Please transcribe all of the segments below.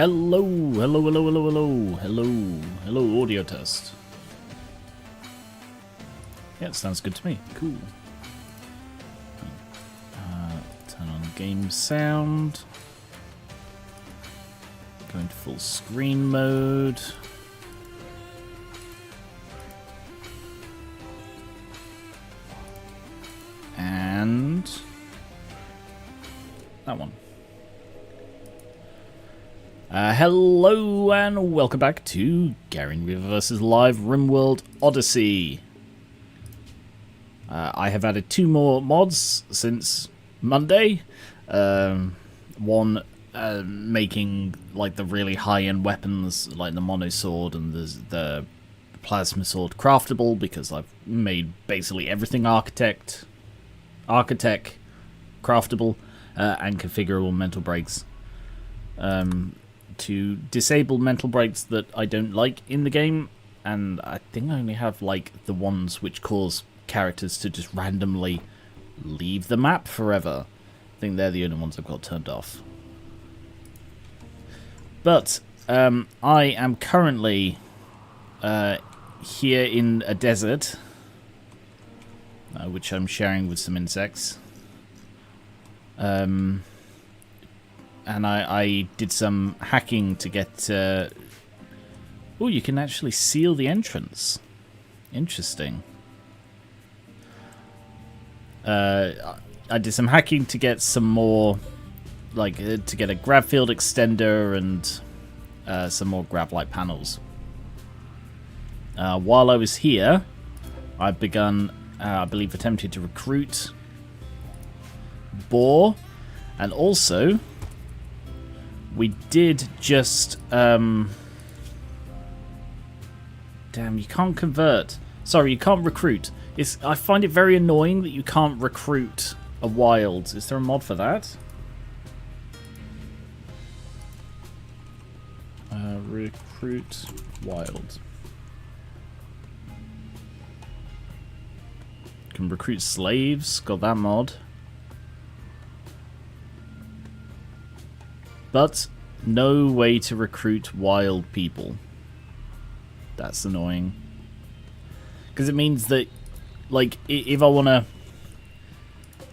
Hello, hello, hello, hello, hello, hello, hello, audio test. Yeah, it sounds good to me. Cool. Turn on game sound. Go into full screen mode. And that one. Hello and welcome back to Garing River vs. Live Rimworld Odyssey. I have added 2 more mods since Monday. One making like the really high-end weapons like the mono sword and the plasma sword craftable, because I've made basically everything architect craftable, and configurable mental breaks. To disable mental breaks that I don't like in the game, and I think I only have like the ones which cause characters to just randomly leave the map forever. I think they're the only ones I've got turned off. But I am currently here in a desert, which I'm sharing with some insects. And I did some hacking to get... oh, you can actually seal the entrance. Interesting. I did some hacking to get some more... like, to get a grav field extender and some more grav light panels. While I was here, I've begun, I believe, attempted to recruit Boar, and also... we did just, damn, you can't convert. Sorry, you can't recruit. I find it very annoying that you can't recruit a wild. Is there a mod for that? Recruit wild. Can recruit slaves. Got that mod. But no way to recruit wild people. That's annoying. Because it means that, like, if I wanna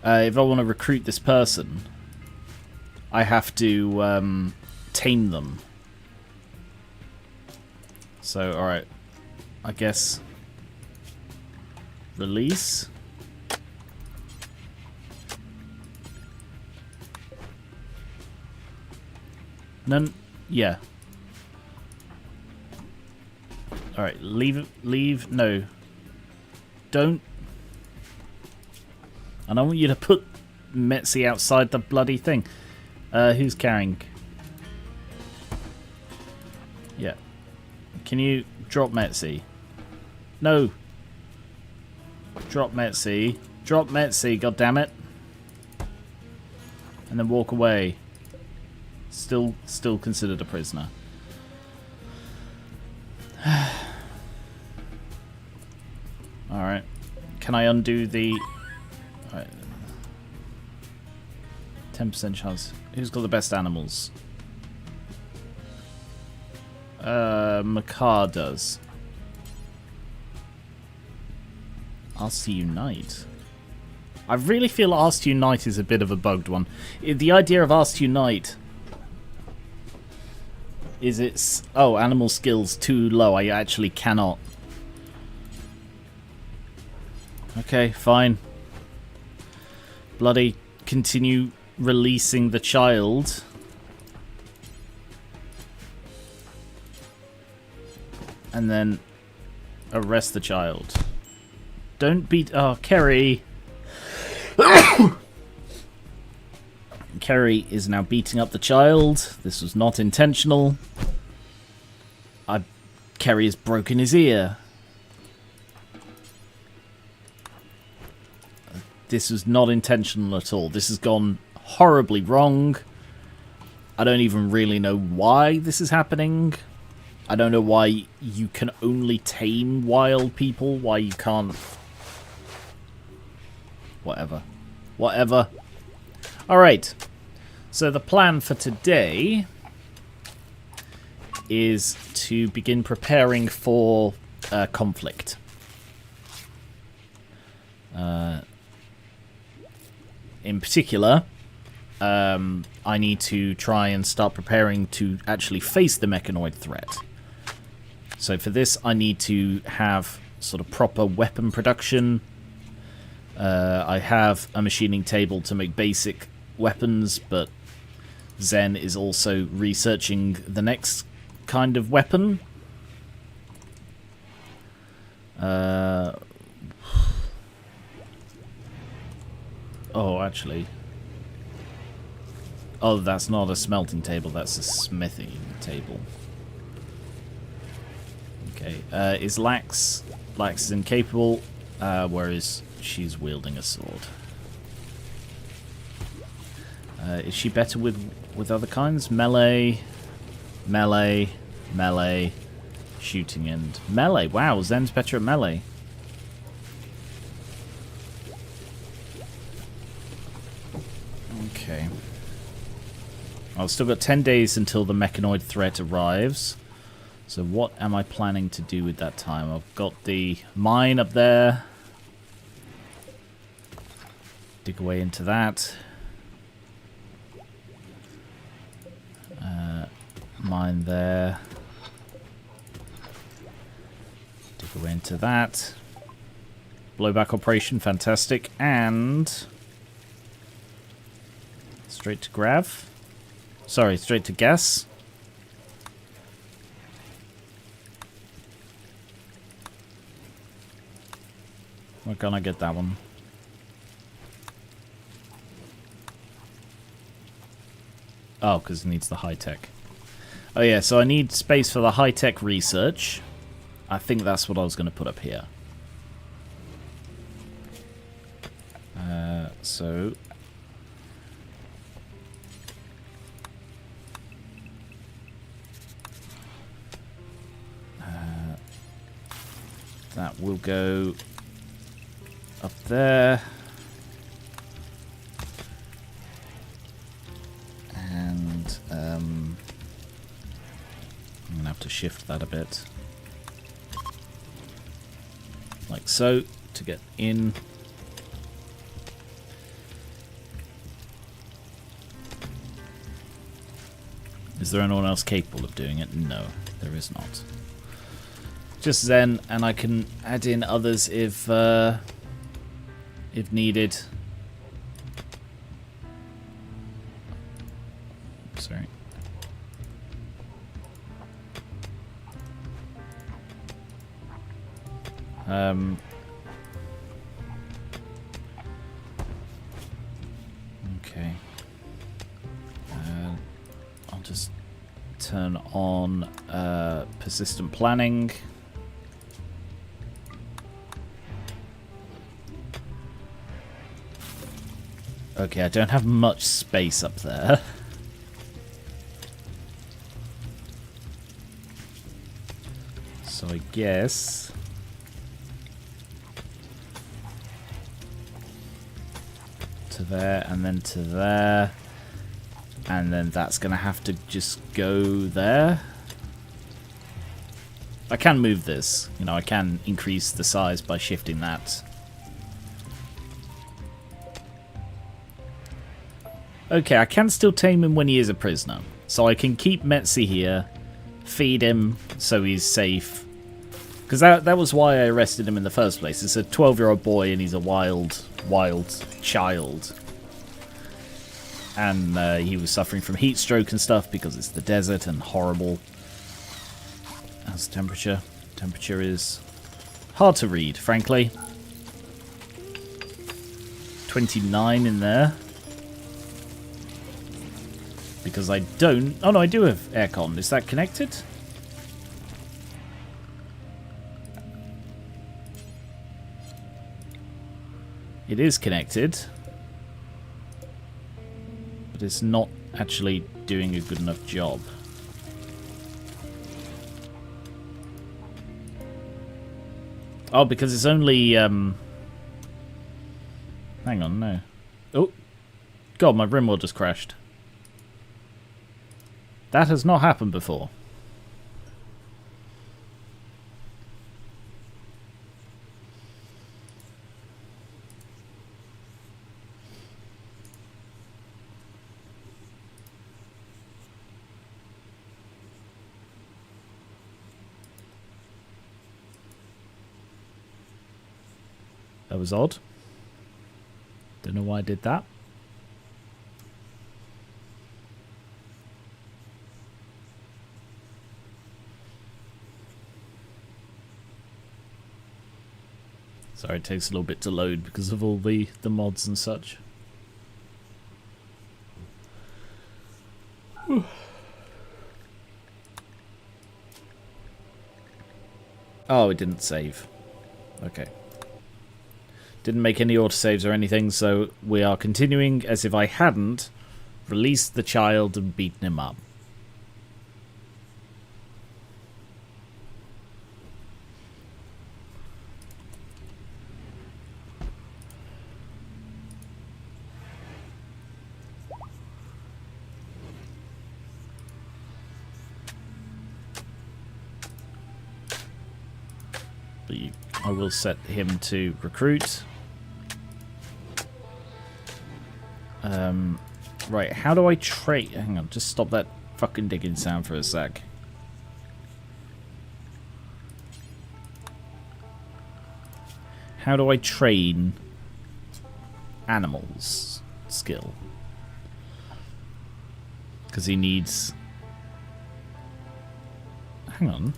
recruit this person, I have to tame them. So, all right, I guess release. None. Yeah. Alright, leave. No. Don't. I don't want you to put Metzi outside the bloody thing. Who's carrying? Yeah. Can you drop Metzi? No. Drop Metzi. Drop Metzi, goddammit. And then walk away. Still considered a prisoner. Alright. Can I undo the... Alright. 10% chance. Who's got the best animals? Makar does. Ask to Unite. I really feel Ask to Unite is a bit of a bugged one. The idea of Ask to Unite... is it's... oh, animal skills too low. I actually cannot. Okay, fine. Bloody continue releasing the child. And then arrest the child. Don't beat... oh, Kerry. Kerry is now beating up the child. This was not intentional. Kerry has broken his ear. This was not intentional at all. This has gone horribly wrong. I don't even really know why this is happening. I don't know why you can only tame wild people. Why you can't... whatever. Whatever. Alright. So the plan for today is to begin preparing for conflict. In particular, I need to try and start preparing to actually face the mechanoid threat. So for this, I need to have sort of proper weapon production. I have a machining table to make basic weapons, but Zen is also researching the next kind of weapon. Oh, actually. Oh, that's not a smelting table, that's a smithing table. Okay, is Lax... Lax is incapable, whereas she's wielding a sword. Is she better with other kinds? Melee, melee, melee, shooting and melee. Wow, Zen's better at melee. Okay. I've still got 10 days until the mechanoid threat arrives. So what am I planning to do with that time? I've got the mine up there. Dig away into that. Mine there. Dig away into that. Blowback operation, fantastic. And straight to grav. Sorry, straight to gas. Where can I get that one? Oh, because it needs the high-tech. Oh yeah, so I need space for the high-tech research. I think that's what I was going to put up here. So... that will go up there. And I'm going to have to shift that a bit. Like so, to get in. Is there anyone else capable of doing it? No, there is not. Just Zen, and I can add in others if needed. Sorry. Okay. I'll just turn on persistent planning. Okay, I don't have much space up there. So I guess... to there, and then to there. And then that's going to have to just go there. I can move this. You know, I can increase the size by shifting that. Okay, I can still tame him when he is a prisoner. So I can keep Metzi here, feed him so he's safe. Because that was why I arrested him in the first place. It's a 12-year-old boy and he's a wild child. And he was suffering from heat stroke and stuff because it's the desert and horrible. How's the temperature? Temperature is hard to read, frankly. 29 in there. Because I don't... oh no, I do have aircon. Is that connected? It is connected. But it's not actually doing a good enough job. Oh, because it's only... hang on, no. Oh. God, my Rimworld just crashed. That has not happened before. That was odd. Don't know why I did that. Sorry, it takes a little bit to load because of all the mods and such. Oh, it didn't save. Okay. Didn't make any autosaves or anything, so we are continuing as if I hadn't released the child and beaten him up. I will set him to recruit. Right, how do I trade? Hang on, just stop that fucking digging sound for a sec. How do I train animals skill? Because he needs... Hang on.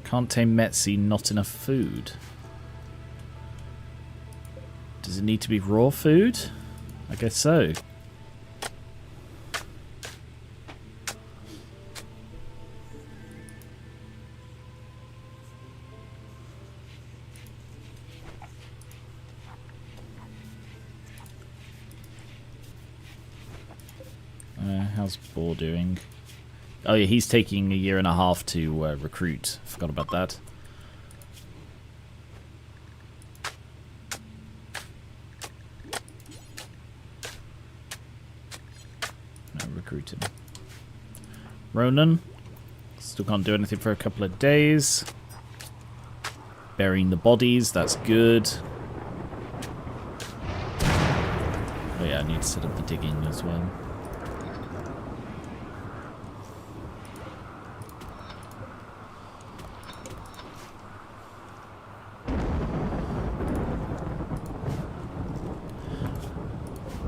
Can't tame Metzi, not enough food. Does it need to be raw food? I guess so. How's Boar doing? Oh yeah, he's taking a year and a half to recruit. Forgot about that. No, recruit him. Ronan. Still can't do anything for a couple of days. Burying the bodies, that's good. Oh yeah, I need to set up the digging as well.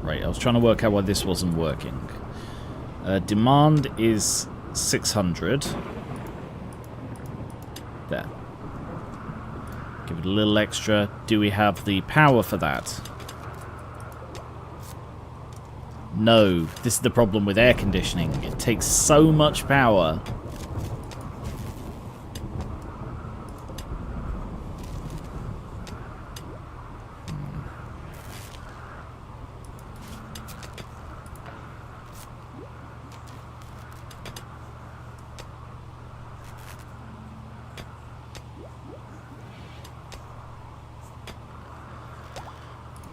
Right, I was trying to work out why this wasn't working. Demand is 600. There. Give it a little extra. Do we have the power for that? No. This is the problem with air conditioning. It takes so much power.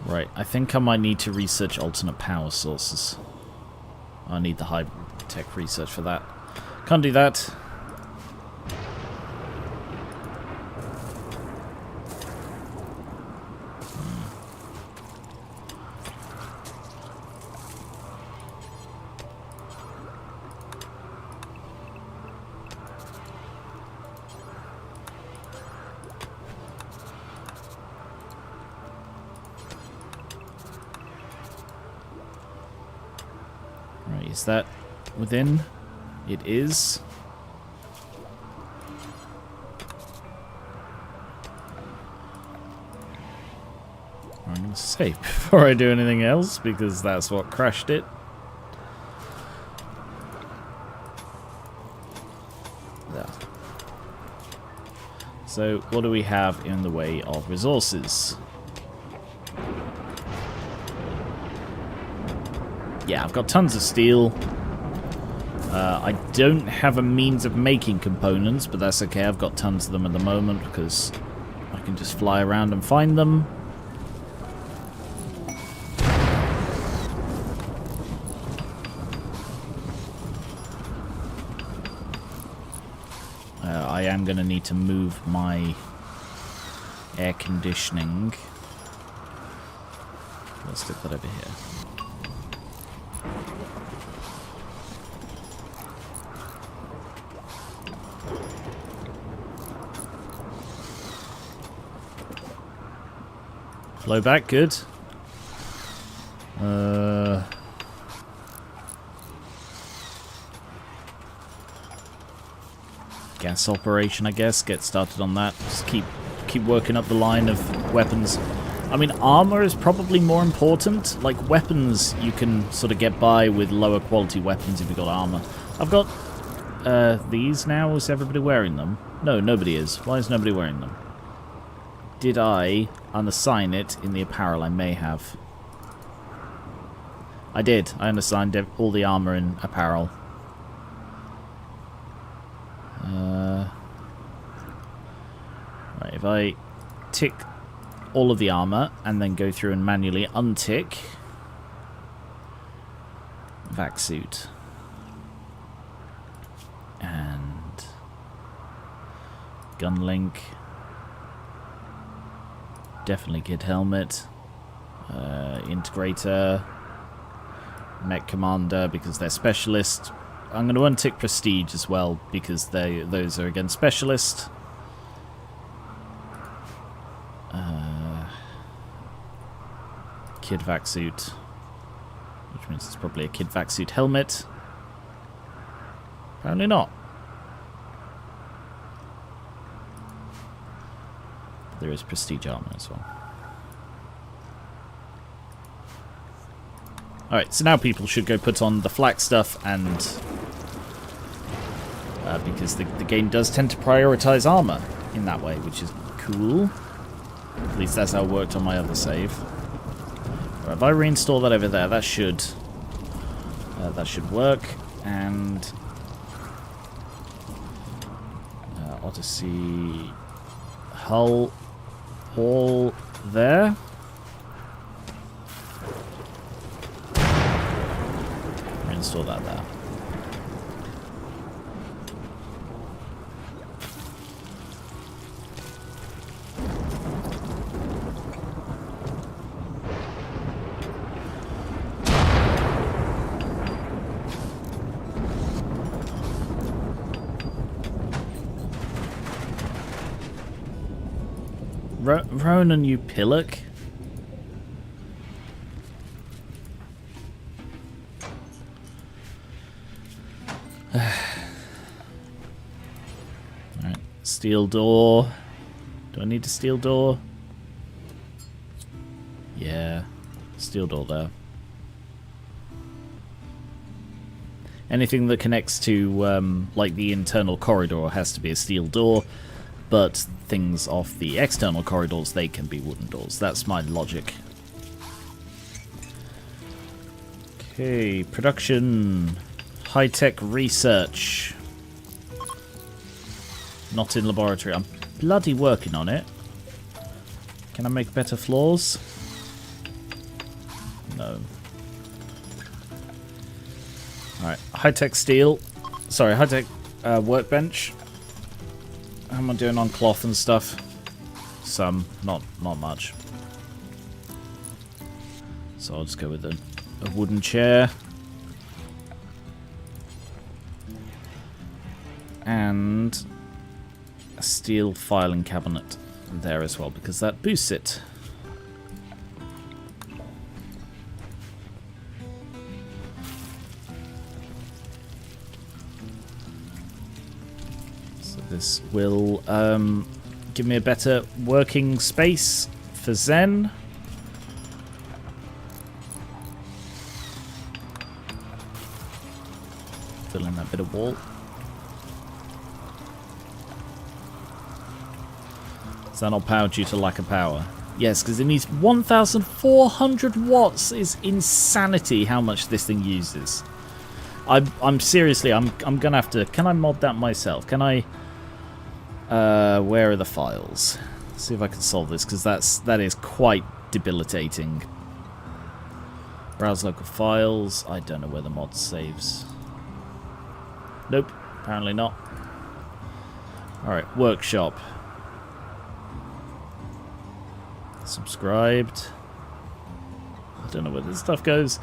Right, I think I might need to research alternate power sources. I need the high-tech research for that. Can't do that. Is that within? It is. I'm going to save before I do anything else because that's what crashed it. There. So what do we have in the way of resources? Yeah, I've got tons of steel. I don't have a means of making components, but that's okay. I've got tons of them at the moment because I can just fly around and find them. I am going to need to move my air conditioning. Let's stick that over here. Flow back, good. Gas operation, I guess. Get started on that. Just keep working up the line of weapons. I mean, armor is probably more important. Like, weapons, you can sort of get by with lower quality weapons if you've got armor. I've got these now. Is everybody wearing them? No, nobody is. Why is nobody wearing them? Did I unassign it in the apparel? I may have. I did. I unassigned all the armor in apparel. Right, if I tick all of the armor and then go through and manually untick vac suit and gun link, definitely kid helmet, integrator, mech commander because they're specialist. I'm going to untick prestige as well because those are again specialist. Kid vac suit, which means it's probably a kid vac suit helmet. Apparently not. There is prestige armor as well. Alright, so now people should go put on the flak stuff and because the game does tend to prioritize armor in that way, which is cool. At least that's how it worked on my other save. Right, if I reinstall that over there, that should work. And Odyssey hull all there. Reinstall that there. Ronan, you pillock. Alright, steel door. Do I need a steel door? Yeah, steel door there. Anything that connects to like the internal corridor has to be a steel door, but things off the external corridors, they can be wooden doors. That's my logic. Okay, production. High-tech research. Not in laboratory. I'm bloody working on it. Can I make better floors? No. Alright, high-tech steel. Sorry, high-tech workbench. How am I doing on cloth and stuff? Some, not much. So I'll just go with a wooden chair. And a steel filing cabinet there as well, because that boosts it. This will give me a better working space for Zen. Fill in that bit of wall. Is that not power due to lack of power? Yes, because it needs 1,400 watts. Is insanity how much this thing uses. I'm seriously, I'm gonna have to. Can I mod that myself? Can I? Where are the files? Let's see if I can solve this, because that is quite debilitating. Browse local files. I don't know where the mod saves. Nope, apparently not. Alright, workshop. Subscribed. I don't know where this stuff goes.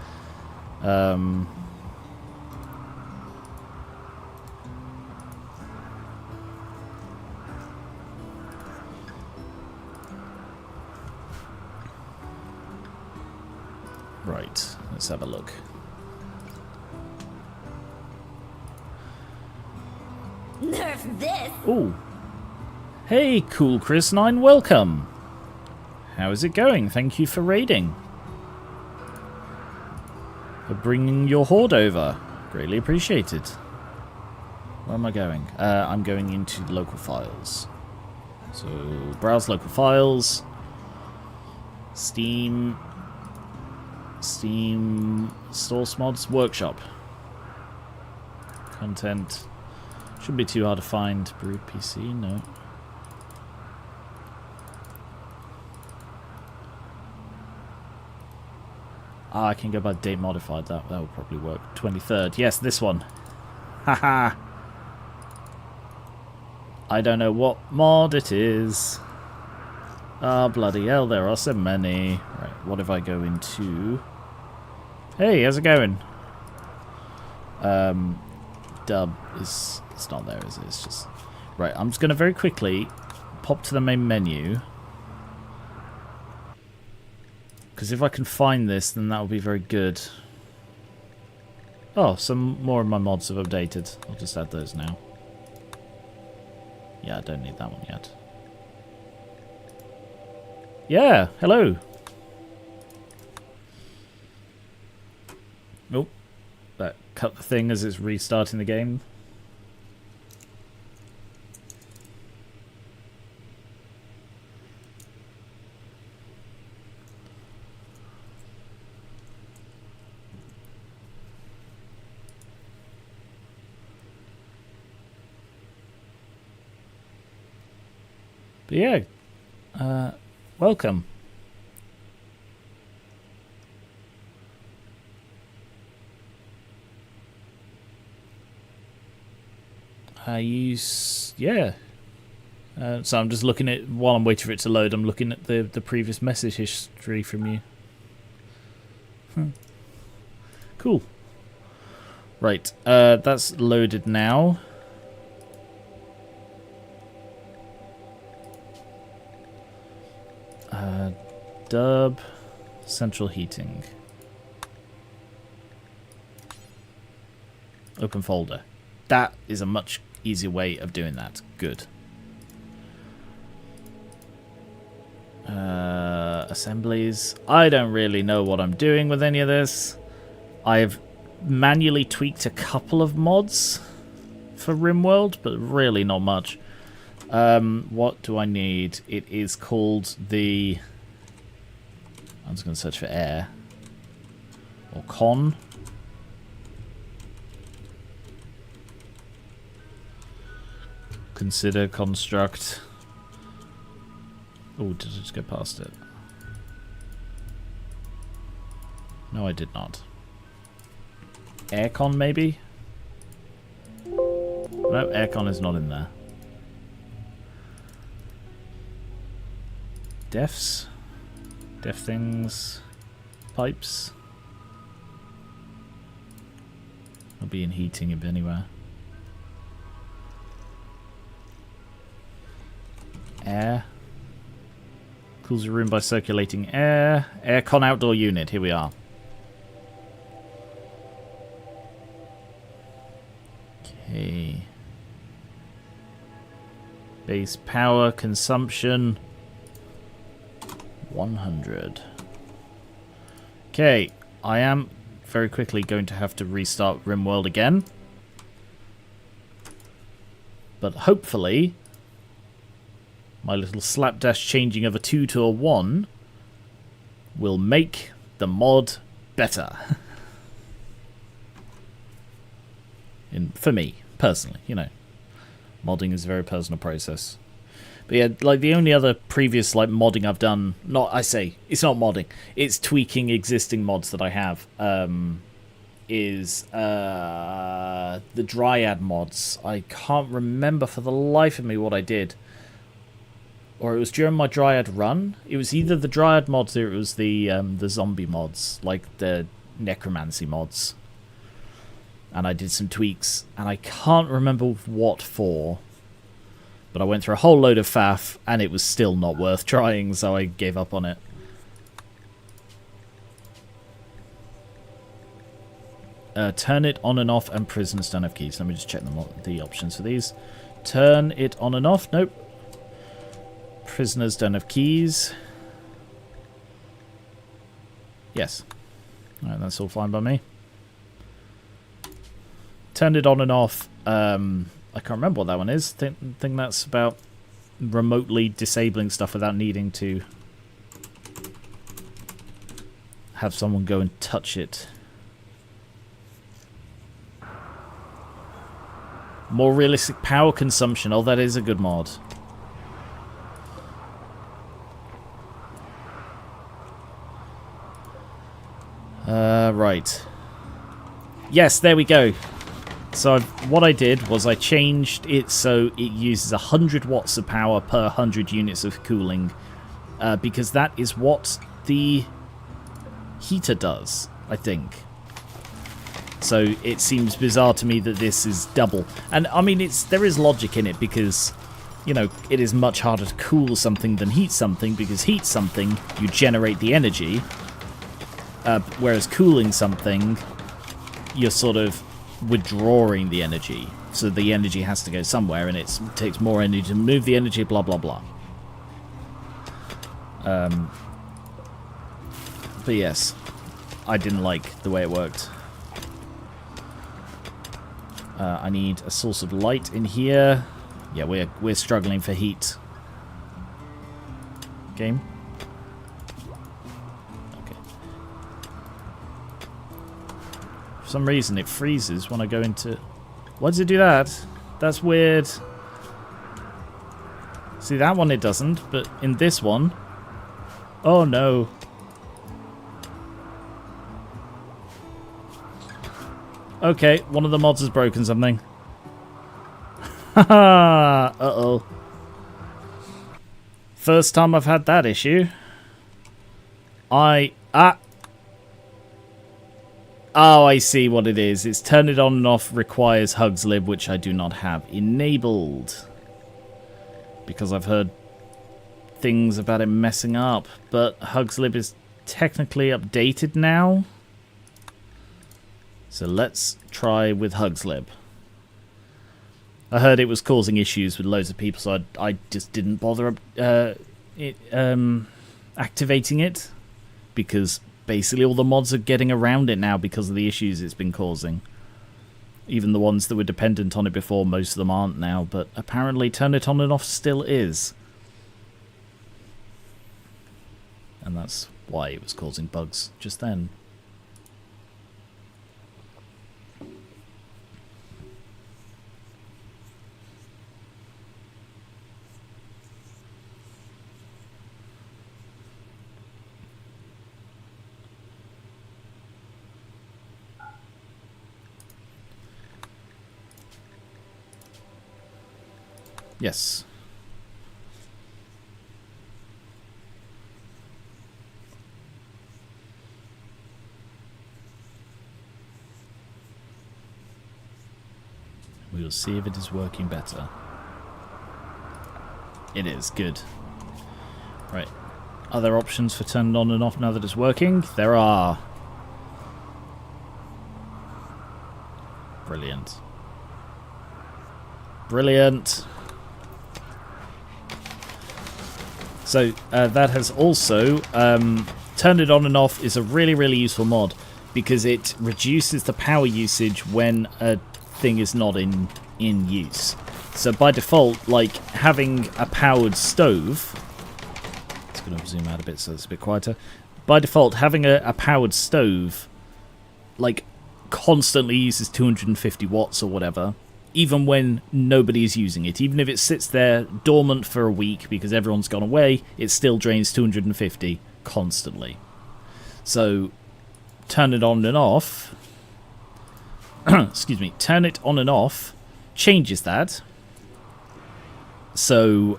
Right, let's have a look. Nerf this! Ooh. Hey, Cool Chris9, welcome! How is it going? Thank you for raiding. For bringing your horde over. Greatly appreciated. Where am I going? I'm going into local files. So, browse local files. Steam, source mods, workshop. Content. Shouldn't be too hard to find. Brew PC, no. I can go by date modified. That will probably work. 23rd. Yes, this one. Haha. I don't know what mod it is. Ah, bloody hell, there are so many. Right, what if I go into... Hey, how's it going? Dub is... It's not there, is it? It's just... Right, I'm just going to very quickly pop to the main menu. Because if I can find this, then that will be very good. Oh, some more of my mods have updated. I'll just add those now. Yeah, I don't need that one yet. Yeah, hello. Oh, that cut the thing as it's restarting the game. But yeah, welcome. Yeah. So I'm just looking at, while I'm waiting for it to load, I'm looking at the previous message history from you. Cool. Right, that's loaded now. Dub, central heating. Open folder. That is a much easier way of doing that. Good. Assemblies. I don't really know what I'm doing with any of this. I've manually tweaked a couple of mods for Rimworld, but really not much. What do I need? It is called the... I'm just going to search for air. Or con. Consider construct. Oh, did I just go past it? No, I did not. Aircon, maybe? No, aircon is not in there. Defs. Def things. Pipes. I'll be in heating if anywhere. Air. Cools the room by circulating air. Aircon outdoor unit. Here we are. Okay. Base power consumption 100. Okay, I am very quickly going to have to restart Rimworld again. But hopefully my little slapdash changing of a 2 to a 1 will make the mod better. For me, personally, you know. Modding is a very personal process. But yeah, like the only other previous like modding I've done, it's not modding, it's tweaking existing mods that I have, is the Dryad mods. I can't remember for the life of me what I did. Or it was during my Dryad run. It was either the Dryad mods or it was the zombie mods, like the necromancy mods. And I did some tweaks, and I can't remember what for. But I went through a whole load of faff, and it was still not worth trying, so I gave up on it. turn it on and off, and prisoners don't have keys. Let me just check the options for these. Turn it on and off. Nope. Prisoners don't have keys. Yes. Alright, that's all fine by me. Turn it on and off. I can't remember what that one is. Think that's about remotely disabling stuff without needing to have someone go and touch it. More realistic power consumption. Oh, that is a good mod. Right. Yes, there we go. So what I did was I changed it so it uses 100 watts of power per 100 units of cooling. Because that is what the heater does, I think. So it seems bizarre to me that this is double. And I mean, there is logic in it because, you know, it is much harder to cool something than heat something, because heat something, you generate the energy, whereas cooling something, you're sort of withdrawing the energy. So the energy has to go somewhere, and it takes more energy to move the energy, blah, blah, blah. But yes, I didn't like the way it worked. I need a source of light in here. Yeah, we're struggling for heat. Game. Okay. For some reason, it freezes when I go into... Why does it do that? That's weird. See, that one it doesn't, but in this one... Oh, no. Okay, one of the mods has broken something. Haha! Uh-oh. First time I've had that issue. Oh, I see what it is. It's turn it on and off requires Hugslib, which I do not have enabled. Because I've heard things about it messing up. But Hugslib is technically updated now. So let's try with Hugslib. I heard it was causing issues with loads of people, so I just didn't bother activating it. Because basically all the mods are getting around it now because of the issues it's been causing. Even the ones that were dependent on it before, most of them aren't now. But apparently turn it on and off still is. And that's why it was causing bugs just then. Yes. We will see if it is working better. It is. Good. Right. Other options for turning on and off now that it's working? There are. Brilliant. Brilliant. So that has also turned it on and off is a really, really useful mod because it reduces the power usage when a thing is not in use. So by default, like having a powered stove, it's going to zoom out a bit so it's a bit quieter. By default, having a powered stove, like constantly uses 250 watts or whatever. Even when nobody's using it. Even if it sits there dormant for a week because everyone's gone away, it still drains 250 constantly. So, turn it on and off. Excuse me. Turn it on and off changes that. So,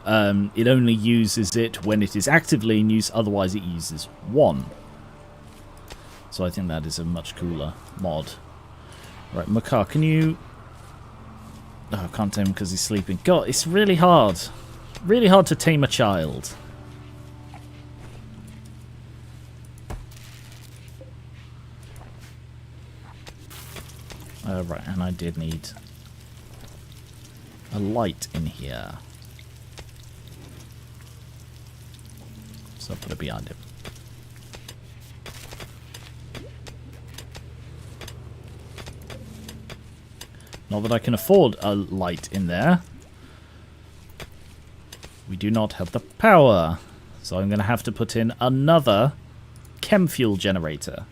it only uses it when it is actively in use, otherwise it uses 1. So I think that is a much cooler mod. Right, Makar, can you... Oh, I can't tame him because he's sleeping. God, it's really hard. Really hard to tame a child. Right, and I did need a light in here. So I'll put it behind him. Not that I can afford a light in there. We do not have the power. So I'm going to have to put in another chem fuel generator.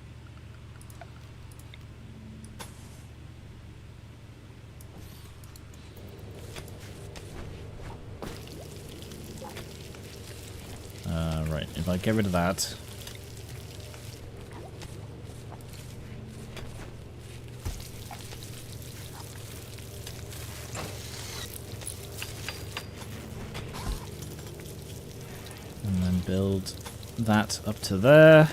Right, if I get rid of that... and then build that up to there.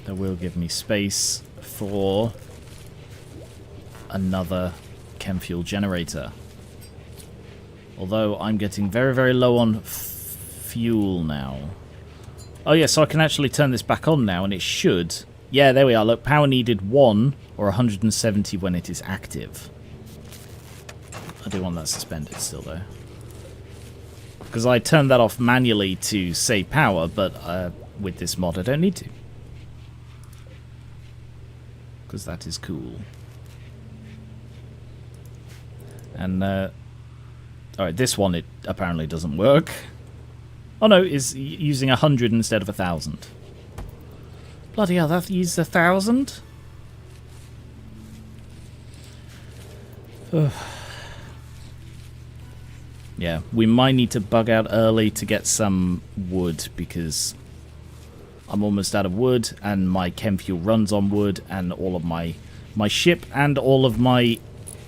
That will give me space for another chem fuel generator. Although I'm getting very, very low on fuel now. Oh yeah, so I can actually turn this back on now, and it should... Yeah, there we are. Look, power needed 1 or 170 when it is active. I do want that suspended still, though. Because I turned that off manually to save power, but with this mod I don't need to. Because that is cool. And, alright, this one, it apparently doesn't work. Oh no, it's using 100 instead of 1,000. Bloody hell, that used 1,000? Yeah, we might need to bug out early to get some wood, because I'm almost out of wood, and my chem fuel runs on wood, and all of my ship and all of my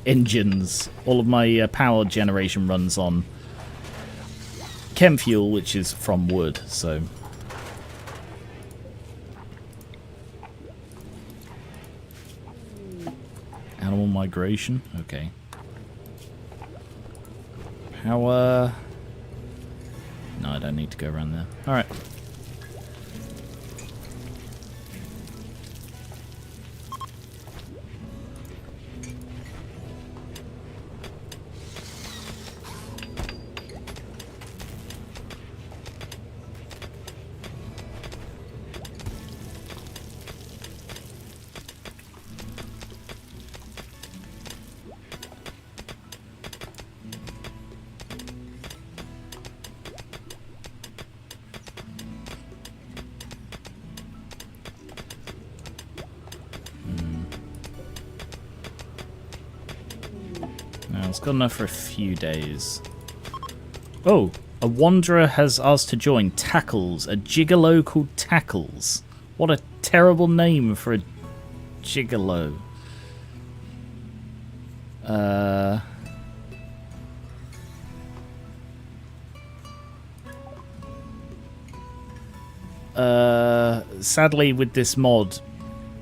engines, all of my power generation runs on chem fuel, which is from wood, so... Animal migration? Okay. Power... No, I don't need to go around there. Alright. It's good enough for a few days. Oh, a wanderer has asked to join. Tackles, a gigolo called Tackles. What a terrible name for a gigolo. Sadly with this mod,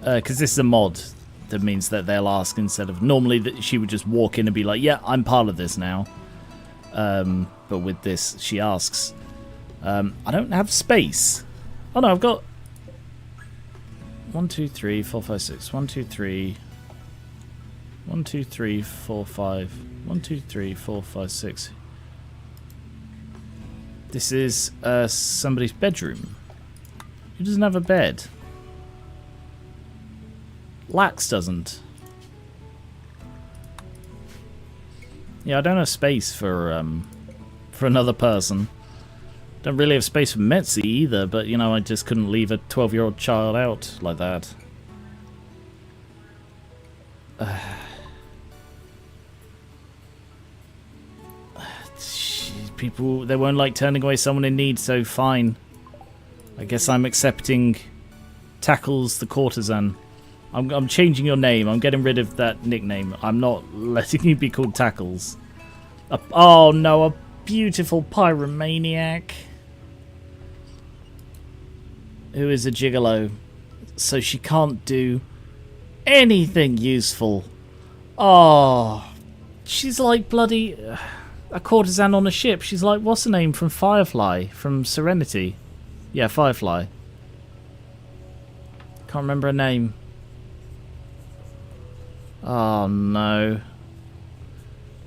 because this is a mod, that means that they'll ask instead of... Normally that she would just walk in and be like, yeah, I'm part of this now. But with this, she asks. I don't have space. Oh no, I've got... 1, 2, 3, 4, 5, 6. 1, 2, 3... 1, 2, 3, 4, 5... 1, 2, 3, 4, 5, 6. This is somebody's bedroom. Who doesn't have a bed? Lax doesn't. Yeah, I don't have space for another person. Don't really have space for Metzi either, but you know, I just couldn't leave a 12-year-old child out like that. People, they won't like turning away someone in need, so fine. I guess I'm accepting Tackles the Courtesan. I'm changing your name. I'm getting rid of that nickname. I'm not letting you be called Tackles. Oh no, a beautiful pyromaniac. Who is a gigolo. So she can't do anything useful. Oh, she's like bloody... a courtesan on a ship. She's like, what's her name from Firefly? From Serenity. Yeah, Firefly. Can't remember her name. Oh no.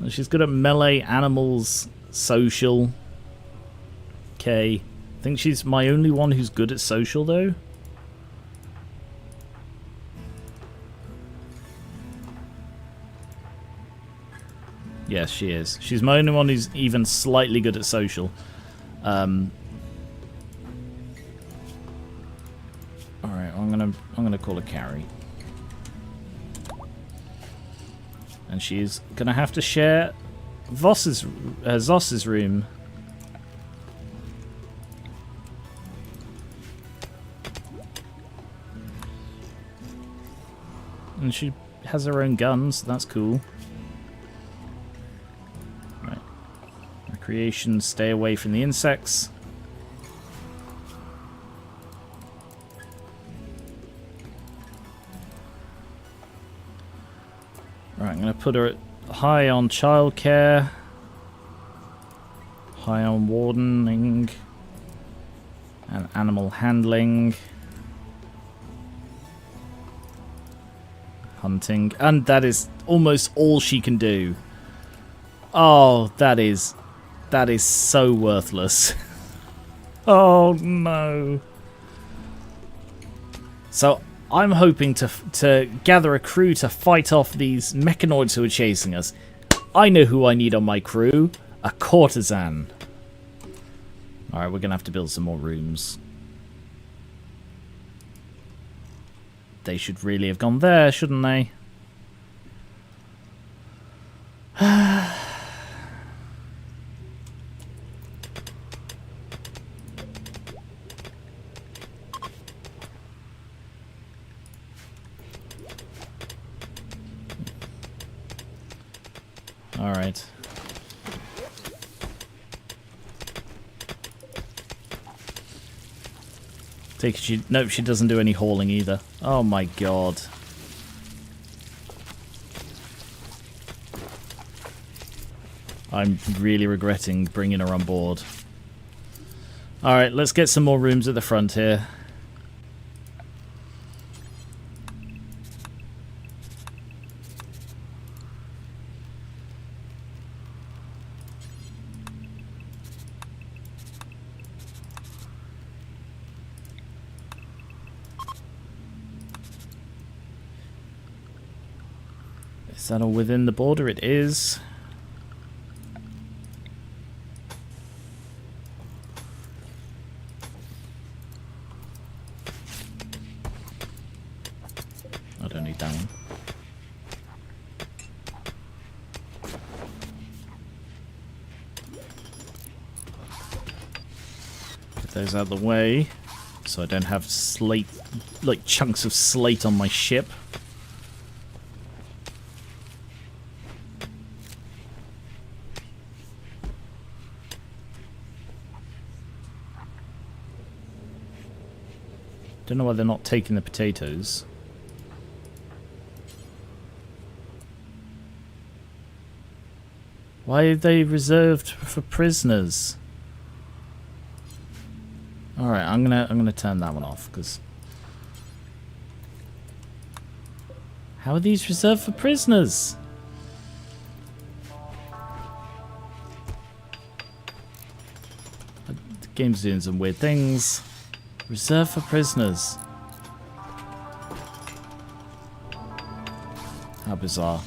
She's good at melee, animals, social. Okay. I think she's my only one who's good at social though. Yes, she is. She's my only one who's even slightly good at social. Alright, I'm gonna call her Carrie. And she's gonna have to share Zoss's room. And she has her own guns, so that's cool. Right. Recreation, stay away from the insects. Right, I'm going to put her high on childcare, high on wardening, and animal handling, hunting, and that is almost all she can do. Oh, that is so worthless. Oh no. So I'm hoping to gather a crew to fight off these mechanoids who are chasing us. I know who I need on my crew. A courtesan. Alright, we're going to have to build some more rooms. They should really have gone there, shouldn't they? Alright. Nope, she doesn't do any hauling either. Oh my god. I'm really regretting bringing her on board. Alright, let's get some more rooms at the front here. Is that all within the border? It is. I don't need that one. Get those out of the way so I don't have slate, like chunks of slate on my ship. Don't know why they're not taking the potatoes. Why are they reserved for prisoners? All right, I'm gonna turn that one off because how are these reserved for prisoners? The game's doing some weird things. Reserved for prisoners. How bizarre.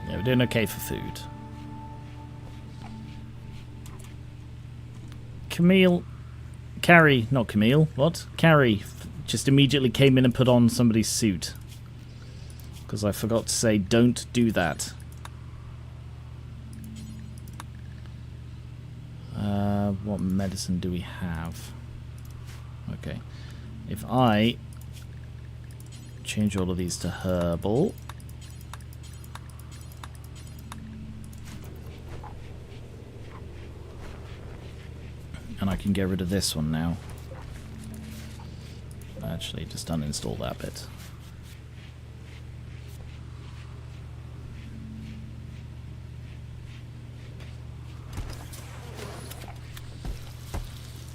Yeah, we're doing okay for food. Carrie, not Camille, what? Carrie just immediately came in and put on somebody's suit. Because I forgot to say, don't do that. What medicine do we have? Okay. If I change all of these to herbal. And I can get rid of this one now. Actually, just uninstall that bit.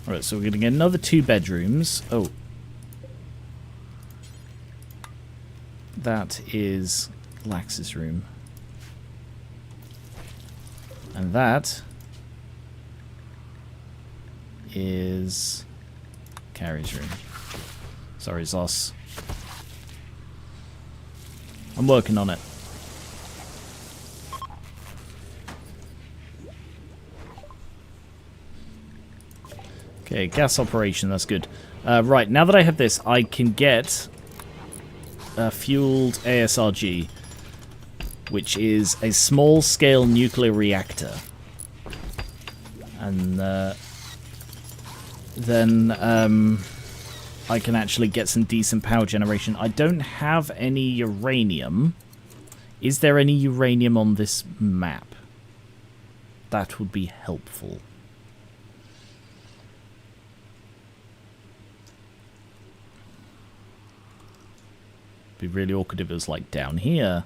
Alright, so we're going to get another 2 bedrooms. Oh. That is Lax's room. And that is Carrie's room. Sorry, Zos. I'm working on it. Okay, gas operation, that's good. Right, now that I have this, I can get a fueled ASRG, which is a small-scale nuclear reactor. And then I can actually get some decent power generation. I don't have any uranium. Is there any uranium on this map? That would be helpful. Be really awkward if it was like down here.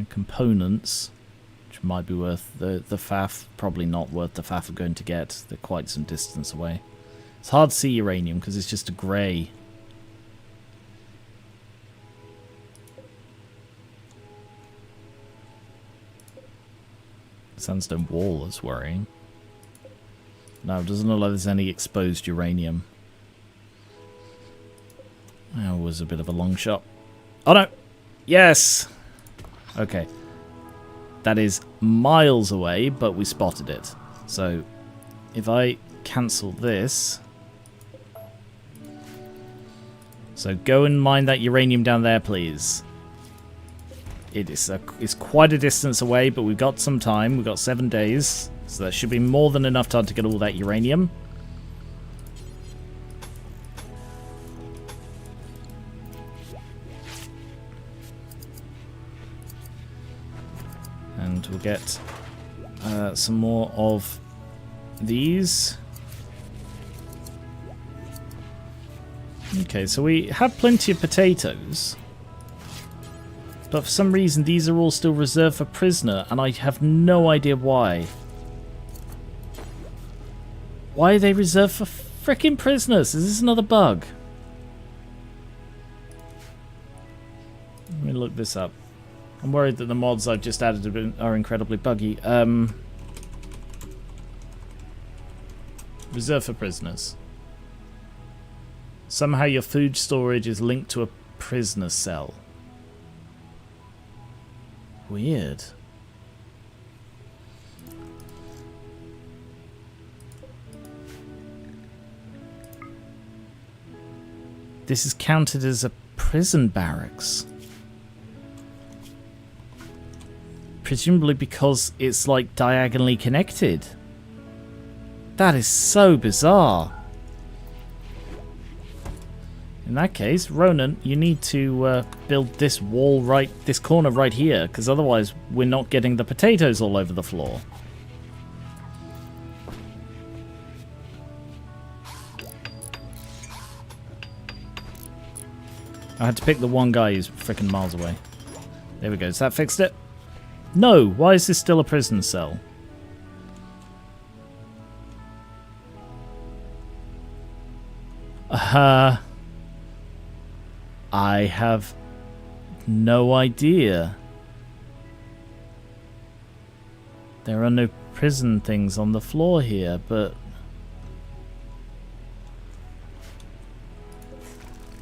Components, which might be worth the faff. Probably not worth the faff of going to get. They're quite some distance away. It's hard to see uranium because it's just a grey. Sandstone wall is worrying. No, it doesn't look like there's any exposed uranium. That was a bit of a long shot. Oh no! Yes! Okay. That is miles away, but we spotted it. So, if I cancel this... So, go and mine that uranium down there, please. It's quite a distance away, but we've got some time. We've got 7 days. So, that should be more than enough time to get all that uranium. And we'll get some more of these. Okay, so we have plenty of potatoes. But for some reason these are all still reserved for prisoner, and I have no idea why. Why are they reserved for frickin' prisoners? Is this another bug? Let me look this up. I'm worried that the mods I've just added are incredibly buggy. Reserved for prisoners. Somehow your food storage is linked to a prisoner cell. Weird. This is counted as a prison barracks. Presumably because it's like diagonally connected. That is so bizarre. In that case, Ronan, you need to build this wall this corner right here, because otherwise we're not getting the potatoes all over the floor. I had to pick the one guy who's freaking miles away. There we go. Has that fixed it? No! Why is this still a prison cell? I have no idea. There are no prison things on the floor here, but...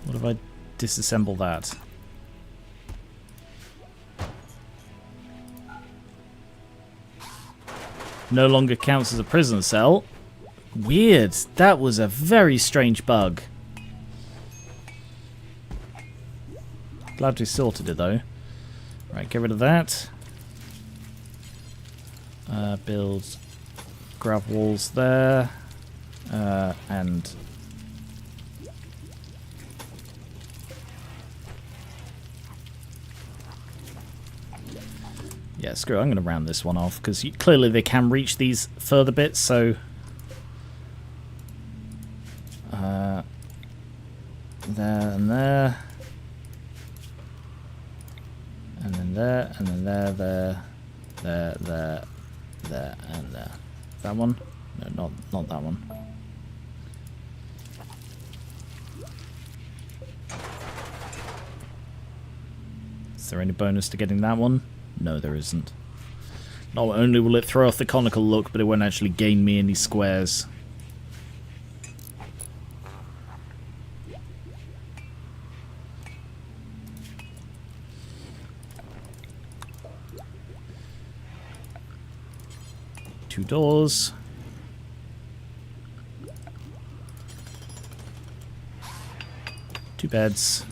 What if I disassemble that? No longer counts as a prison cell. Weird. That was a very strange bug. Glad we sorted it though. Right, get rid of that. Build grav walls there. And yeah, screw it. I'm going to round this one off because clearly they can reach these further bits. So there and there. And then there, and then there, and there, and there. That one? No, not that one. Is there any bonus to getting that one? No, there isn't. Not only will it throw off the conical look, but it won't actually gain me any squares. Two doors. Two beds.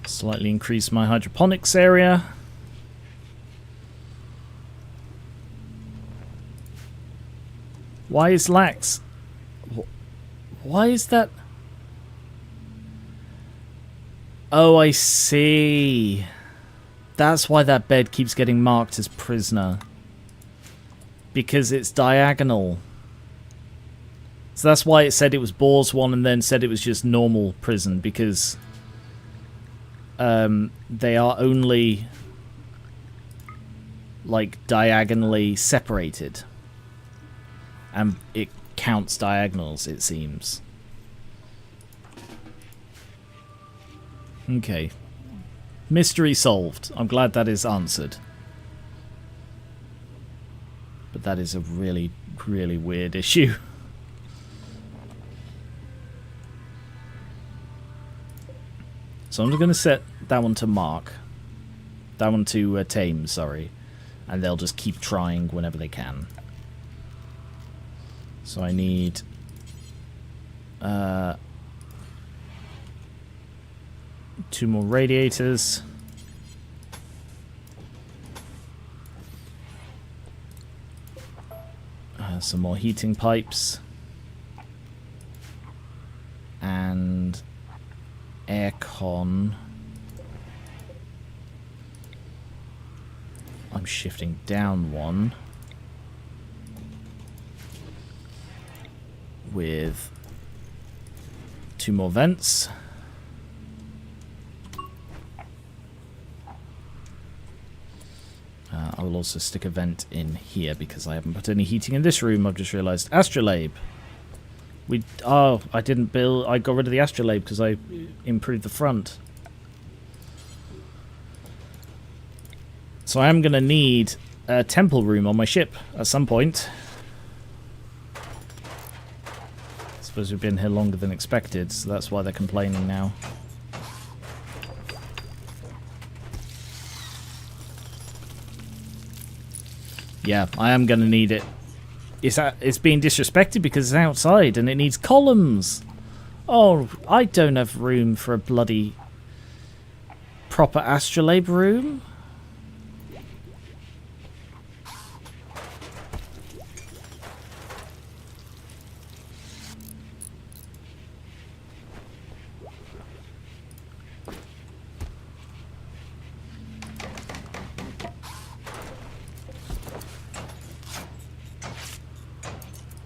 Slightly increase my hydroponics area. Why is lax? Why is that? Oh, I see. That's why that bed keeps getting marked as prisoner. Because it's diagonal. So that's why it said it was Boar's one and then said it was just normal prison, because they are only like diagonally separated, and it counts diagonals, it seems. Okay, mystery solved. I'm glad that is answered, but that is a really weird issue. So I'm just going to set that one to mark. That one to tame, sorry. And they'll just keep trying whenever they can. So I need... two more radiators. Some more heating pipes. And... aircon. I'm shifting down one with two more vents. I will also stick a vent in here because I haven't put any heating in this room. I've just realized. Astrolabe. I didn't build. I got rid of the astrolabe because I improved the front. So I am going to need a temple room on my ship at some point. I suppose we've been here longer than expected, so that's why they're complaining now. Yeah, I am going to need it. It's being disrespected because it's outside and it needs columns. Oh, I don't have room for a bloody proper astrolabe room.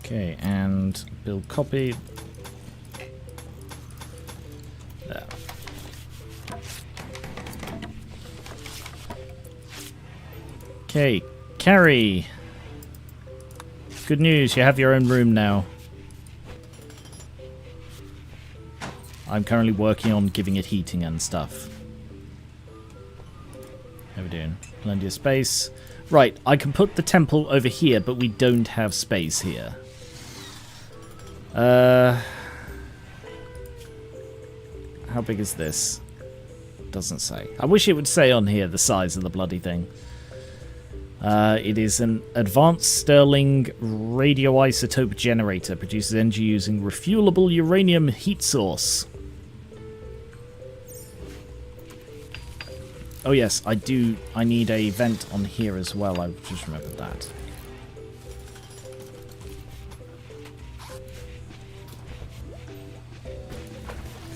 Okay, and build copy. There. Okay, Carrie. Good news, you have your own room now. I'm currently working on giving it heating and stuff. How are we doing? Plenty of space. Right, I can put the temple over here, but we don't have space here. How big is this? Doesn't say. I wish it would say on here the size of the bloody thing. It is an advanced Stirling radioisotope generator. Produces energy using refuelable uranium heat source. Oh yes, I need a vent on here as well. I've just remembered that.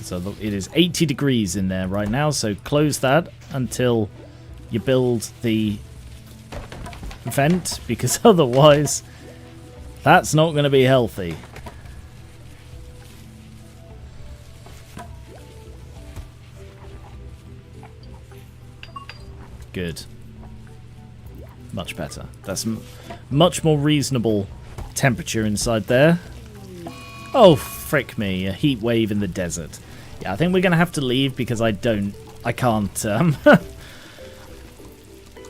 So it is 80 degrees in there right now, so close that. until you build the vent, because otherwise that's not going to be healthy. Good. Much better. That's much more reasonable temperature inside there. Oh, frick me. A heat wave in the desert. Yeah, I think we're going to have to leave because I can't,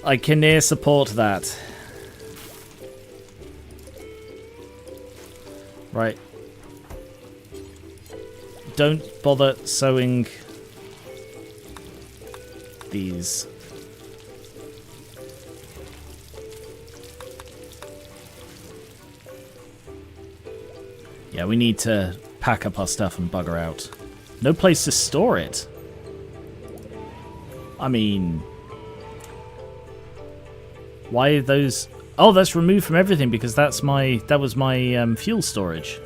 I can near support that. Right. Don't bother sewing these. Yeah, we need to pack up our stuff and bugger out. No place to store it. I mean, why are those? Oh, that's removed from everything because that was my fuel storage.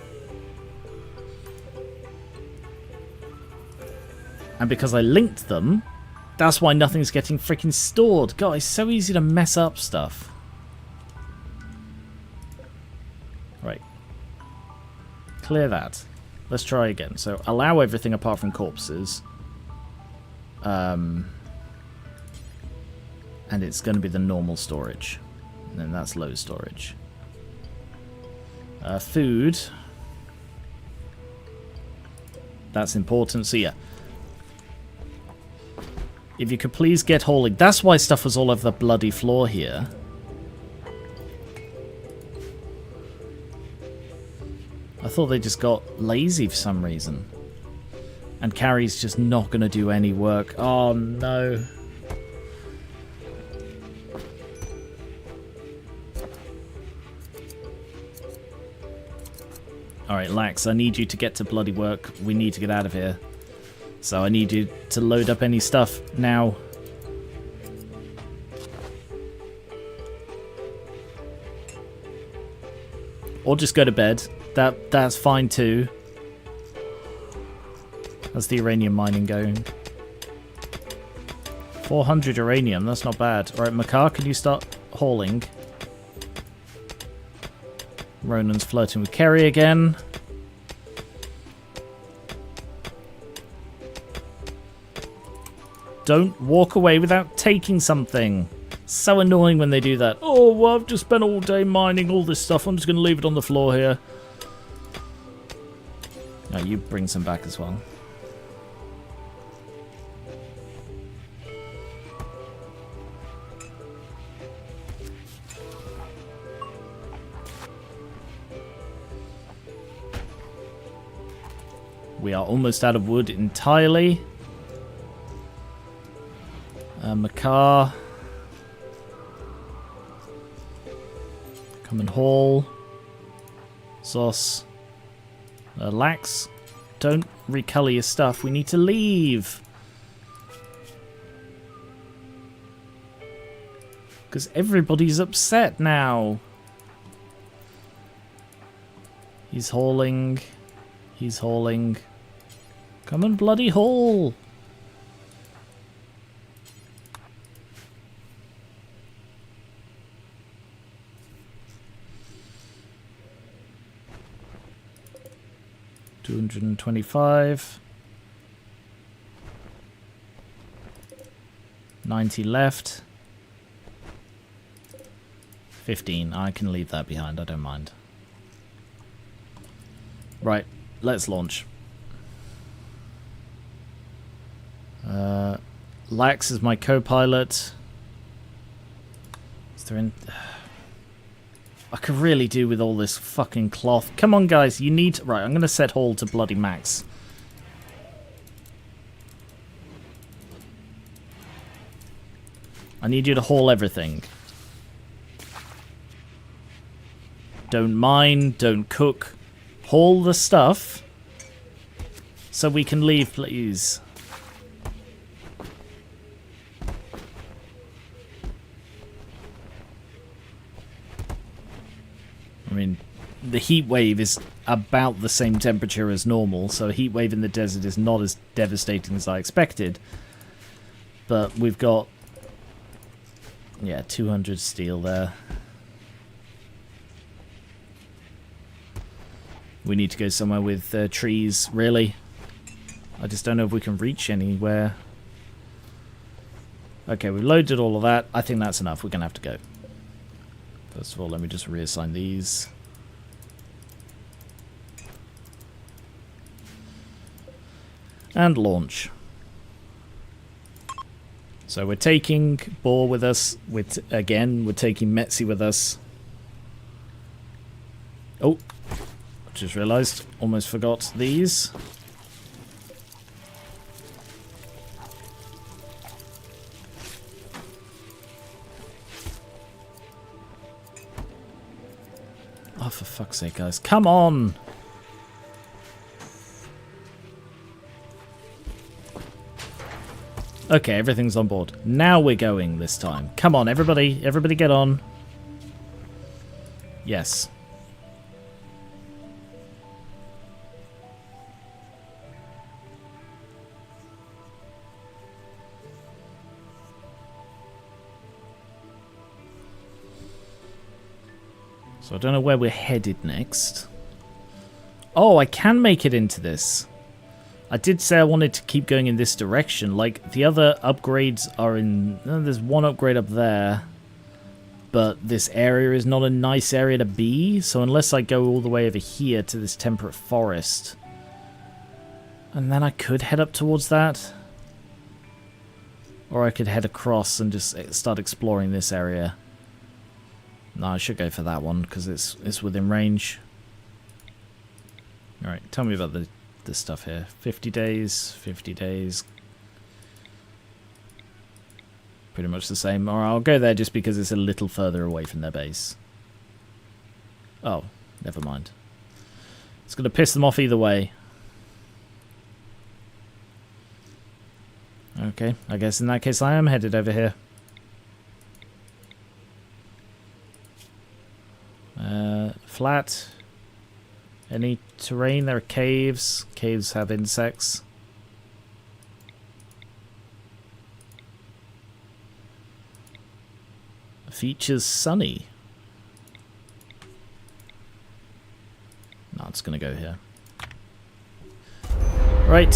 And because I linked them, that's why nothing's getting freaking stored. God, it's so easy to mess up stuff. Right. Clear that. Let's try again. So allow everything apart from corpses. And it's going to be the normal storage. And then that's low storage. Food. That's important. So yeah. If you could please get hauling. That's why stuff was all over the bloody floor here. I thought they just got lazy for some reason. And Carrie's just not going to do any work. Oh no. Alright, Lax, I need you to get to bloody work. We need to get out of here. So I need you to load up any stuff now. Or just go to bed. That's fine too. How's the uranium mining going? 400 uranium, that's not bad. Alright, Makar, can you start hauling? Ronan's flirting with Kerry again. Don't walk away without taking something. So annoying when they do that. Oh, well, I've just spent all day mining all this stuff. I'm just going to leave it on the floor here. No, you bring some back as well. We are almost out of wood entirely. Makar. Come and haul. Zos. Lax. Don't recolour your stuff. We need to leave. Because everybody's upset now. He's hauling. He's hauling. Come and bloody haul. $225. 90 left. 15. I can leave that behind. I don't mind. Right. Let's launch. Lax is my co-pilot. Is there any... I could really do with all this fucking cloth. Come on, guys. You need... Right, I'm going to set haul to bloody max. I need you to haul everything. Don't mine. Don't cook. Haul the stuff. So we can leave, please. I mean, the heat wave is about the same temperature as normal, so a heat wave in the desert is not as devastating as I expected. But we've got, yeah, 200 steel there. We need to go somewhere with trees, really. I just don't know if we can reach anywhere. Okay, we've loaded all of that. I think that's enough. We're going to have to go. First of all, let me just reassign these. And launch. So we're taking Boar with us. Again, we're taking Metzi with us. Oh, just realised. Almost forgot these. Oh, for fuck's sake, guys. Come on! Okay, everything's on board. Now we're going this time. Come on, everybody. Everybody get on. Yes. So I don't know where we're headed next. Oh, I can make it into this. I did say I wanted to keep going in this direction. Like, the other upgrades are in... there's one upgrade up there. But this area is not a nice area to be. So unless I go all the way over here to this temperate forest. And then I could head up towards that. Or I could head across and just start exploring this area. No, I should go for that one because it's within range. Alright, tell me about this stuff here. 50 days, 50 days. Pretty much the same. Or I'll go there just because it's a little further away from their base. Oh, never mind. It's going to piss them off either way. Okay, I guess in that case I am headed over here. Flat. Any terrain? There are caves. Caves have insects. Features sunny. No, it's going to go here. Right.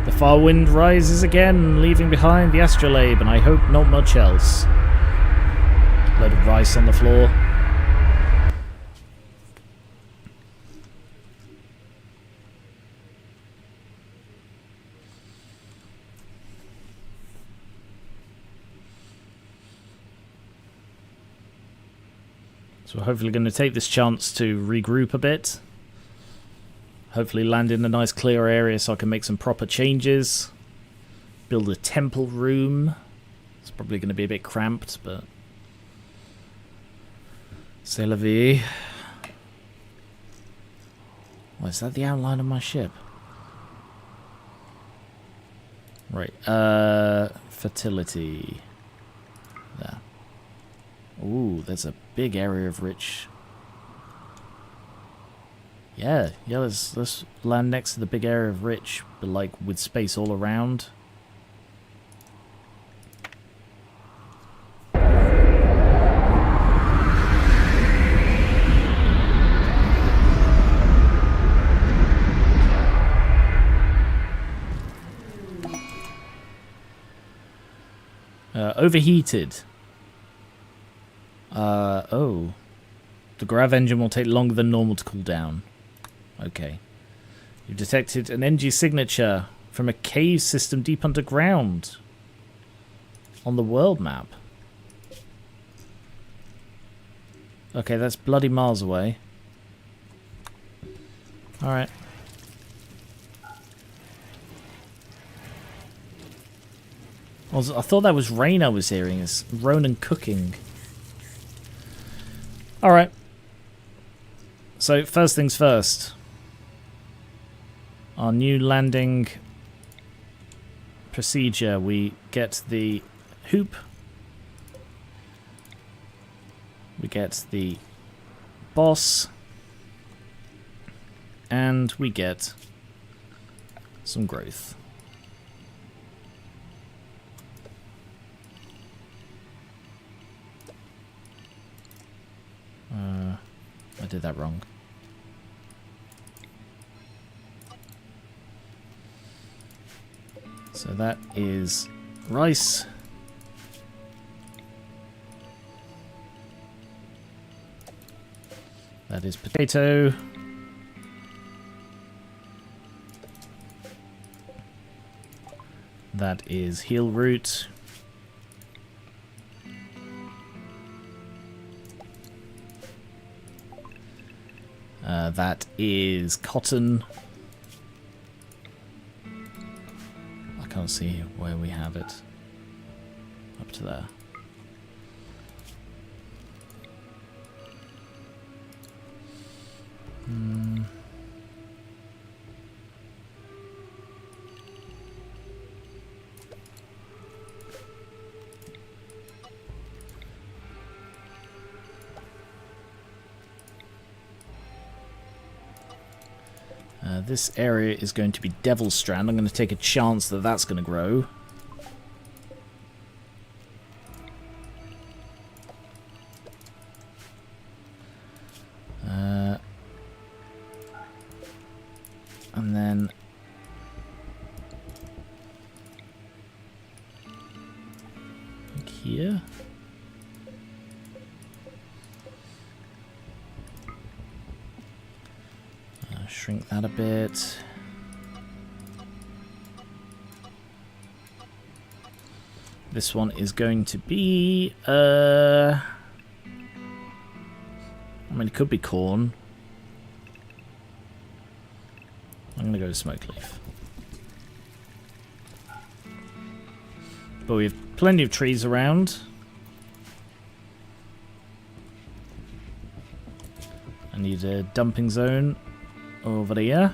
The far wind rises again, leaving behind the astrolabe, and I hope not much else. Load of rice on the floor. So we're hopefully going to take this chance to regroup a bit. Hopefully land in a nice clear area so I can make some proper changes. Build a temple room. It's probably going to be a bit cramped, but... C'est la vie. Oh, is that the outline of my ship? Right, fertility. There. Ooh, there's a big area of rich... Yeah, let's land next to the big area of rich, but like with space all around. Overheated. Oh. The grav engine will take longer than normal to cool down. Okay. You've detected an NG signature from a cave system deep underground on the world map. Okay, that's bloody miles away. Alright. I thought that was rain I was hearing. It's Ronan cooking. Alright. So, first things first. Our new landing procedure. We get the hoop. We get the boss. And we get some growth. I did that wrong. So that is rice. That is potato. That is heel root. That is cotton. I can't see where we have it. Up to there. This area is going to be Devil's Strand. I'm going to take a chance that that's going to grow. And then here. Shrink that a bit. This one is going to be, I mean, it could be corn. I'm going to go to smoke leaf. But we have plenty of trees around. I need a dumping zone over here.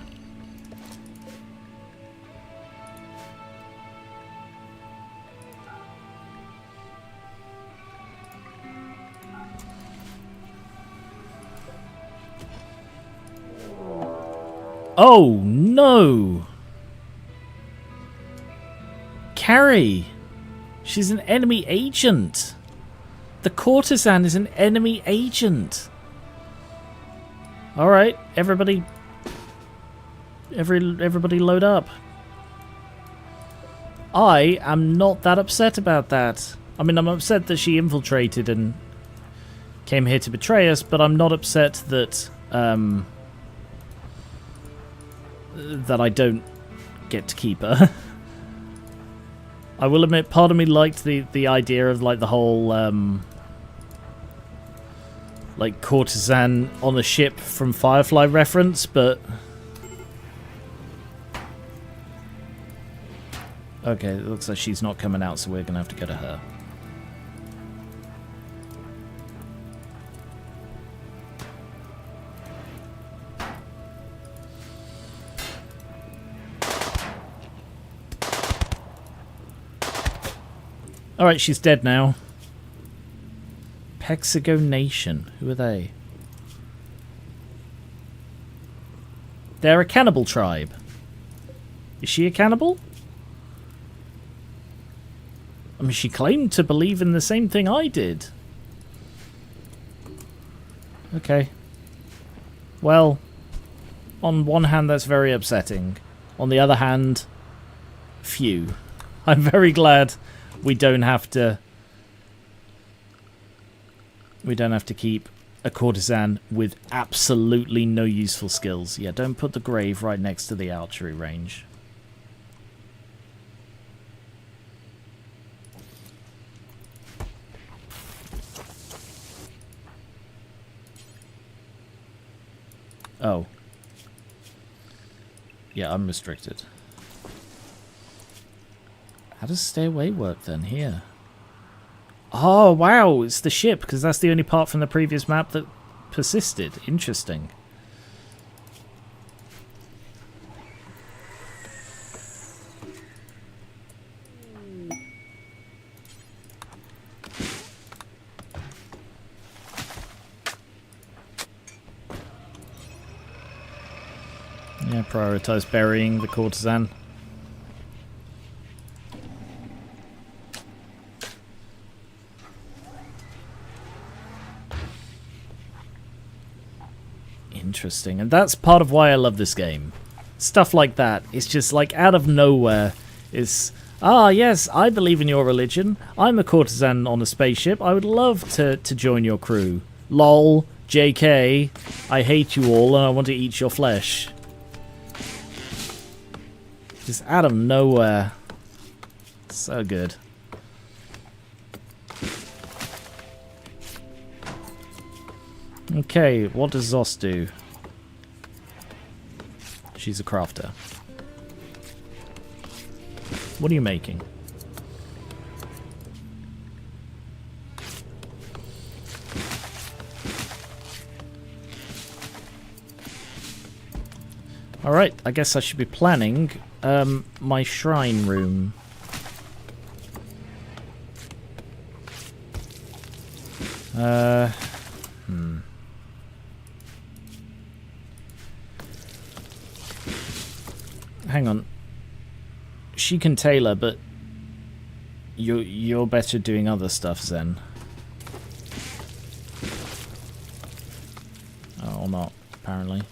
Oh no! Carrie! She's an enemy agent! The courtesan is an enemy agent! Alright, everybody load up. I am not that upset about that. I mean, I'm upset that she infiltrated and came here to betray us, but I'm not upset that that I don't get to keep her. I will admit, part of me liked the idea of like the whole like courtesan on a ship from Firefly reference, but okay, it looks like she's not coming out, so we're gonna have to go to her. Alright, she's dead now. Pexigo Nation. Who are they? They're a cannibal tribe. Is she a cannibal? I mean, she claimed to believe in the same thing I did. Okay. Well, on one hand, that's very upsetting. On the other hand, phew. I'm very glad we don't have to keep a courtesan with absolutely no useful skills. Yeah, don't put the grave right next to the archery range. Oh. Yeah, I'm restricted. How does stay away work then here? Oh, wow, it's the ship, because that's the only part from the previous map that persisted. Interesting. Yeah, prioritize burying the courtesan. Interesting. And that's part of why I love this game. Stuff like that. It's just like out of nowhere. It's, yes, I believe in your religion. I'm a courtesan on a spaceship. I would love to join your crew. LOL, JK, I hate you all and I want to eat your flesh. Just out of nowhere. So good. Okay, what does Zos do? She's a crafter. What are you making? Alright, I guess I should be planning my shrine room. Hang on. She can tailor, but you're better doing other stuff, Zen. Oh, or not, apparently.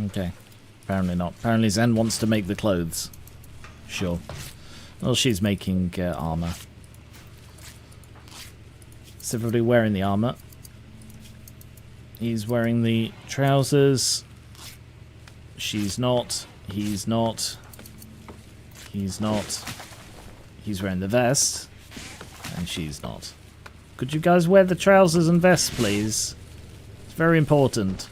Okay. Apparently not. Apparently Zen wants to make the clothes. Sure. Well, she's making armor. Is everybody wearing the armor? He's wearing the trousers. She's not. He's not. He's not. He's wearing the vest. And she's not. Could you guys wear the trousers and vests, please? It's very important.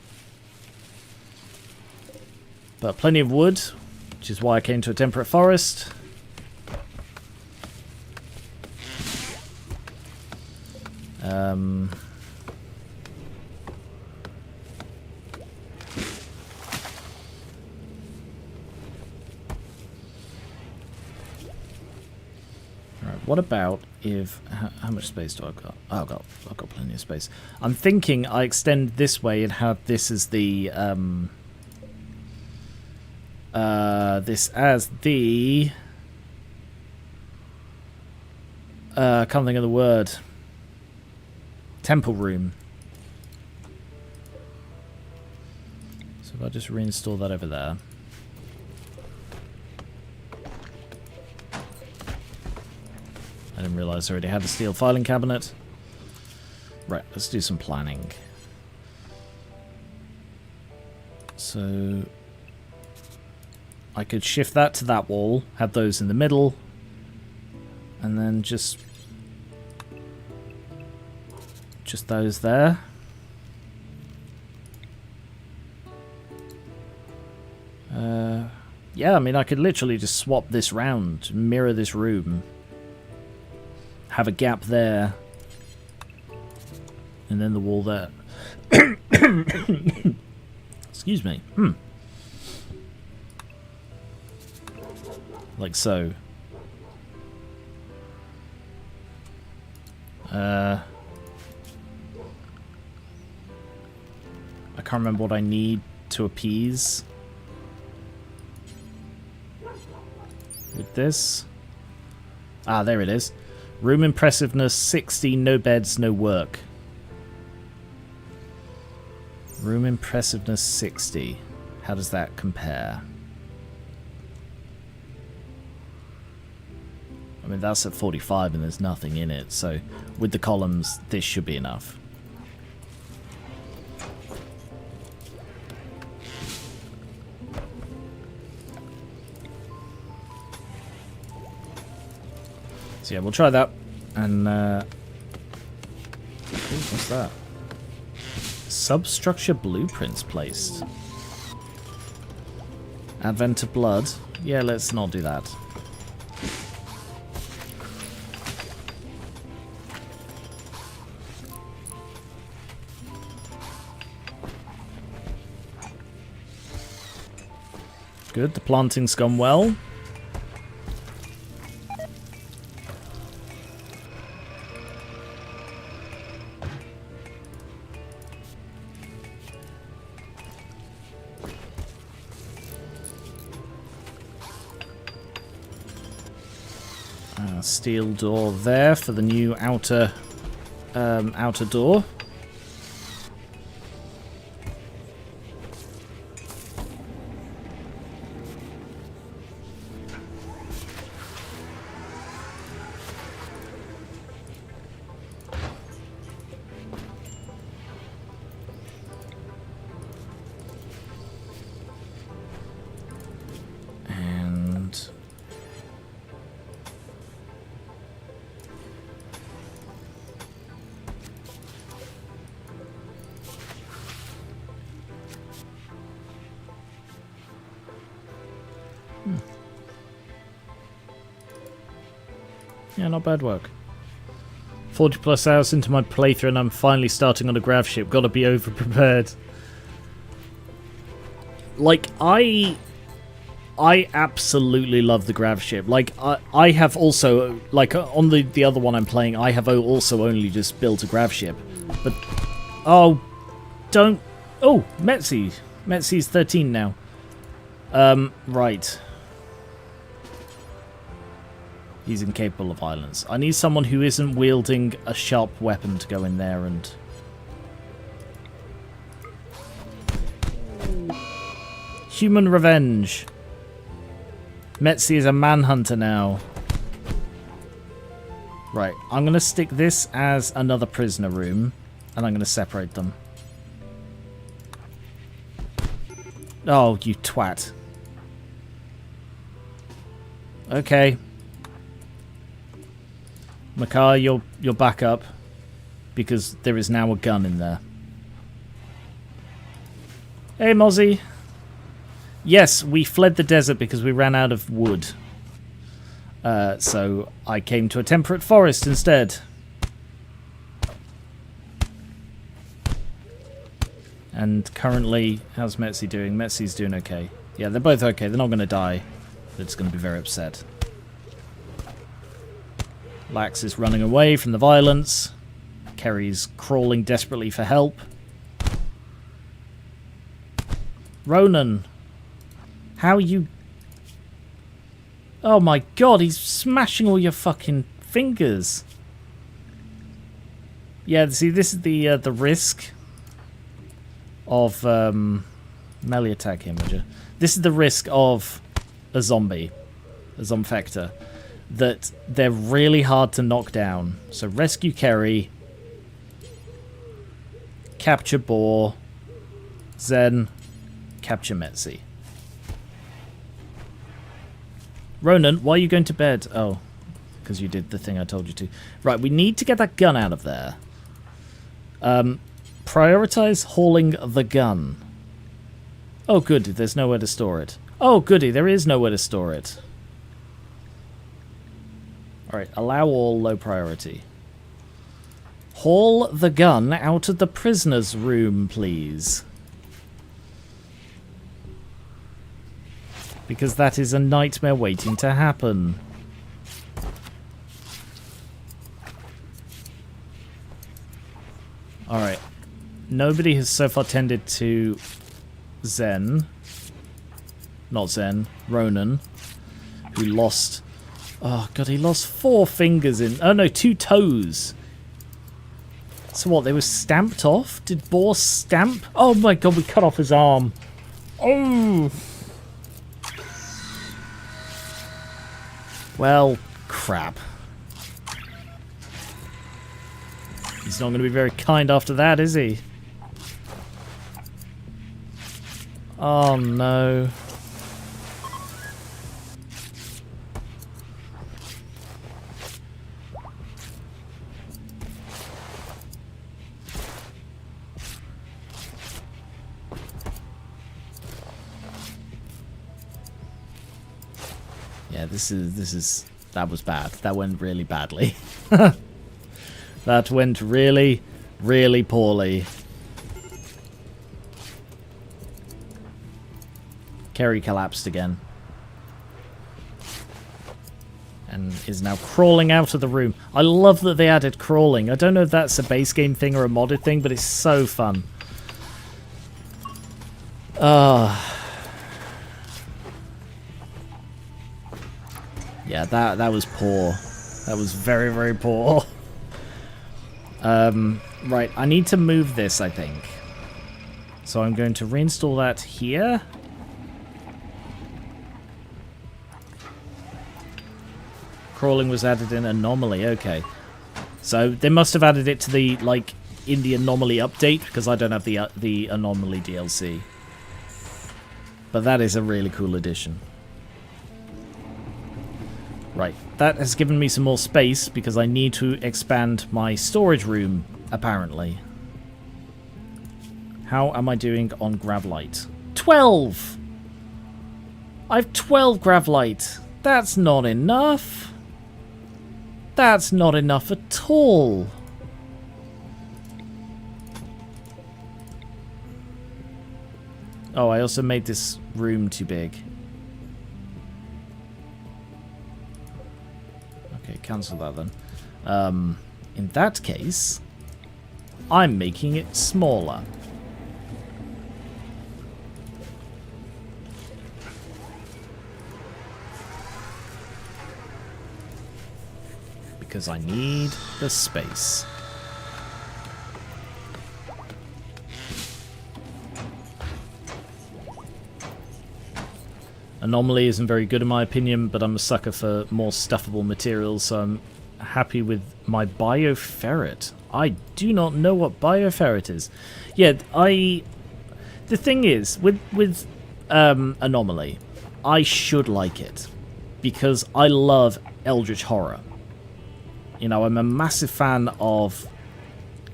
But plenty of wood, which is why I came to a temperate forest. What about if... How much space do I got? Oh, I've got plenty of space. I'm thinking I extend this way and have this as the... this as the... I can't think of the word. Temple room. So if I just reinstall that over there. I didn't realise I already had a steel filing cabinet. Right, let's do some planning. So I could shift that to that wall, have those in the middle, and then just those there. Yeah, I mean, I could literally just swap this round, mirror this room, have a gap there, and then the wall there. Excuse me. Like so. I can't remember what I need to appease with this. Ah, there it is. Room impressiveness 60, no beds, no work. Room impressiveness 60. How does that compare? I mean, that's at 45 and there's nothing in it, so with the columns, this should be enough. So yeah, we'll try that, and ooh, what's that? Substructure blueprints placed. Advent of blood. Yeah, let's not do that. Good, the planting's gone well. Steel door there for the new outer door. Yeah, not bad work. 40 plus hours into my playthrough and I'm finally starting on a gravship. Gotta be over prepared. Like, I absolutely love the gravship. Like, I have also, like, on the other one I'm playing, I have also only just built a gravship. But, oh, don't, oh, Metzi. Metzi's 13 now. Right. He's incapable of violence. I need someone who isn't wielding a sharp weapon to go in there and... Human revenge. Metzi is a manhunter now. Right, I'm going to stick this as another prisoner room, and I'm going to separate them. Oh, you twat. Okay. Makar, you're back up, because there is now a gun in there. Hey, Mozzie. Yes, we fled the desert because we ran out of wood. So I came to a temperate forest instead. And currently, how's Metzi doing? Metzi's doing okay. Yeah, they're both okay. They're not going to die. They're just going to be very upset. Lax is running away from the violence. Kerry's crawling desperately for help. Ronan, how you... Oh my god, he's smashing all your fucking fingers. Yeah, see, this is the risk of... melee attack him, would you? This is the risk of a zombie. A zombfector. That they're really hard to knock down. So rescue Kerry, capture Boar, Zen, capture Metzi. Ronan, why are you going to bed? Oh, because you did the thing I told you to. Right, we need to get that gun out of there. Prioritize hauling the gun. Oh, good, there's nowhere to store it. Oh, goody, there is nowhere to store it. Alright, allow all, low priority. Haul the gun out of the prisoner's room, please. Because that is a nightmare waiting to happen. Alright. Nobody has so far tended to Zen. Not Zen, Ronan. Who lost... Oh, God, he lost 4 fingers in... Oh, no, 2 toes. So what, they were stamped off? Did Boar stamp? Oh, my God, we cut off his arm. Oh! Well, crap. He's not going to be very kind after that, is he? Oh, no. Yeah, that was bad. That went really badly. That went really, really poorly. Kerry collapsed again. And is now crawling out of the room. I love that they added crawling. I don't know if that's a base game thing or a modded thing, but it's so fun. Yeah, that was poor. That was very, very poor. Right, I need to move this, I think. So I'm going to reinstall that here. Crawling was added in Anomaly, okay. So they must have added it to the, like, in the Anomaly update, because I don't have the Anomaly DLC. But that is a really cool addition. Right, that has given me some more space, because I need to expand my storage room, apparently. How am I doing on Gravlite? 12! I have 12 Gravlite. That's not enough. That's not enough at all. Oh, I also made this room too big. Okay, cancel that then. In that case, I'm making it smaller. Because I need the space. Anomaly isn't very good in my opinion, but I'm a sucker for more stuffable materials, so I'm happy with my bioferret. I do not know what bioferret is. Yeah, the thing is, with Anomaly, I should like it, because I love Eldritch Horror. You know, I'm a massive fan of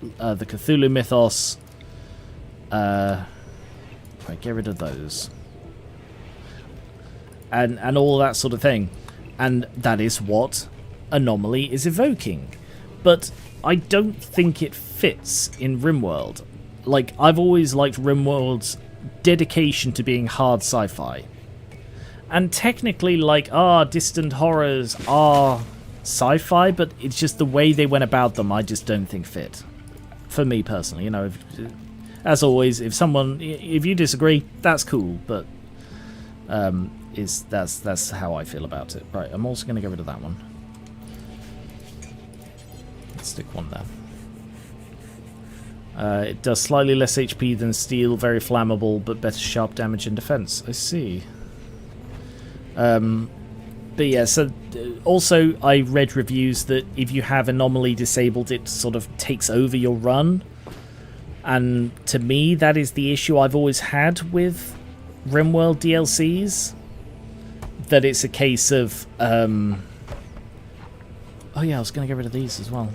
the Cthulhu mythos. Right, get rid of those. And all that sort of thing. And that is what Anomaly is evoking. But I don't think it fits in Rimworld. Like, I've always liked Rimworld's dedication to being hard sci-fi. And technically, like, distant horrors are sci-fi, but it's just the way they went about them I just don't think fit. For me personally, you know, as always, if you disagree, that's cool, but that's how I feel about it. Right, I'm also going to get rid of that one. Let's stick one there. It does slightly less HP than steel, very flammable, but better sharp damage and defense. I see. But yeah, so also I read reviews that if you have Anomaly disabled, it sort of takes over your run. And to me, that is the issue I've always had with Rimworld DLCs. That it's a case of... oh yeah, I was going to get rid of these as well.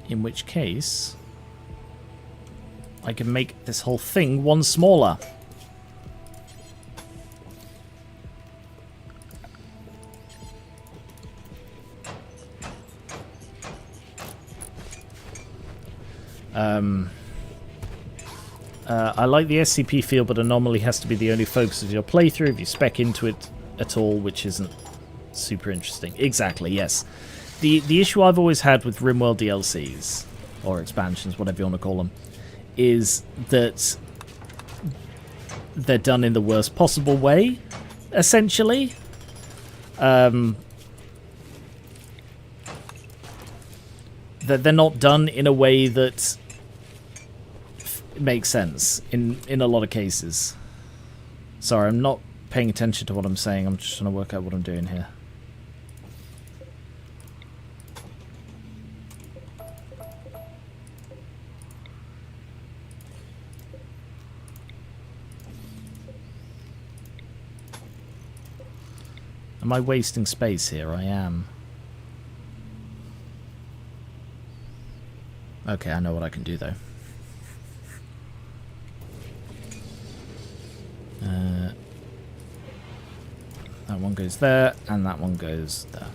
In which case, I can make this whole thing one smaller. I like the SCP feel, but Anomaly has to be the only focus of your playthrough if you spec into it at all, which isn't super interesting. Exactly, yes. The issue I've always had with Rimworld DLCs, or expansions, whatever you want to call them, is that they're done in the worst possible way, essentially. That they're not done in a way that makes sense in a lot of cases. Sorry, I'm not paying attention to what I'm saying. I'm just trying to work out what I'm doing here. Am I wasting space here? I am. Okay, I know what I can do though. That one goes there, and that one goes there.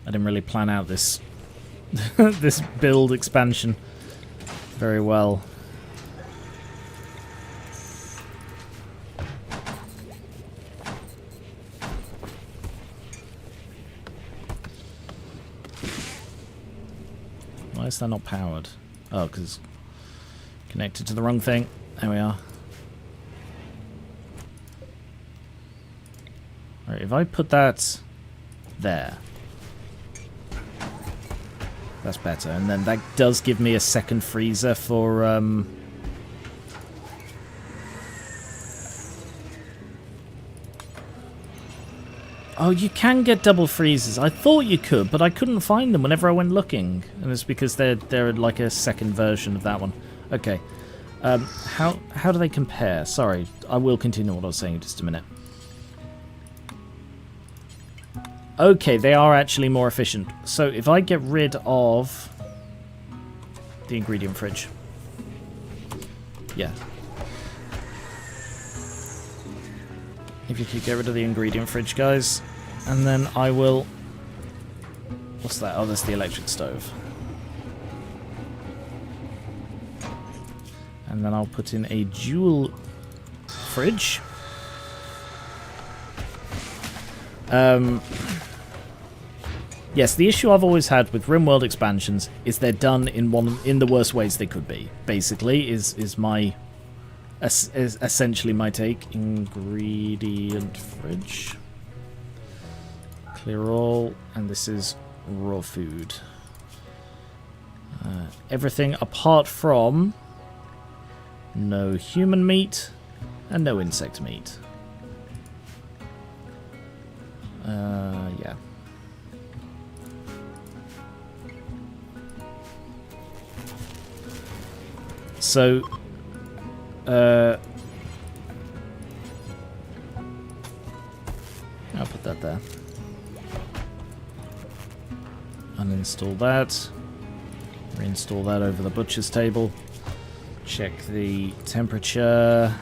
I didn't really plan out this this build expansion very well. is that not powered? Oh, because connected to the wrong thing. There we are. Alright, if I put that there, that's better. And then that does give me a second freezer for... Oh, you can get double freezers. I thought you could, but I couldn't find them whenever I went looking. And it's because they're like a second version of that one. Okay. How do they compare? Sorry, I will continue what I was saying in just a minute. Okay, they are actually more efficient. So if I get rid of the ingredient fridge. Yeah. If you could get rid of the ingredient fridge, guys. And then I will... What's that? Oh, that's the electric stove. And then I'll put in a dual fridge. Yes, the issue I've always had with Rimworld expansions is they're done in the worst ways they could be. Basically, is essentially my take. Ingredient fridge. Clear all, and this is raw food. Everything apart from no human meat and no insect meat. Yeah. So, I'll put that there. Uninstall that. Reinstall that over the butcher's table. Check the temperature.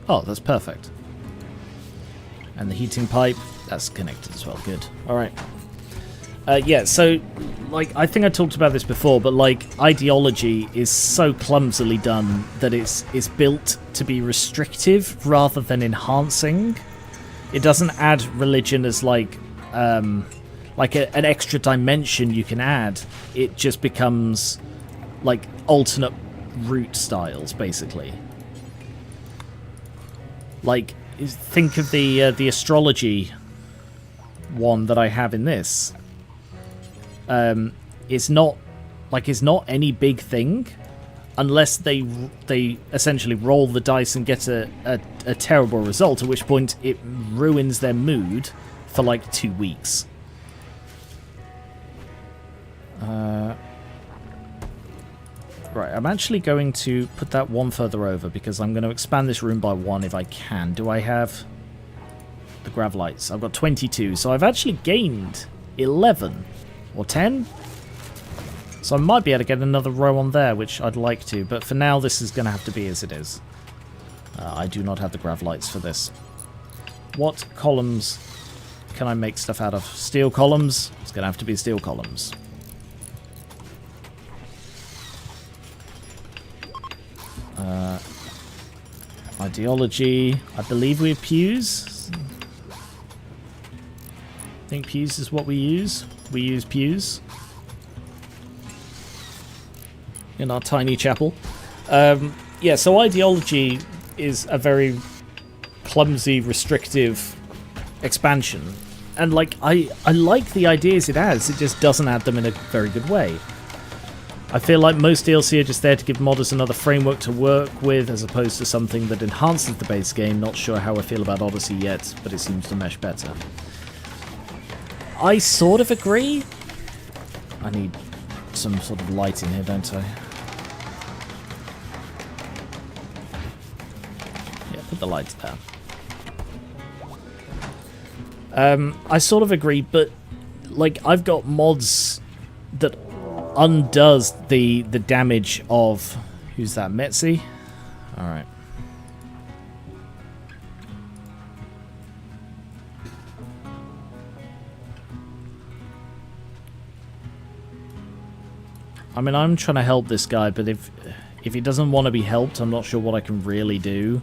Oh, that's perfect. And the heating pipe, that's connected as well. Good. Alright. Yeah, so, like, I think I talked about this before, but, like, ideology is so clumsily done that it's built to be restrictive rather than enhancing. It doesn't add religion as, like an extra dimension you can add. It just becomes, like, alternate route styles, basically. Like, think of the astrology one that I have in this. It's not any big thing unless they essentially roll the dice and get a terrible result, at which point it ruins their mood for like 2 weeks. Right, I'm actually going to put that one further over because I'm going to expand this room by 1 if I can. Do I have the grav lights? I've got 22, so I've actually gained 11 or 10. So I might be able to get another row on there, which I'd like to, but for now this is going to have to be as it is. I do not have the grav lights for this. What columns can I make stuff out of? Steel columns? It's going to have to be steel columns. Ideology. I believe we have pews. I think pews is what we use. We use pews in our tiny chapel. Yeah, so ideology is a very clumsy, restrictive expansion. And, like, I like the ideas it has, it just doesn't add them in a very good way. I feel like most DLC are just there to give modders another framework to work with, as opposed to something that enhances the base game. Not sure how I feel about Odyssey yet, but it seems to mesh better. I sort of agree. I need some sort of light in here, don't I? Yeah, put the lights there. I sort of agree, but, like, I've got mods that undoes the damage of... Who's that? Metzi? Alright. I mean, I'm trying to help this guy, but if he doesn't want to be helped, I'm not sure what I can really do.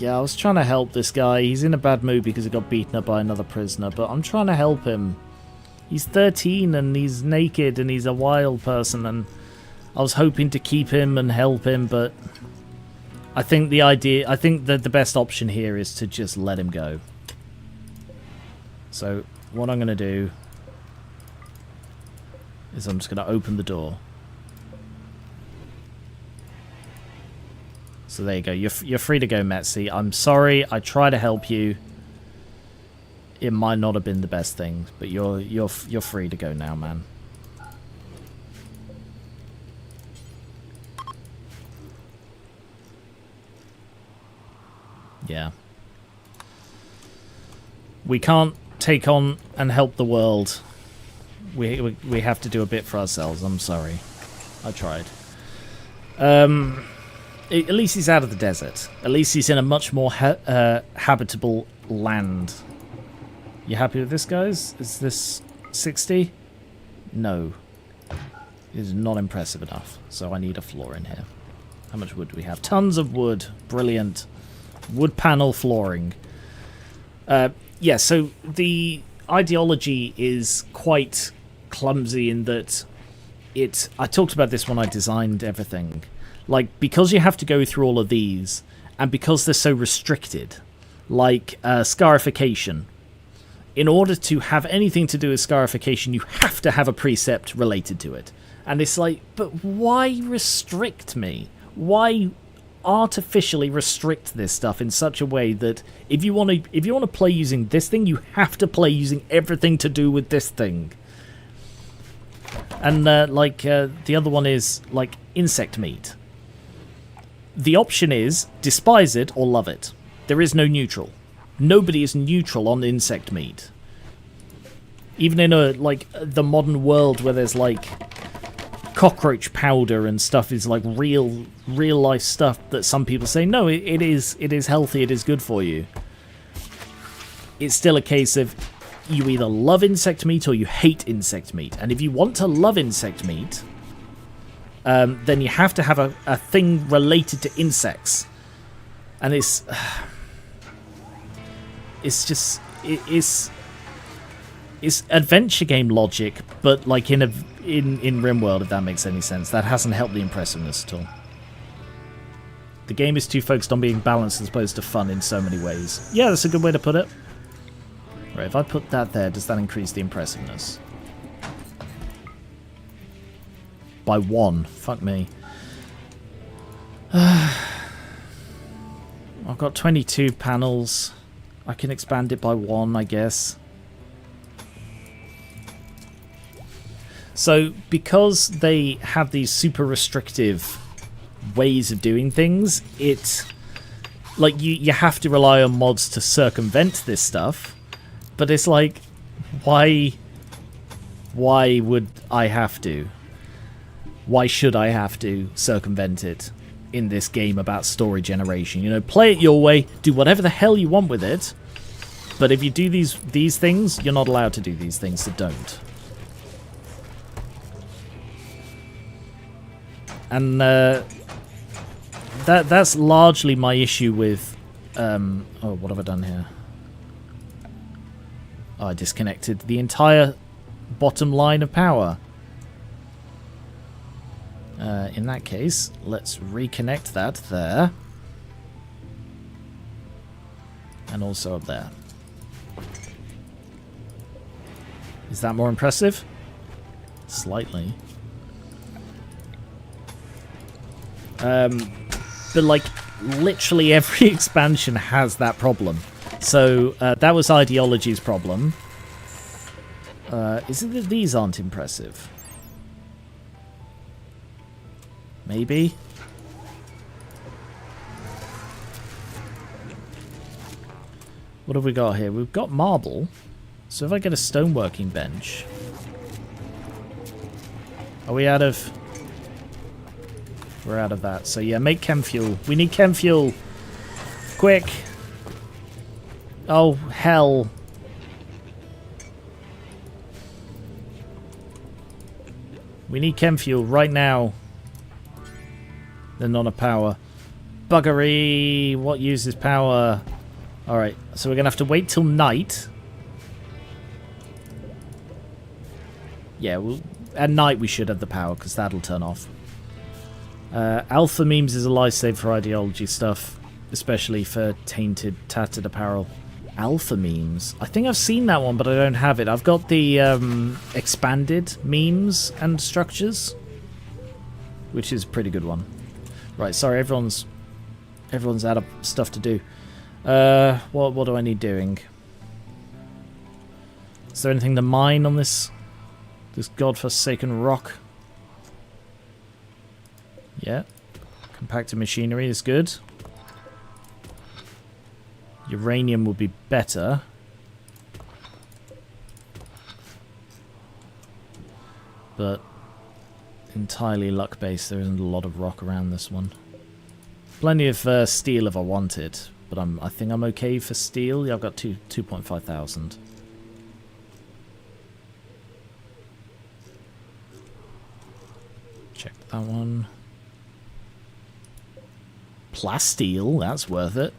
Yeah, I was trying to help this guy. He's in a bad mood because he got beaten up by another prisoner, but I'm trying to help him. He's 13 and he's naked and he's a wild person, and I was hoping to keep him and help him, but I think that the best option here is to just let him go. So what I'm going to do is I'm just going to open the door. So there you go. You're free to go, Metzi. I'm sorry. I try to help you. It might not have been the best thing, but you're free to go now, man. Yeah. We can't take on and help the world. We have to do a bit for ourselves. I'm sorry. I tried. At least he's out of the desert. At least he's in a much more habitable land. You happy with this, guys? Is this 60? No. It is not impressive enough. So I need a floor in here. How much wood do we have? Tons of wood. Brilliant. Wood panel flooring. Yeah, so the ideology is quite clumsy in that I talked about this when I designed everything. Like, because you have to go through all of these, and because they're so restricted, like scarification, in order to have anything to do with scarification, you have to have a precept related to it. And it's like, but why restrict me? Why artificially restrict this stuff in such a way that if you want to play using this thing, you have to play using everything to do with this thing? And the other one is like insect meat. The option is despise it or love it. There is no neutral. Nobody is neutral on insect meat. Even in the modern world where there's like cockroach powder and stuff is like real life stuff that some people say no, it is healthy, it is good for you. It's still a case of you either love insect meat or you hate insect meat. And if you want to love insect meat, then you have to have a thing related to insects. And it's adventure game logic, but like in Rimworld, if that makes any sense. That hasn't helped the impressiveness at all. The game is too focused on being balanced as opposed to fun in so many ways. Yeah, that's a good way to put it. Right, if I put that there, does that increase the impressiveness? By 1. Fuck me. I've got 22 panels. I can expand it by 1, I guess. So, because they have these super restrictive ways of doing things, like you have to rely on mods to circumvent this stuff. But it's like, why would I have to? Why should I have to circumvent it in this game about story generation? You know, play it your way, do whatever the hell you want with it. But if you do these things, you're not allowed to do these things, so don't. And that's largely my issue with... oh, what have I done here? Oh, I disconnected the entire bottom line of power. In that case, let's reconnect that there. And also up there. Is that more impressive? Slightly. But like, literally every expansion has that problem. So, that was Ideology's problem. Is it that these aren't impressive? Maybe? What have we got here? We've got marble. So if I get a stoneworking bench... Are we out of... We're out of that. So yeah, make chem fuel. We need chem fuel. Quick. Oh, hell. We need chem fuel right now. They're not a power. buggery. What uses power? Alright, so we're going to have to wait till night. Yeah, at night we should have the power, because that'll turn off. Alpha memes is a lifesaver for ideology stuff, especially for tainted, tattered apparel. Alpha memes? I think I've seen that one, but I don't have it. I've got the expanded memes and structures, which is a pretty good one. Right, sorry, everyone's out of stuff to do. What do I need doing? Is there anything to mine on this godforsaken rock? Yeah. Compacted machinery is good. Uranium would be better. But entirely luck-based. There isn't a lot of rock around this one. Plenty of steel if I wanted, but I think I'm okay for steel. Yeah, I've got 2.5 thousand. Check that one. Plasteel, that's worth it.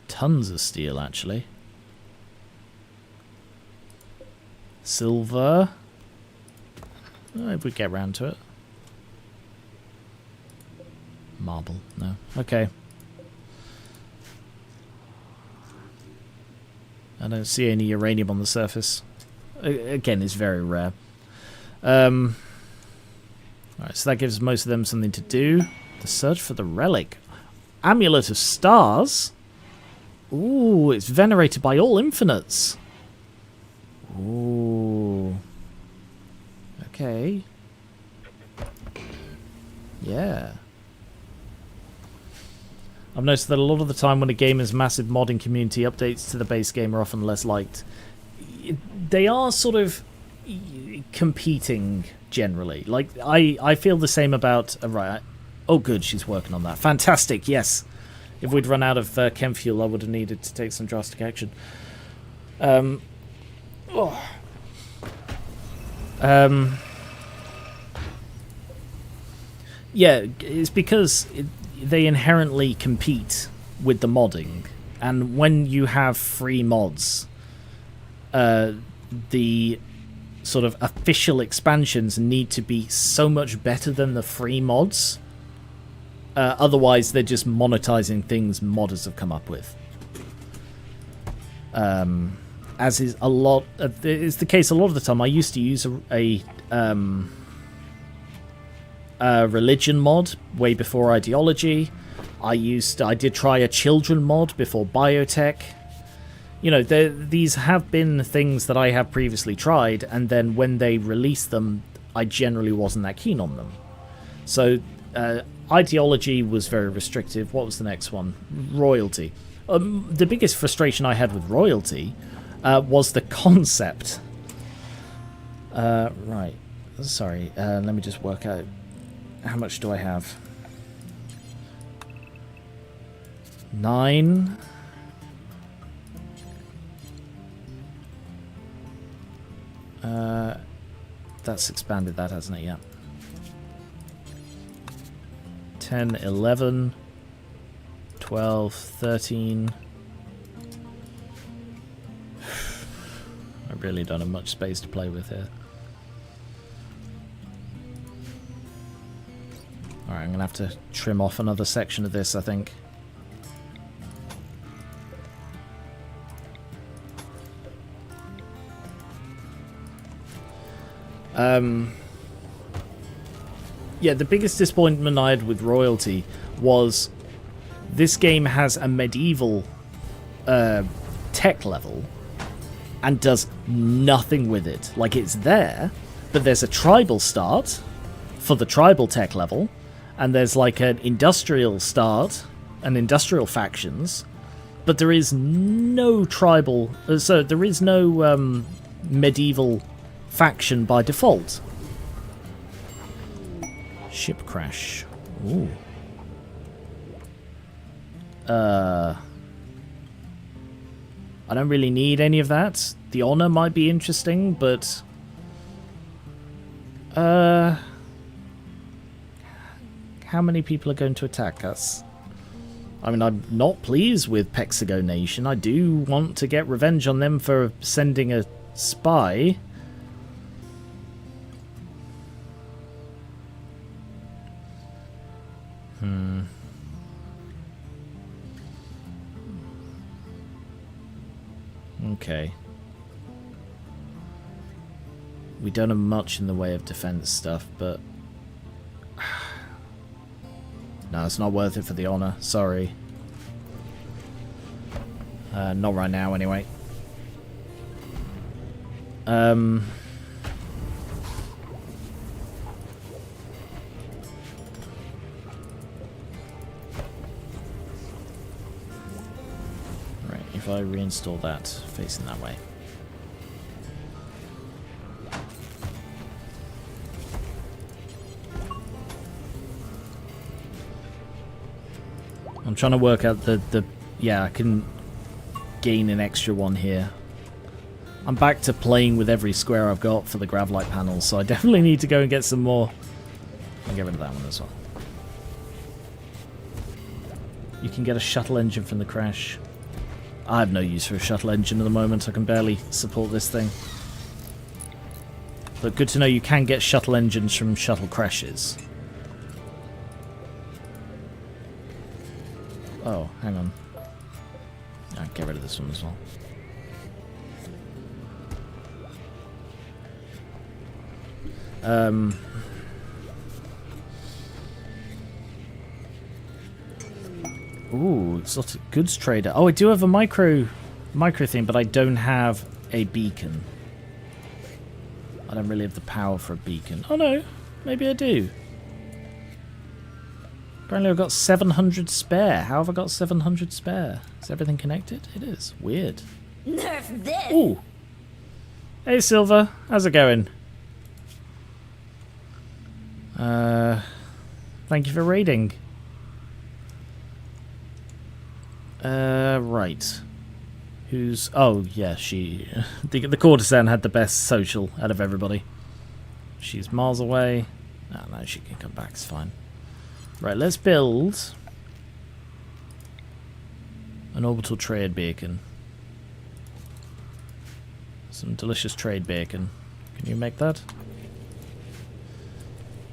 Tons of steel, actually. Silver. If we get round to it. Marble, no. Okay. I don't see any uranium on the surface. Again, it's very rare. Alright, so that gives most of them something to do. The search for the relic. Amulet of Stars? Ooh, it's venerated by all infinites. Ooh. Okay. Yeah. I've noticed that a lot of the time when a game has massive modding community, updates to the base game are often less liked. They are sort of competing generally. Like, I feel the same about... right. Oh, good, she's working on that. Fantastic, yes. If we'd run out of chem fuel, I would have needed to take some drastic action. Yeah, it's because they inherently compete with the modding. And when you have free mods, the sort of official expansions need to be so much better than the free mods. Otherwise, they're just monetizing things modders have come up with. As is a lot of, it's the case a lot of the time. I used to use a religion mod way before ideology. I did try a children mod before biotech. You know, these have been things that I have previously tried, and then when they released them, I generally wasn't that keen on them. So, ideology was very restrictive. What was the next one? Royalty. The biggest frustration I had with royalty was the concept. Right. Sorry. Let me just work out. How much do I have? 9. That's expanded that, hasn't it? Yeah. 10, 11, 12, 13. I really don't have much space to play with here. Alright, I'm going to have to trim off another section of this, I think. Yeah, the biggest disappointment I had with royalty was this game has a medieval tech level and does nothing with it. Like, it's there, but there's a tribal start for the tribal tech level, and there's like an industrial start and industrial factions, but there is no tribal, so there is no medieval faction by default. Ship crash. Ooh. I don't really need any of that. The honor might be interesting, but how many people are going to attack us? I mean, I'm not pleased with Pexigo Nation. I do want to get revenge on them for sending a spy. Okay. We don't have much in the way of defense stuff, but... no, it's not worth it for the honor. Sorry. Not right now, anyway. Right, if I reinstall that, facing that way. I'm trying to work out yeah, I can gain an extra one here. I'm back to playing with every square I've got for the Gravlight panels, so I definitely need to go and get some more. I'll get rid of that one as well. You can get a shuttle engine from the crash. I have no use for a shuttle engine at the moment. I can barely support this thing. But good to know you can get shuttle engines from shuttle crashes. Oh, hang on. I'll get rid of this one as well. Ooh, exotic goods trader. Oh, I do have a micro thing, but I don't have a beacon. I don't really have the power for a beacon. Oh no, maybe I do. Apparently I've got 700 spare. How have I got 700 spare? Is everything connected? It is. Weird. Nerf this! Ooh. Hey Silver, how's it going? Thank you for raiding. Right. Who's... oh, yeah, she... the courtesan had the best social out of everybody. She's miles away. Oh, no, she can come back, it's fine. Right, let's build an orbital trade beacon. Some delicious trade bacon. Can you make that?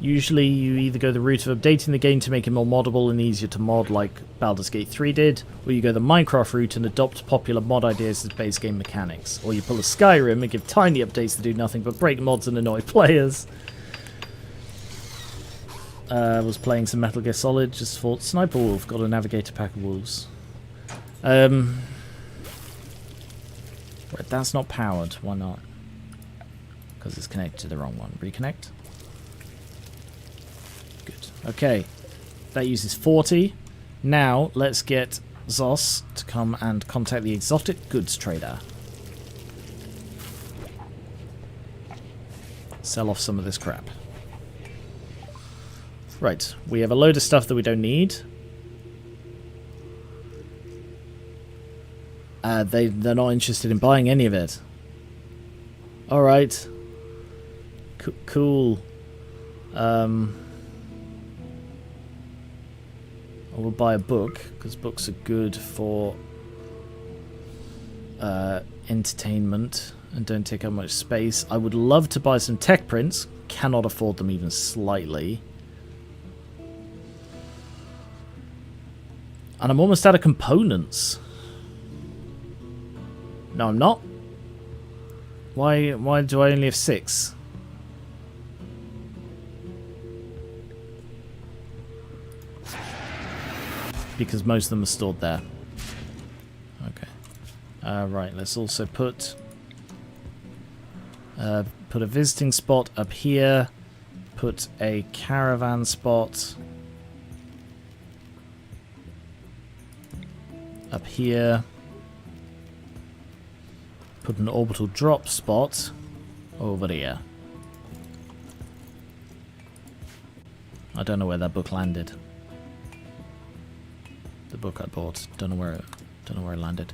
Usually you either go the route of updating the game to make it more moddable and easier to mod like Baldur's Gate 3 did, or you go the Minecraft route and adopt popular mod ideas as base game mechanics, or you pull a Skyrim and give tiny updates that do nothing but break mods and annoy players. Was playing some Metal Gear Solid, just fought Sniper Wolf, got a Navigator pack of wolves. Right, that's not powered, why not? Because it's connected to the wrong one. Reconnect. Good. Okay, that uses 40. Now, let's get Zos to come and contact the exotic goods trader. Sell off some of this crap. Right, we have a load of stuff that we don't need. They're not interested in buying any of it. Alright. Cool. I will buy a book, because books are good for entertainment and don't take up much space. I would love to buy some tech prints. Cannot afford them even slightly. And I'm almost out of components. No, I'm not. Why do I only have 6? Because most of them are stored there. Okay. Right, let's also put a visiting spot up here. Put a caravan spot up here. Put an orbital drop spot over here. I don't know where that book landed. The book I bought. Don't know where it landed.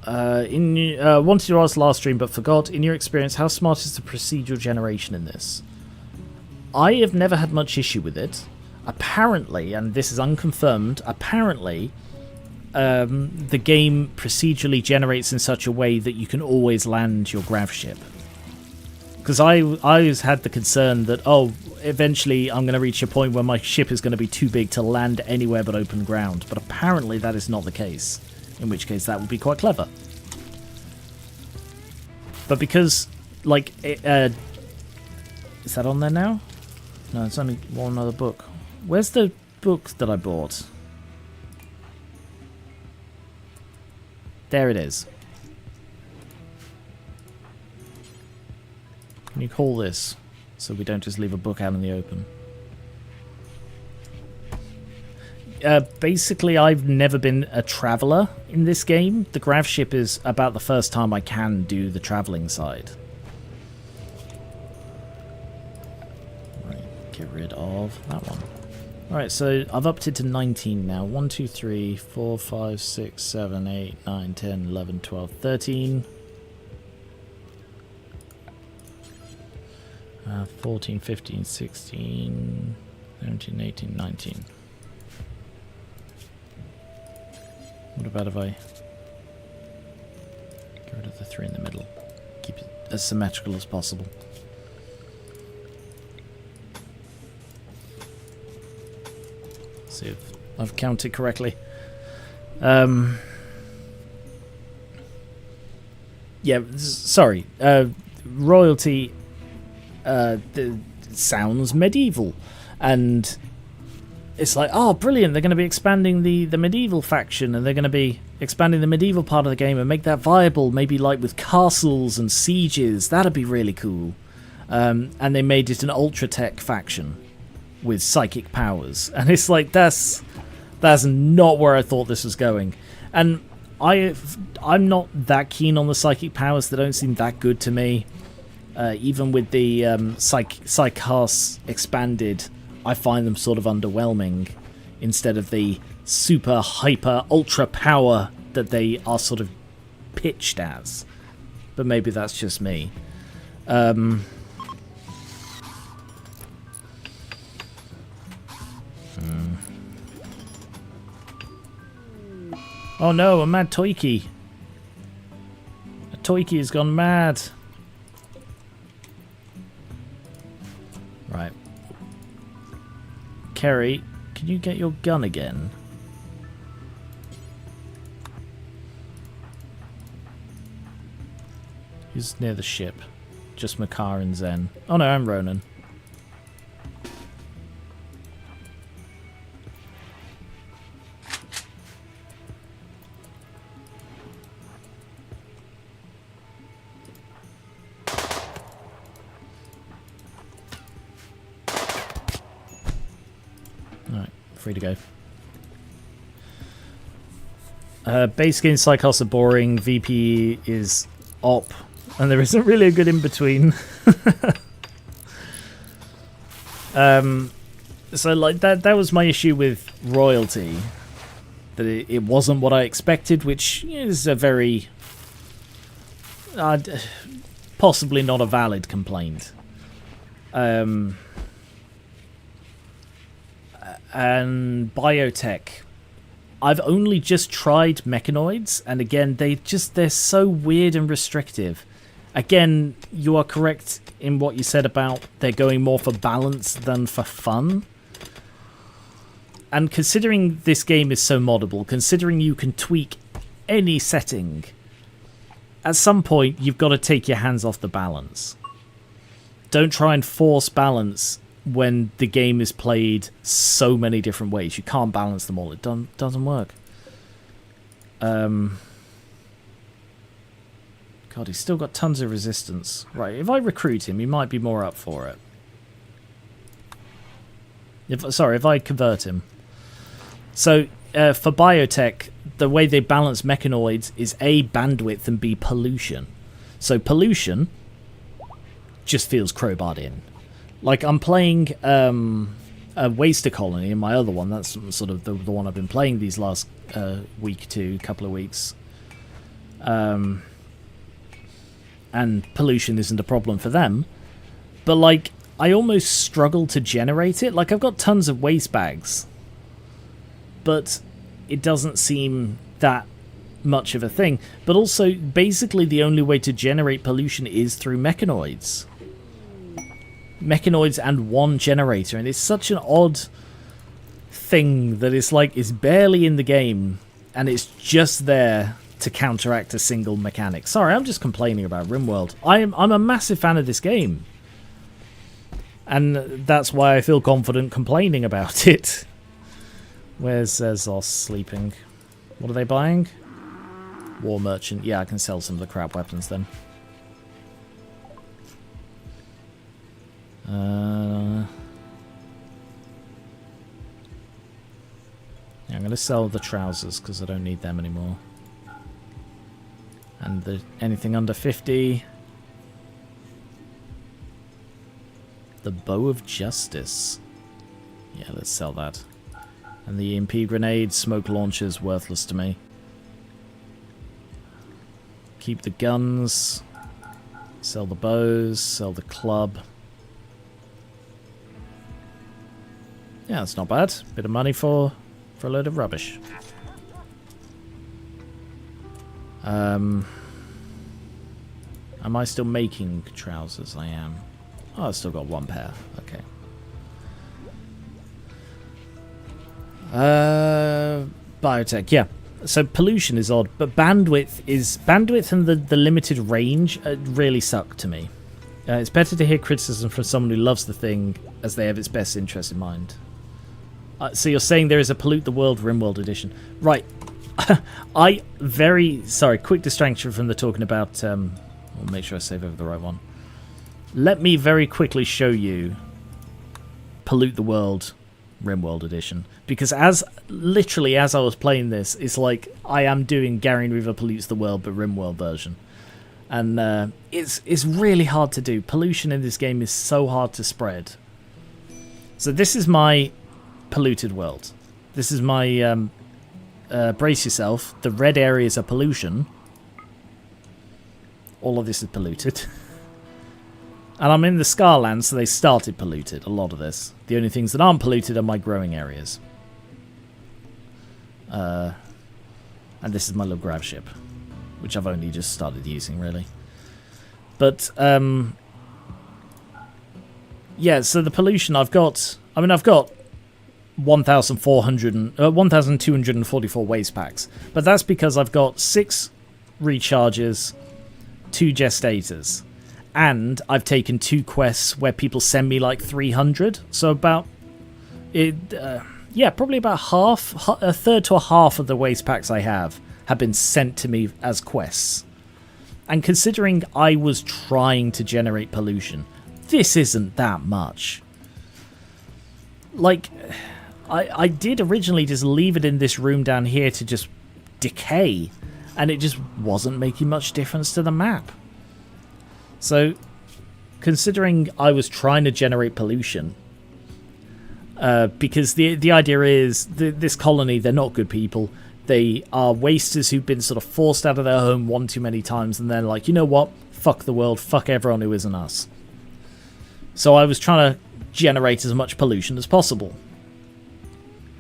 Wanted to ask last stream but forgot. In your experience, how smart is the procedural generation in this? I have never had much issue with it. Apparently, and this is unconfirmed, apparently the game procedurally generates in such a way that you can always land your gravship. Because I always had the concern that, oh, eventually I'm going to reach a point where my ship is going to be too big to land anywhere but open ground. But apparently that is not the case. In which case that would be quite clever. But because, like, is that on there now? No, it's only one other book. Where's the book that I bought? There it is. Can you call this so we don't just leave a book out in the open? Basically, I've never been a traveller in this game. The gravship is about the first time I can do the travelling side. Right, get rid of that one. Alright, so I've upped it to 19 now. 1, 2, 3, 4, 5, 6, 7, 8, 9, 10, 11, 12, 13. 14, 15, 16, 17, 18, 19. What about if I get rid of the 3 in the middle? Keep it as symmetrical as possible. See if I've counted correctly. Yeah, sorry. Royalty sounds medieval, and it's like, oh, brilliant, they're going to be expanding the medieval faction, and they're going to be expanding the medieval part of the game and make that viable, maybe like with castles and sieges. That'd be really cool. And they made it an ultra-tech faction with psychic powers, and it's like, that's not where I thought this was going. And I'm not that keen on the psychic powers. They don't seem that good to me. Even with the Psychos expanded, I find them sort of underwhelming instead of the super hyper ultra power that they are sort of pitched as. But maybe that's just me. Oh no, a mad Toiki. A Toiki has gone mad. Right. Kerry, can you get your gun again? Who's near the ship? Just Makar and Zen. Oh no, I'm Ronan. Free to go. Base game Psychos are boring, VP is op, and there isn't really a good in-between. So like that was my issue with Royalty. That it wasn't what I expected, which is a very... possibly not a valid complaint. And biotech, I've only just tried mechanoids, and again they're so weird and restrictive. Again, you are correct in what you said about they're going more for balance than for fun. And considering this game is so moddable, considering you can tweak any setting, at some point you've got to take your hands off the balance. Don't try and force balance when the game is played so many different ways. You can't balance them all. It doesn't work. God, he's still got tons of resistance. Right, if I recruit him, he might be more up for it. If I convert him. So, for biotech, the way they balance mechanoids is A, bandwidth, and B, pollution. So pollution just feels crowbarred in. Like, I'm playing a Waster Colony in my other one. That's sort of the one I've been playing these last couple of weeks. and pollution isn't a problem for them. But, like, I almost struggle to generate it. Like, I've got tons of waste bags, but it doesn't seem that much of a thing. But also, basically, the only way to generate pollution is through mechanoids. Mechanoids and one generator, and it's such an odd thing that it's like it's barely in the game, and it's just there to counteract a single mechanic. Sorry, I'm just complaining about Rimworld. I'm a massive fan of this game, and that's why I feel confident complaining about it. Where's Zos sleeping? What are they buying? War Merchant. Yeah, I can sell some of the crap weapons then. Yeah, I'm going to sell the trousers because I don't need them anymore. And anything under 50. The Bow of Justice. Yeah, let's sell that. And the EMP grenade, smoke launchers, worthless to me. Keep the guns. Sell the bows, sell the club. Yeah, that's not bad. Bit of money for a load of rubbish. Am I still making trousers? I am. Oh, I've still got one pair. Okay. Biotech, yeah. So pollution is odd, but bandwidth and the limited range really suck to me. It's better to hear criticism from someone who loves the thing as they have its best interest in mind. So you're saying there is a Pollute the World Rimworld edition. Right. Sorry, quick distraction from the talking about... I'll make sure I save over the right one. Let me very quickly show you Pollute the World Rimworld edition. Because literally as I was playing this, it's like I am doing Gary Weaver Pollutes the World, but Rimworld version. And it's really hard to do. Pollution in this game is so hard to spread. So this is my polluted world. This is my... brace yourself. The red areas are pollution. All of this is polluted. And I'm in the Scarland, so they started polluted, a lot of this. The only things that aren't polluted are my growing areas. And this is my little gravship, which I've only just started using, really. But, yeah, so the pollution I've got 1,244 waste packs. But that's because I've got 6 recharges, 2 gestators. And I've taken 2 quests where people send me like 300. So about... probably about a third to a half of the waste packs I have been sent to me as quests. And considering I was trying to generate pollution, this isn't that much. Like... I did originally just leave it in this room down here to just decay, and it just wasn't making much difference to the map. So, considering I was trying to generate pollution, because the idea is this colony, they're not good people. They are wasters who've been sort of forced out of their home one too many times, and they're like, you know what? Fuck the world, fuck everyone who isn't us. So I was trying to generate as much pollution as possible.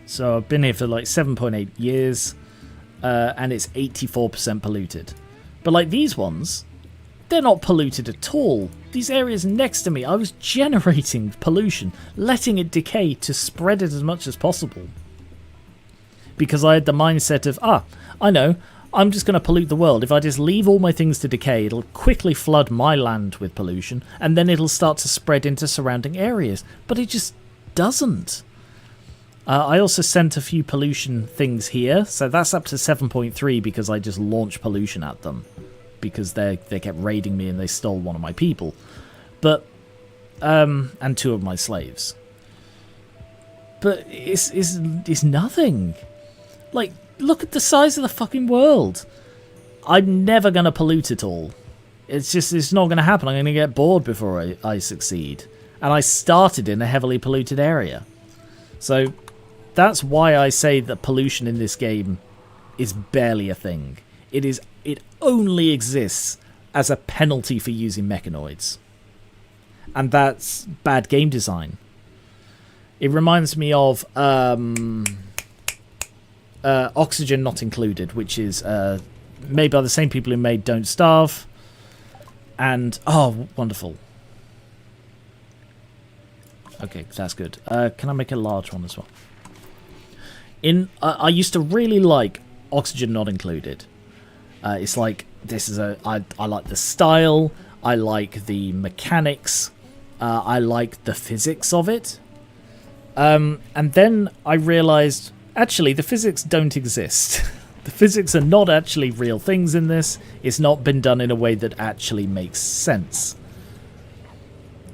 So I've been here for like 7.8 years, and it's 84% polluted. But like these ones, they're not polluted at all. These areas next to me, I was generating pollution, letting it decay to spread it as much as possible. Because I had the mindset of, I know, I'm just going to pollute the world. If I just leave all my things to decay, it'll quickly flood my land with pollution, and then it'll start to spread into surrounding areas. But it just doesn't. I also sent a few pollution things here, so that's up to 7.3 because I just launched pollution at them. Because they kept raiding me and they stole one of my people. But, and 2 of my slaves. But it's nothing. Like, look at the size of the fucking world. I'm never going to pollute it all. It's not going to happen. I'm going to get bored before I succeed. And I started in a heavily polluted area. So... that's why I say that pollution in this game is barely a thing. It only exists as a penalty for using mechanoids. And that's bad game design. It reminds me of Oxygen Not Included, which is made by the same people who made Don't Starve. And, oh, wonderful. Okay, that's good. Can I make a large one as well? I used to really like Oxygen Not Included. It's like, I like the style, I like the mechanics, I like the physics of it. And then I realised, actually, the physics don't exist. The physics are not actually real things in this. It's not been done in a way that actually makes sense.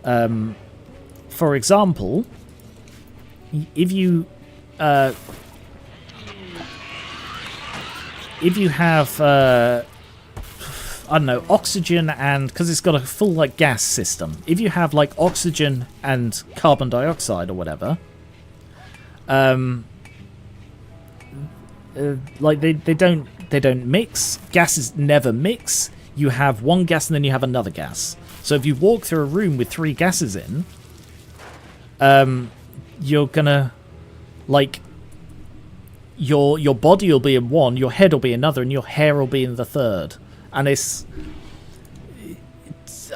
For example, if you have I don't know, oxygen and, because it's got a full like gas system, if you have like oxygen and carbon dioxide or whatever, like they don't mix. Gases never mix. You have one gas and then you have another gas. So if you walk through a room with 3 gases in, you're gonna, like, your body will be in one, your head will be another, and your hair will be in the third. And it's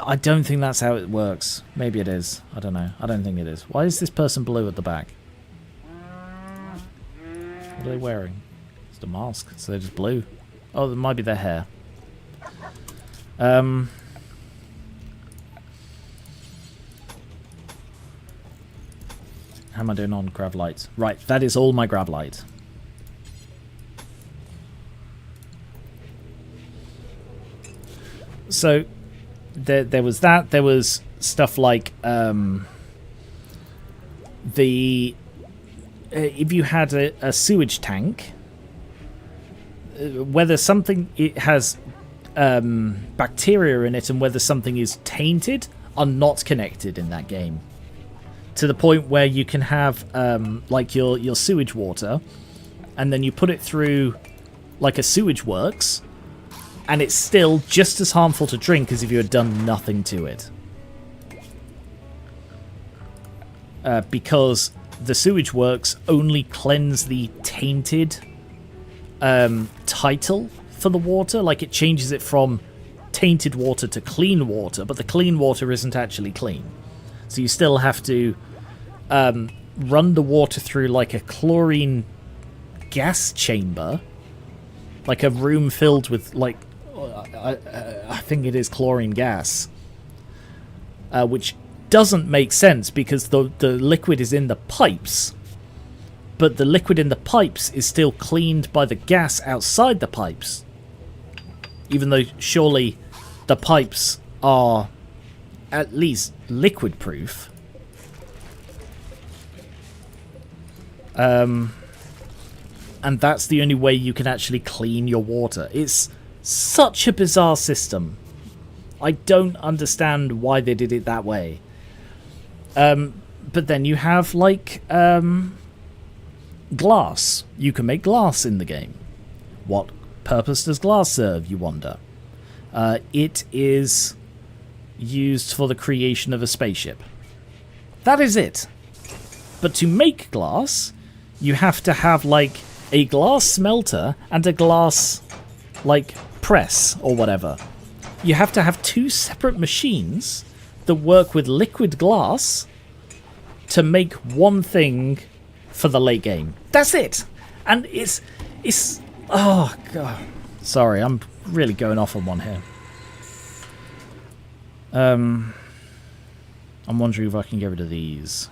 I don't think that's how it works. Maybe it is. I don't know. I don't think it is. Why is this person blue at the back? What are they wearing? It's a mask, so they're just blue. Oh, it might be their hair. How am I doing on grab light? Right, that is all my grab light. So there was that. There was stuff like if you had a sewage tank, whether something it has bacteria in it and whether something is tainted are not connected in that game. To the point where you can have like your sewage water, and then you put it through like a sewage works, and it's still just as harmful to drink as if you had done nothing to it. Because the sewage works only cleanse the tainted title for the water. Like, it changes it from tainted water to clean water, but the clean water isn't actually clean. So you still have to run the water through like a chlorine gas chamber, like a room filled with like I think it is chlorine gas, which doesn't make sense because the liquid is in the pipes, but the liquid in the pipes is still cleaned by the gas outside the pipes, even though surely the pipes are at least liquid proof. And that's the only way you can actually clean your water. It's such a bizarre system. I don't understand why they did it that way. But then you have, like, glass. You can make glass in the game. What purpose does glass serve, you wonder? It is used for the creation of a spaceship. That is it. But to make glass, you have to have, like, a glass smelter and a glass, like, press or whatever. You have to have 2 separate machines that work with liquid glass to make one thing for the late game. That's it. And it's oh god. Sorry, I'm really going off on one here. I'm wondering if I can get rid of these.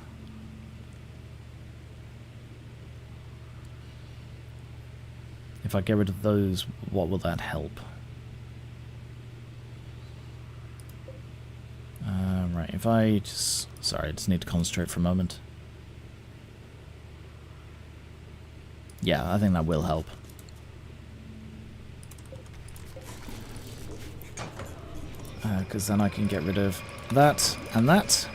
If I get rid of those, what will that help? Right, if I just... Sorry, I just need to concentrate for a moment. Yeah, I think that will help. Because then I can get rid of that and that.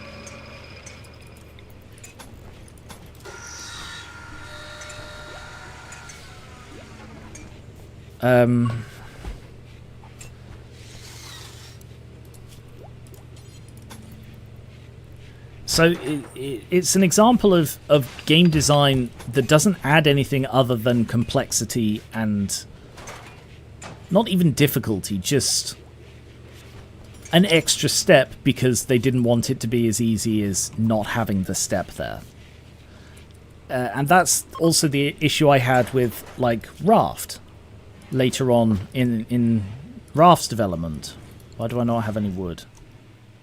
So it's an example of game design that doesn't add anything other than complexity and not even difficulty, just an extra step because they didn't want it to be as easy as not having the step there. And that's also the issue I had with, like, Raft later on in Raft's development. Why do I not have any wood?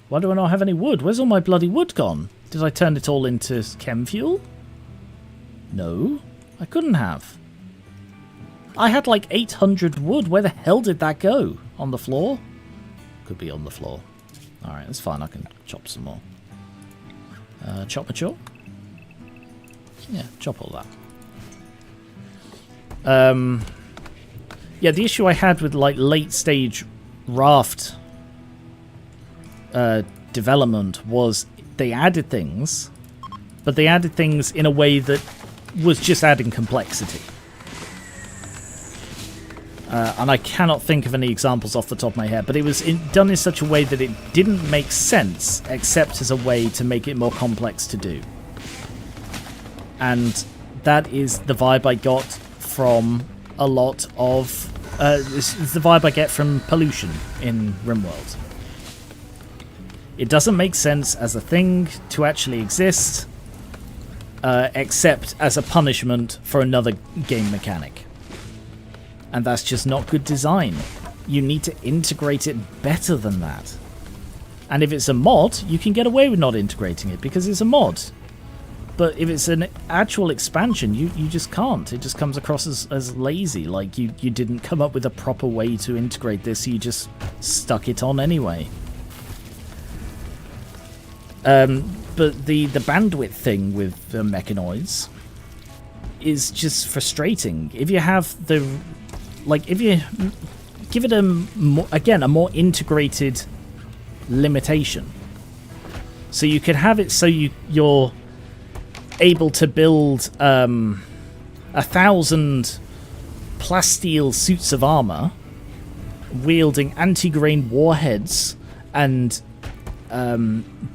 Why do I not have any wood? Where's all my bloody wood gone? Did I turn it all into chem fuel? No, I couldn't have. I had like 800 wood. Where the hell did that go? On the floor? Could be on the floor. Alright, that's fine. I can chop some more. Chop mature? Yeah, chop all that. Yeah, the issue I had with like late stage Raft development was they added things, but they added things in a way that was just adding complexity. And I cannot think of any examples off the top of my head, but it was done in such a way that it didn't make sense except as a way to make it more complex to do. And that is the vibe I got from a lot of... this is the vibe I get from pollution in Rimworld. It doesn't make sense as a thing to actually exist, except as a punishment for another game mechanic. And that's just not good design. You need to integrate it better than that. And if it's a mod, you can get away with not integrating it because it's a mod. But if it's an actual expansion, you just can't. It just comes across as lazy, like you didn't come up with a proper way to integrate this, so you just stuck it on anyway. But the bandwidth thing with the mechanoids is just frustrating. If you have the... Like, if you give it a more integrated limitation. So you could have it so you're able to build 1,000 plasteel suits of armor wielding anti-grain warheads and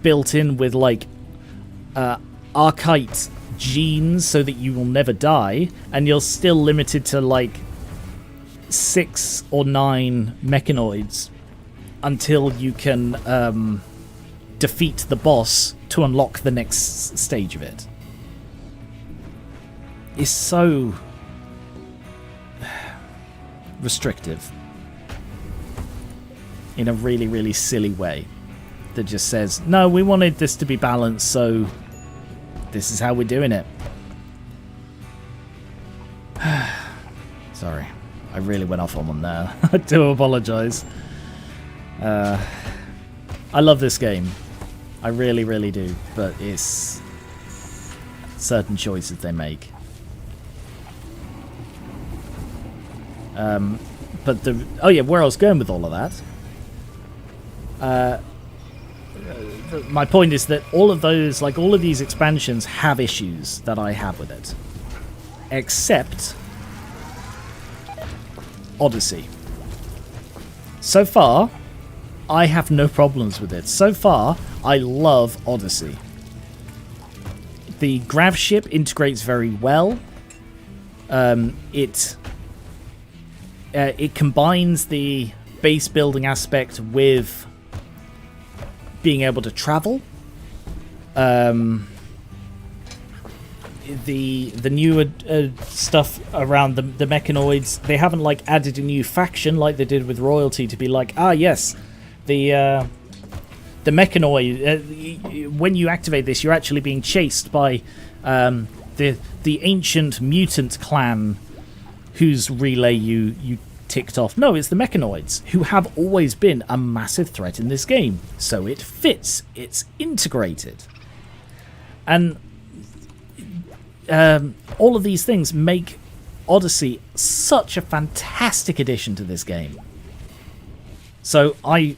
built in with like archite genes so that you will never die, and you're still limited to like 6 or 9 mechanoids until you can defeat the boss to unlock the next stage of it. Is so restrictive in a really, really silly way that just says, no, we wanted this to be balanced, so this is how we're doing it. Sorry, I really went off on one there. I do apologise. I love this game. I really, really do, but it's certain choices they make. But where I was going with all of that, my point is that all of these expansions have issues that I have with it, except Odyssey. So far, I have no problems with it. So far, I love Odyssey. The gravship integrates very well. It combines the base building aspect with being able to travel. The newer stuff around the mechanoids, they haven't like added a new faction like they did with Royalty to be like, yes, the mechanoid, when you activate this, you're actually being chased by the ancient mutant clan whose relay you ticked off. No, it's the mechanoids, who have always been a massive threat in this game. So it fits. It's integrated. And all of these things make Odyssey such a fantastic addition to this game. So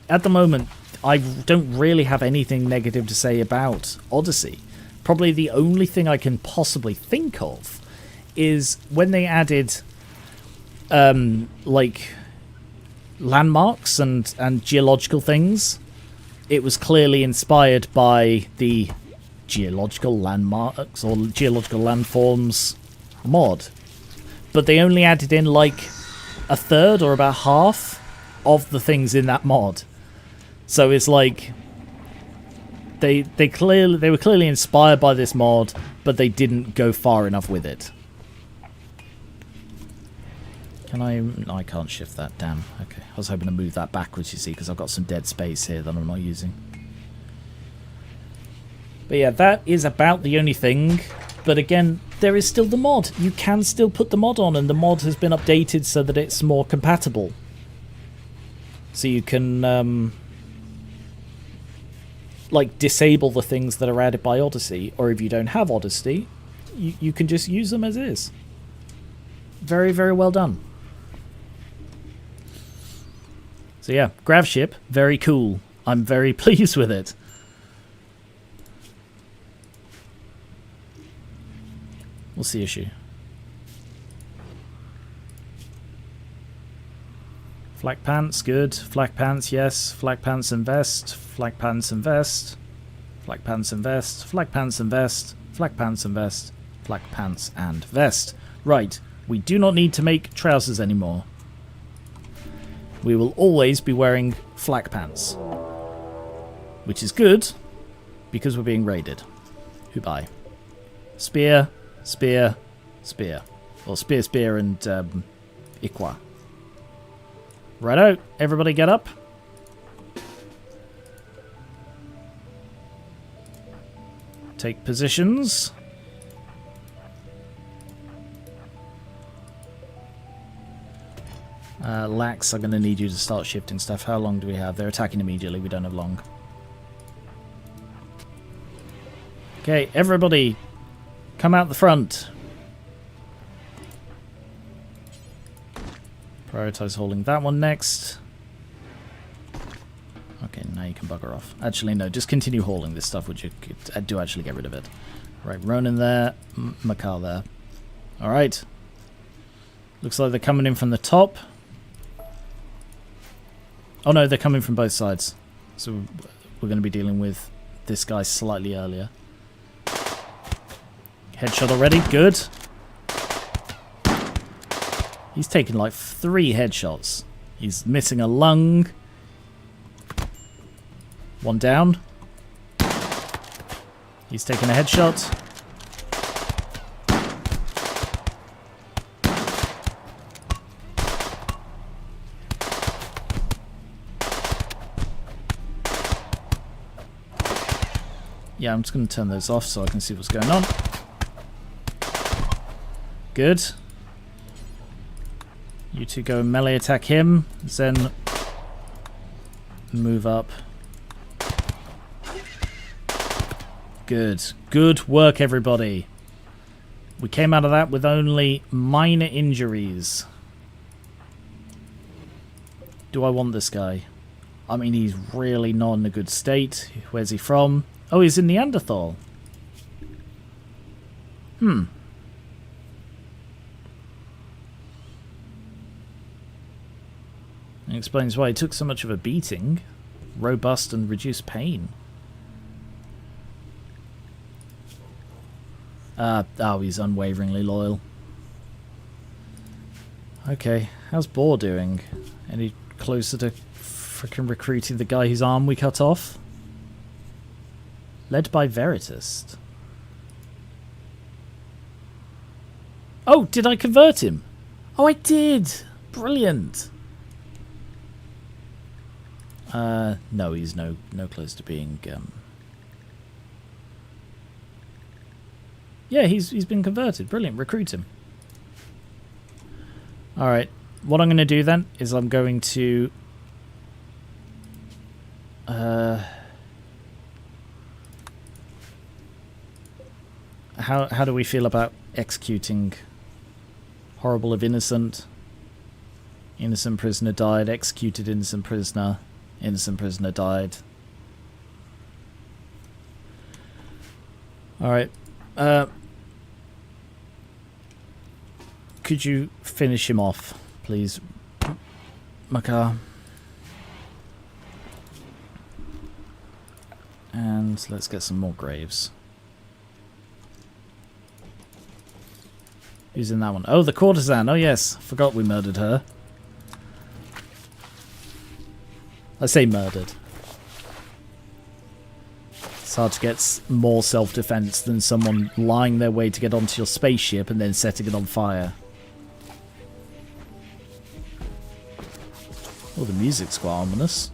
at the moment, I don't really have anything negative to say about Odyssey. Probably the only thing I can possibly think of is when they added like landmarks and geological things. It was clearly inspired by the geological landmarks or geological landforms mod. But they only added in like a third or about half of the things in that mod. So it's like they were clearly inspired by this mod, but they didn't go far enough with it. Can I? No, I can't shift that. Damn. Okay, I was hoping to move that backwards, you see, because I've got some dead space here that I'm not using. But yeah, that is about the only thing. But again, there is still the mod. You can still put the mod on, and the mod has been updated so that it's more compatible. So you can like disable the things that are added by Odyssey, or if you don't have Odyssey, you can just use them as is. Very, very well done. So yeah, gravship, very cool. I'm very pleased with it. What's the issue? Flak pants, good. Flak pants, yes. Flak pants and vest. Flak pants and vest. Flak pants and vest. Flak pants and vest. Flak pants and vest. Flak pants and vest. Right, we do not need to make trousers anymore. We will always be wearing flak pants. Which is good, because we're being raided. Who by? Spear, spear, spear. Or spear, spear, and Iqua. Righto, everybody get up. Take positions. Lax, I'm going to need you to start shifting stuff. How long do we have? They're attacking immediately. We don't have long. Okay, everybody, come out the front. Prioritize holding that one next. Okay, now you can bugger off. Actually, no, just continue hauling this stuff, would you? Do actually get rid of it. Right, Ronan there, Makar there. Alright. Looks like they're coming in from the top. Oh no, they're coming from both sides. So we're going to be dealing with this guy slightly earlier. Headshot already, good. He's taken like 3 headshots. He's missing a lung. One down. He's taken a headshot. Yeah, I'm just going to turn those off so I can see what's going on. Good. You two go and melee attack him. Then move up. Good. Good work, everybody. We came out of that with only minor injuries. Do I want this guy? I mean, he's really not in a good state. Where's he from? Oh, he's in Neanderthal. It explains why he took so much of a beating. Robust and reduced pain. Oh, he's unwaveringly loyal. Okay, how's Boar doing? Any closer to frickin' recruiting the guy whose arm we cut off? Led by Veritist. Oh, did I convert him? Oh, I did! Brilliant! No, he's no close to being... Yeah, he's been converted. Brilliant. Recruit him. Alright. What I'm going to do then is I'm going to... How do we feel about executing Horrible of Innocent? Innocent prisoner died. Executed innocent prisoner. Innocent prisoner died. Alright. Could you finish him off, please, Makar? And let's get some more graves. Who's in that one? Oh, the courtesan. Oh, yes. Forgot we murdered her. I say murdered. It's hard to get more self-defense than someone lying their way to get onto your spaceship and then setting it on fire. Oh, the music's quite ominous.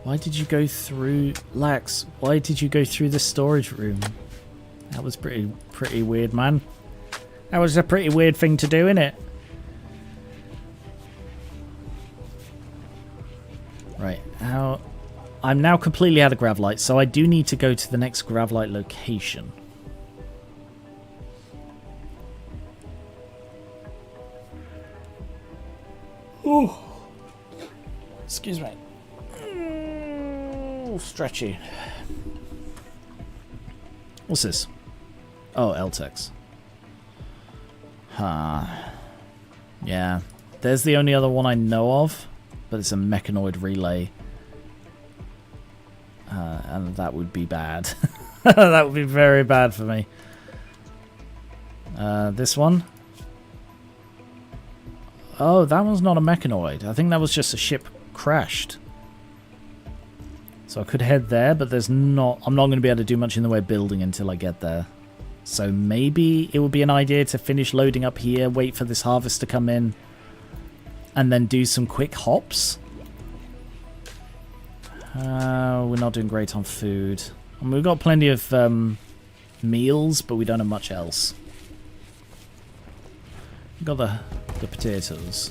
Why did you go through... Lax, why did you go through the storage room? That was pretty weird, man. That was a pretty weird thing to do, innit? Right, how... I'm now completely out of Gravlight, so I do need to go to the next Gravlight location. Ooh. Excuse me. Stretchy. What's this? Oh, LTEX. Yeah. There's the only other one I know of, but it's a mechanoid relay. And that would be bad. That would be very bad for me. This one? Oh, that one's not a mechanoid. I think that was just a ship crashed. So I could head there, but there's not... I'm not going to be able to do much in the way of building until I get there. So maybe it would be an idea to finish loading up here, wait for this harvest to come in, and then do some quick hops. We're not doing great on food. I mean, we've got plenty of meals, but we don't have much else. We've got the potatoes.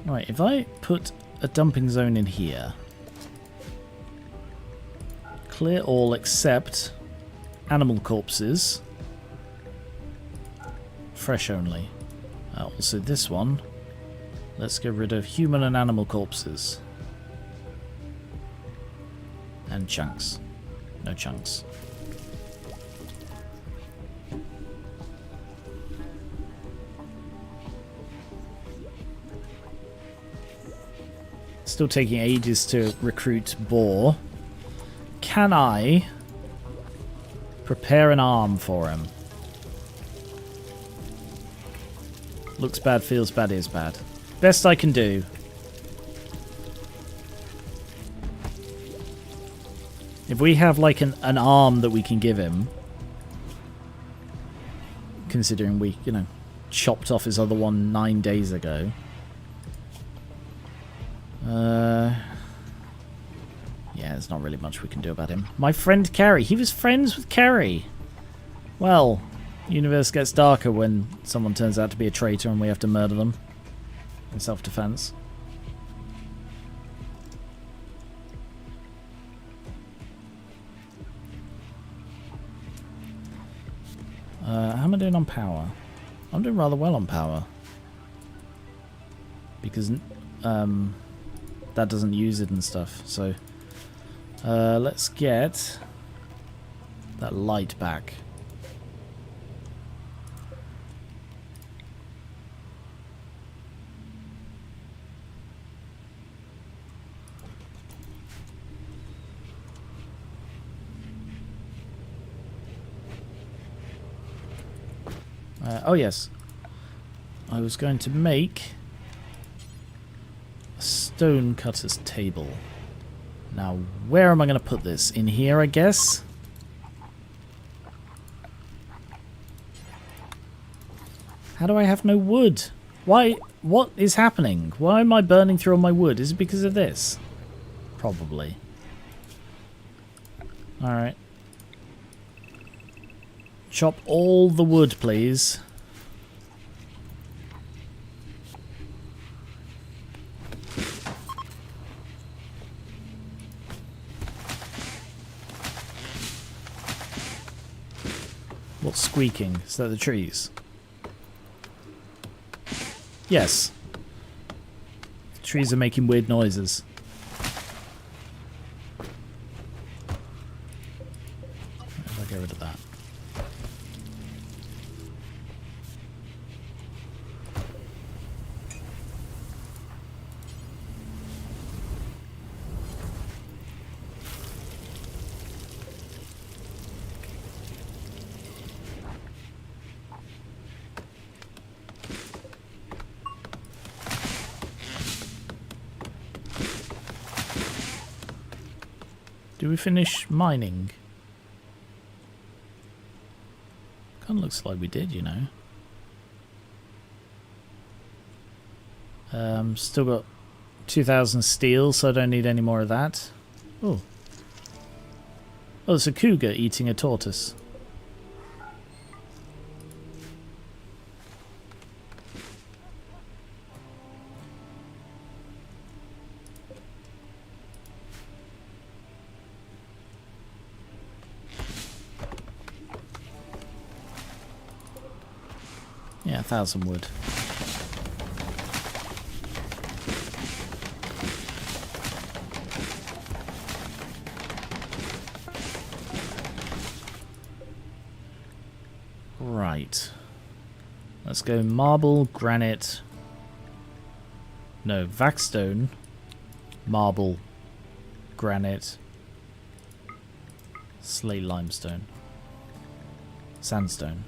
Right, if I put a dumping zone in here, clear all except animal corpses, fresh only. Also this one, let's get rid of human and animal corpses. And chunks. No chunks. Still taking ages to recruit Boar. Can I prepare an arm for him? Looks bad, feels bad, is bad. Best I can do. If we have like an arm that we can give him, considering we, you know, chopped off his other one 9 days ago. Yeah, there's not really much we can do about him. My friend Carrie. He was friends with Carrie. Well, universe gets darker when someone turns out to be a traitor and we have to murder them in self-defense. How am I doing on power? I'm doing rather well on power. Because that doesn't use it and stuff. So let's get that light back. Oh yes, I was going to make a stone cutter's table. Now, where am I going to put this? In here, I guess? How do I have no wood? Why? What is happening? Why am I burning through all my wood? Is it because of this? Probably. Alright. Chop all the wood, please. What's squeaking? Is that the trees? Yes. The trees are making weird noises. Get rid of that. Do we finish mining? Kind of looks like we did, you know. Still got 2,000 steel, so I don't need any more of that. Oh. Oh, it's a cougar eating a tortoise. Yeah, 1,000 wood. Right. Let's go marble, granite. No, vaxstone, marble, granite, slate limestone, sandstone.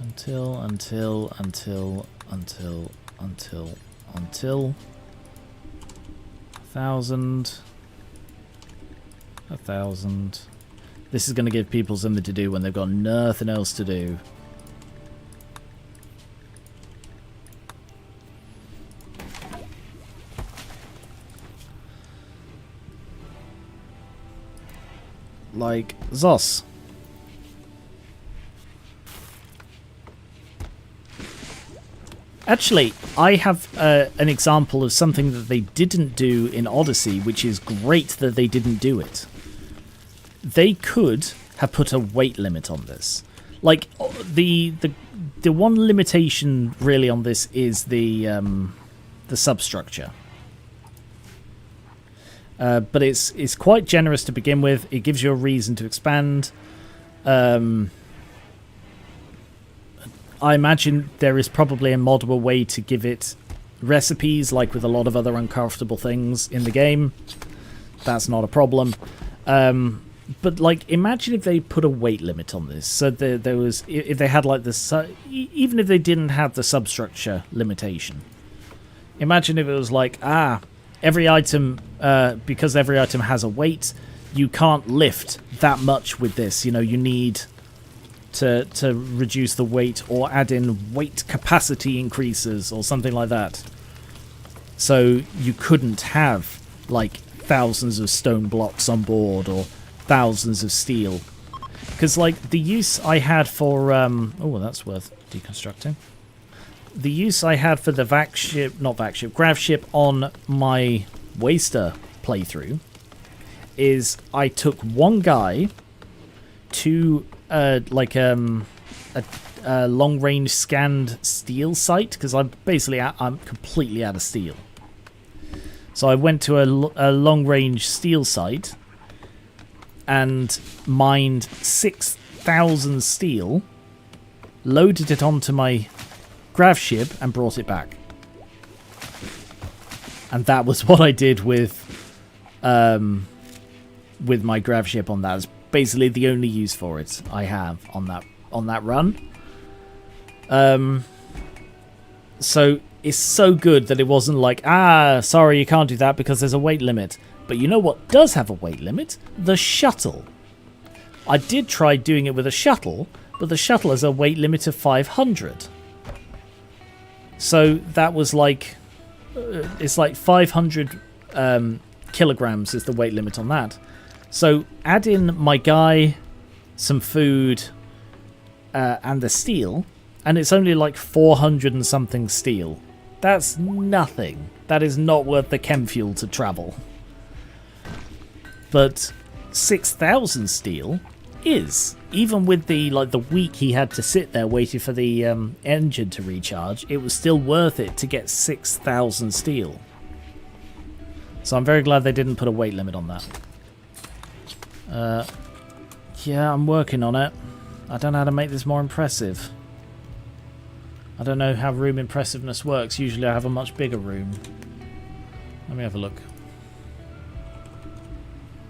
Until 1,000. 1,000. This is going to give people something to do when they've got nothing else to do. Like Zos. Actually, I have an example of something that they didn't do in Odyssey, which is great that they didn't do it. They could have put a weight limit on this. Like, the one limitation really on this is the substructure. But it's quite generous to begin with. It gives you a reason to expand. I imagine there is probably a moddable way to give it recipes, like with a lot of other uncraftable things in the game. That's not a problem. But, like, imagine if they put a weight limit on this. So there was... If they had, like, even if they didn't have the substructure limitation. Imagine if it was like, every item... because every item has a weight, you can't lift that much with this. You know, you need... to reduce the weight or add in weight capacity increases or something like that. So you couldn't have like thousands of stone blocks on board or thousands of steel. Because like the use I had for oh, that's worth deconstructing. The use I had for the gravship on my Waster playthrough is I took one guy to a long-range scanned steel site, because I'm completely out of steel. So I went to a long-range steel site and mined 6,000 steel, loaded it onto my gravship, and brought it back. And that was what I did with my gravship on that. It's basically the only use for it I have on that run. So it's so good that it wasn't like, sorry, you can't do that because there's a weight limit. But you know what does have a weight limit? The shuttle. I did try doing it with a shuttle, but the shuttle has a weight limit of 500. So that was like, it's like 500 kilograms is the weight limit on that. So add in my guy, some food, and the steel, and it's only like 400 and something steel. That's nothing. That is not worth the chem fuel to travel. But 6,000 steel is, even with the week he had to sit there waiting for the engine to recharge, it was still worth it to get 6,000 steel. So I'm very glad they didn't put a weight limit on that. Yeah, I'm working on it. I don't know how to make this more impressive. I don't know how room impressiveness works. Usually I have a much bigger room. Let me have a look.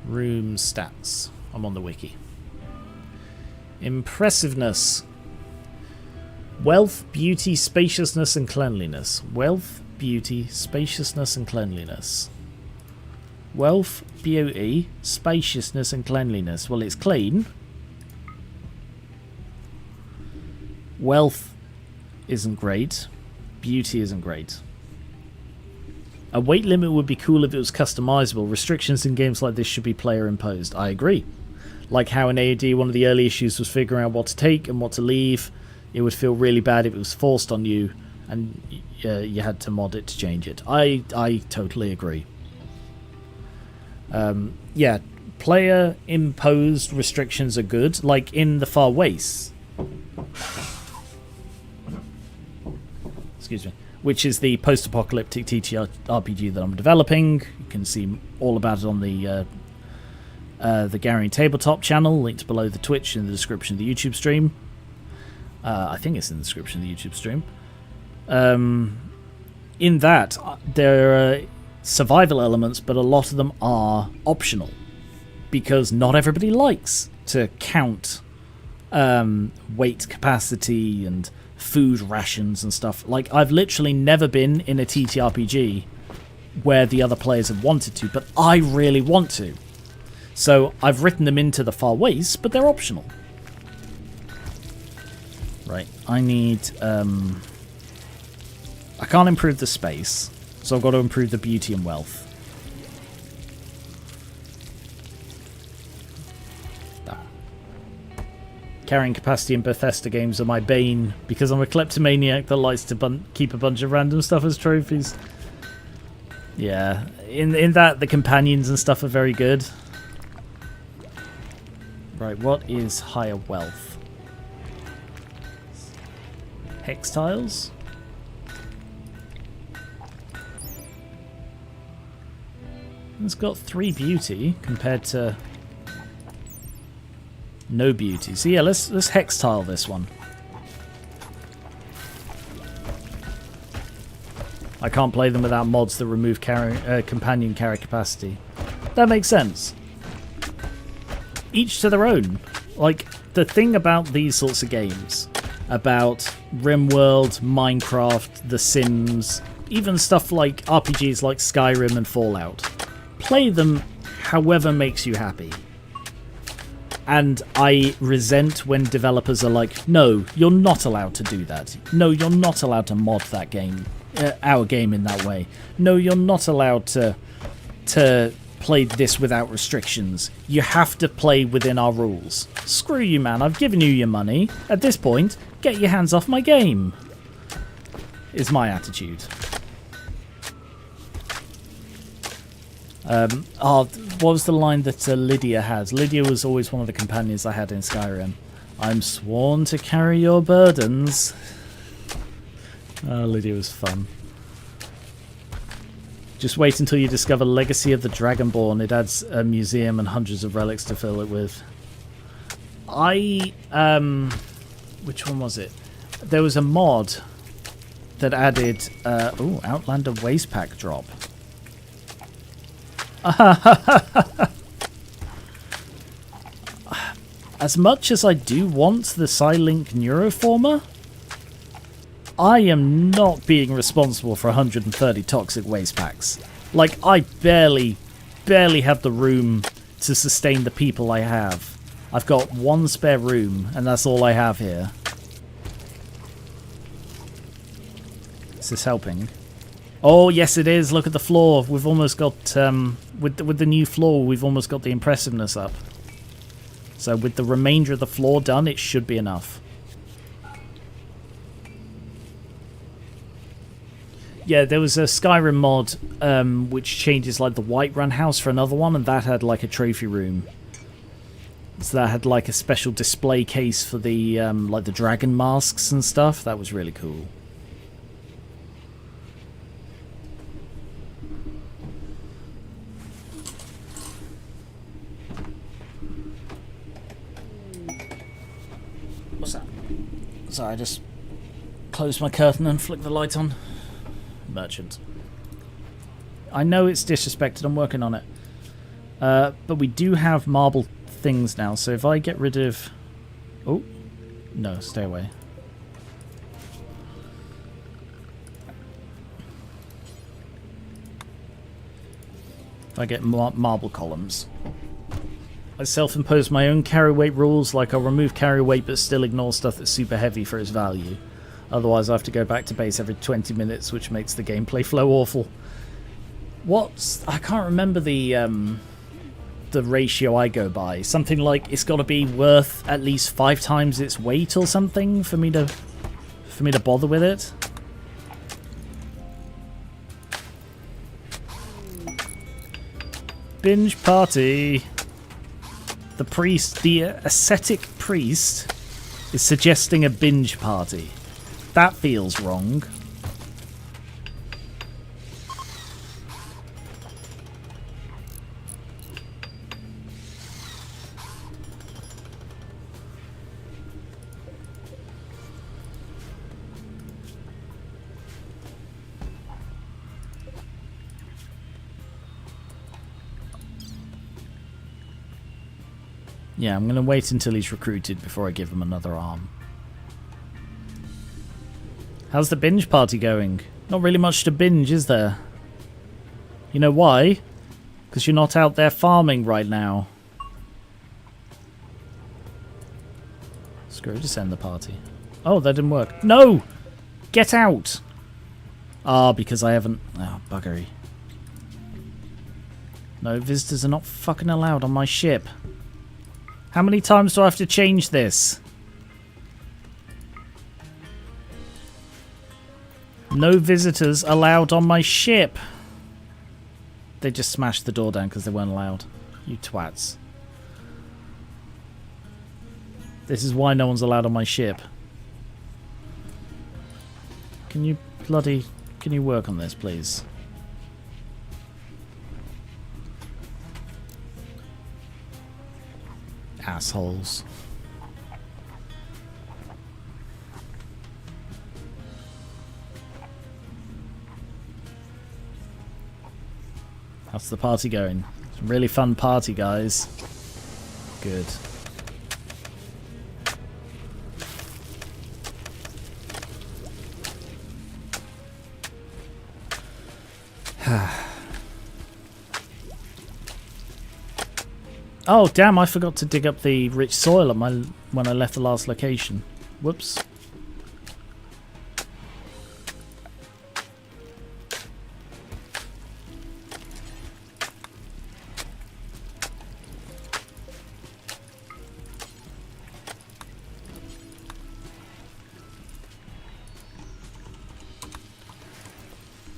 Room stats. I'm on the wiki. Impressiveness. Wealth, beauty, spaciousness and cleanliness. Wealth, beauty, spaciousness and cleanliness. Wealth, beauty, spaciousness and cleanliness. Well, it's clean. Wealth isn't great. Beauty isn't great. A weight limit would be cool if it was customizable. Restrictions in games like this should be player imposed. I agree. Like how in AOD, one of the early issues was figuring out what to take and what to leave. It would feel really bad if it was forced on you and you had to mod it to change it. I totally agree. Yeah, player imposed restrictions are good. Like in the Far West. Excuse me. Which is the post-apocalyptic TTRPG that I'm developing. You can see all about it on the Garian Tabletop channel, linked below the Twitch in the description of the YouTube stream. I think it's in the description of the YouTube stream. In that, there are survival elements, but a lot of them are optional. Because not everybody likes to count weight capacity and food rations and stuff. Like, I've literally never been in a TTRPG where the other players have wanted to, but I really want to. So I've written them into the Far West, but they're optional. Right, I need... I can't improve the space, so I've got to improve the beauty and wealth. Carrying capacity in Bethesda games are my bane, because I'm a kleptomaniac that likes to keep a bunch of random stuff as trophies. Yeah, in that, the companions and stuff are very good. Right, what is higher wealth? Hex tiles? It's got 3 beauty compared to no beauty. So yeah, let's hex tile this one. I can't play them without mods that remove companion carry capacity. That makes sense. Each to their own. Like, the thing about these sorts of games, about Rimworld, Minecraft, The Sims, even stuff like RPGs like Skyrim and Fallout, play them however makes you happy. And I resent when developers are like, no, you're not allowed to do that. No, you're not allowed to mod that game, our game in that way. No, you're not allowed to play this without restrictions. You have to play within our rules. Screw you, man. I've given you your money. At this point, get your hands off my game. Is my attitude. What was the line that Lydia has? Lydia was always one of the companions I had in Skyrim. I'm sworn to carry your burdens. Oh, Lydia was fun. Just wait until you discover Legacy of the Dragonborn. It adds a museum and hundreds of relics to fill it with. Which one was it? There was a mod that added... Outlander Waste Pack drop. As much as I do want the Psylink Neuroformer, I am not being responsible for 130 toxic waste packs. Like, I barely have the room to sustain the people I have. I've got 1 spare room, and that's all I have here. Is this helping? Oh, yes it is. Look at the floor. We've almost got, with the new floor, we've almost got the impressiveness up. So with the remainder of the floor done, it should be enough. Yeah, there was a Skyrim mod which changes like the Whiterun house for another one, and that had like a trophy room. So that had like a special display case for the like the dragon masks and stuff. That was really cool. Sorry, I just closed my curtain and flicked the light on. Merchant. I know it's disrespected, I'm working on it. But we do have marble things now, so if I get rid of... Oh, no, stay away. If I get marble columns. I self-impose my own carry weight rules, like I'll remove carry weight but still ignore stuff that's super heavy for its value. Otherwise I have to go back to base every 20 minutes, which makes the gameplay flow awful. I can't remember the ratio I go by. Something like it's got to be worth at least 5 times its weight or something for me to bother with it. Binge party. The ascetic priest is suggesting a binge party. That feels wrong. Yeah, I'm going to wait until he's recruited before I give him another arm. How's the binge party going? Not really much to binge, is there? You know why? Because you're not out there farming right now. Screw it, just end the party. Oh, that didn't work. No! Get out! Ah, because I haven't... Oh, buggery. No, visitors are not fucking allowed on my ship. How many times do I have to change this? No visitors allowed on my ship. They just smashed the door down because they weren't allowed. You twats. This is why no one's allowed on my ship. Can you work on this, please? Assholes. How's the party going? It's a really fun party, guys. Good. Oh, damn, I forgot to dig up the rich soil when I left the last location. Whoops.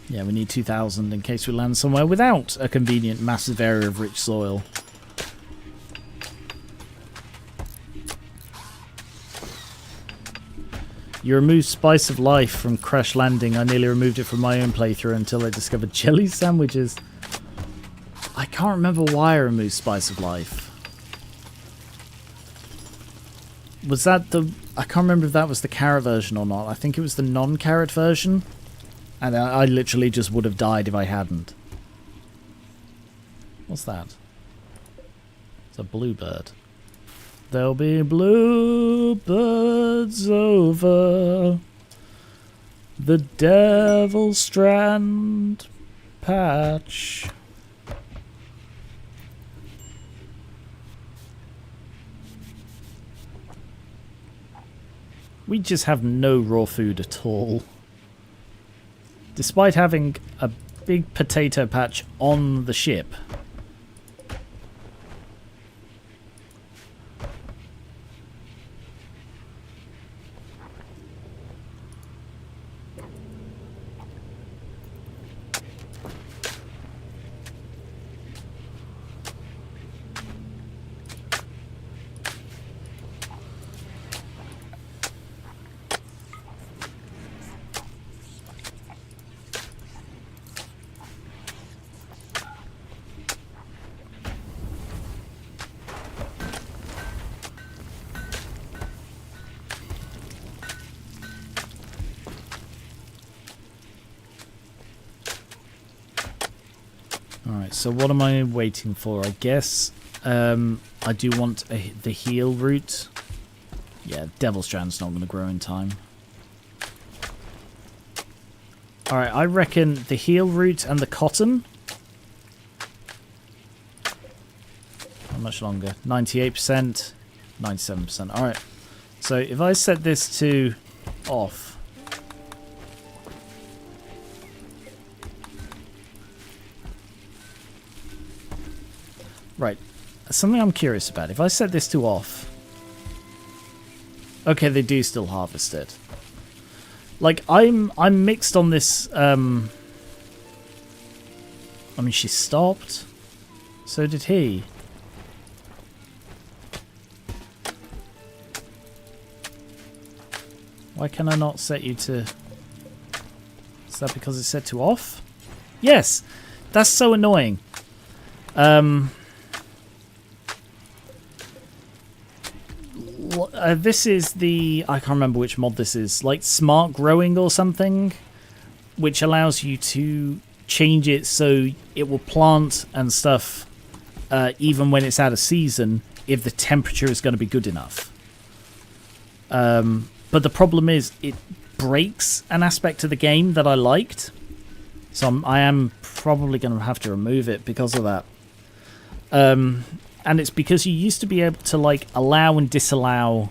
Yeah, we need 2,000 in case we land somewhere without a convenient massive area of rich soil. You removed Spice of Life from Crash Landing. I nearly removed it from my own playthrough until I discovered jelly sandwiches. I can't remember why I removed Spice of Life. Was that the... I can't remember if that was the carrot version or not. I think it was the non-carrot version. And I literally just would have died if I hadn't. What's that? It's a bluebird. There'll be bluebirds over the Devil Strand patch. We just have no raw food at all. Despite having a big potato patch on the ship. Alright, so what am I waiting for? I guess I do want the heal root. Yeah, Devil Strand's not going to grow in time. Alright, I reckon the heal root and the cotton. How much longer? 98%, 97%. Alright, so if I set this to off. Right, something I'm curious about. If I set this to off... Okay, they do still harvest it. Like, I'm mixed on this... I mean, she stopped. So did he. Why can I not set you to... Is that because it's set to off? Yes! That's so annoying. This is the... I can't remember which mod this is. Like smart growing or something. Which allows you to change it so it will plant and stuff even when it's out of season if the temperature is going to be good enough. But the problem is it breaks an aspect of the game that I liked. So I am probably going to have to remove it because of that. And it's because you used to be able to like allow and disallow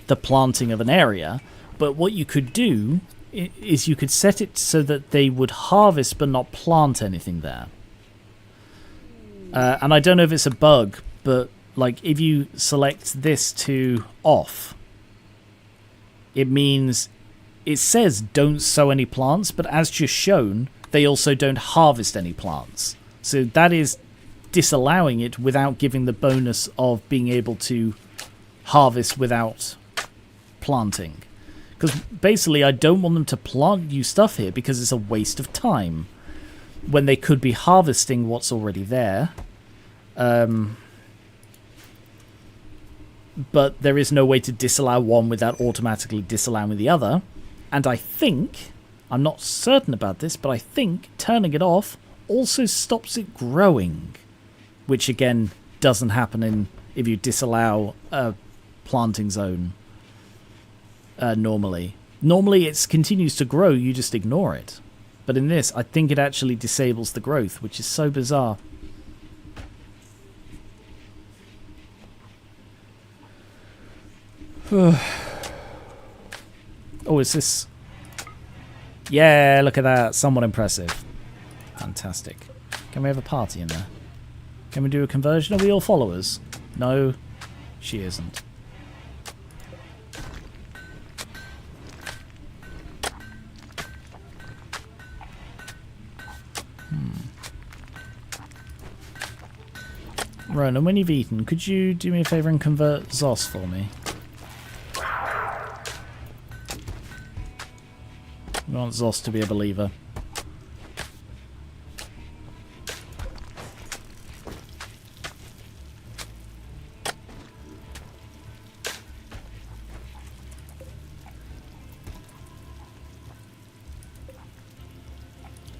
the planting of an area, but what you could do is you could set it so that they would harvest but not plant anything there. And I don't know if it's a bug, but like if you select this to off, it means it says don't sow any plants, but as just shown, they also don't harvest any plants. So that is disallowing it without giving the bonus of being able to harvest without planting. Because basically I don't want them to plant new stuff here because it's a waste of time when they could be harvesting what's already there. But there is no way to disallow one without automatically disallowing the other. And I think, I'm not certain about this, but I think turning it off also stops it growing. Which again doesn't happen if you disallow a planting zone normally. Normally it continues to grow, you just ignore it. But in this, I think it actually disables the growth, which is so bizarre. Oh, is this... Yeah, look at that. Somewhat impressive. Fantastic. Can we have a party in there? Can we do a conversion? Are we all followers? No, she isn't. Ronan, when you've eaten, could you do me a favour and convert Zos for me? We want Zos to be a believer.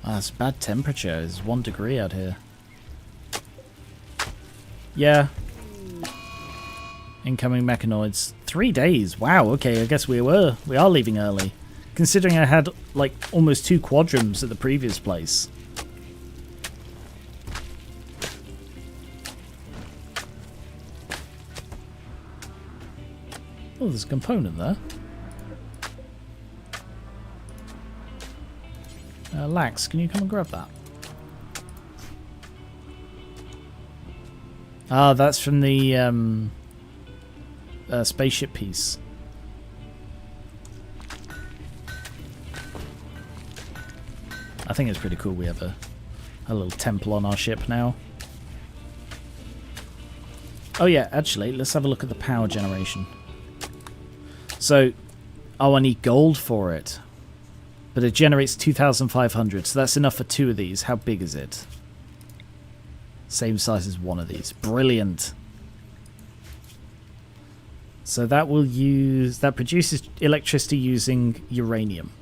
It's bad temperature. It's 1 degree out here. Yeah. Incoming mechanoids. 3 days. Wow, okay, I guess we are leaving early. Considering I had like almost 2 quadrums at the previous place. Oh, there's a component there. Lax, can you come and grab that? Ah, that's from the spaceship piece. I think it's pretty cool we have a little temple on our ship now. Oh yeah, actually, let's have a look at the power generation. So, oh, I need gold for it. But it generates 2,500, so that's enough for 2 of these. How big is it? Same size as 1 of these. Brilliant. So that produces electricity using uranium.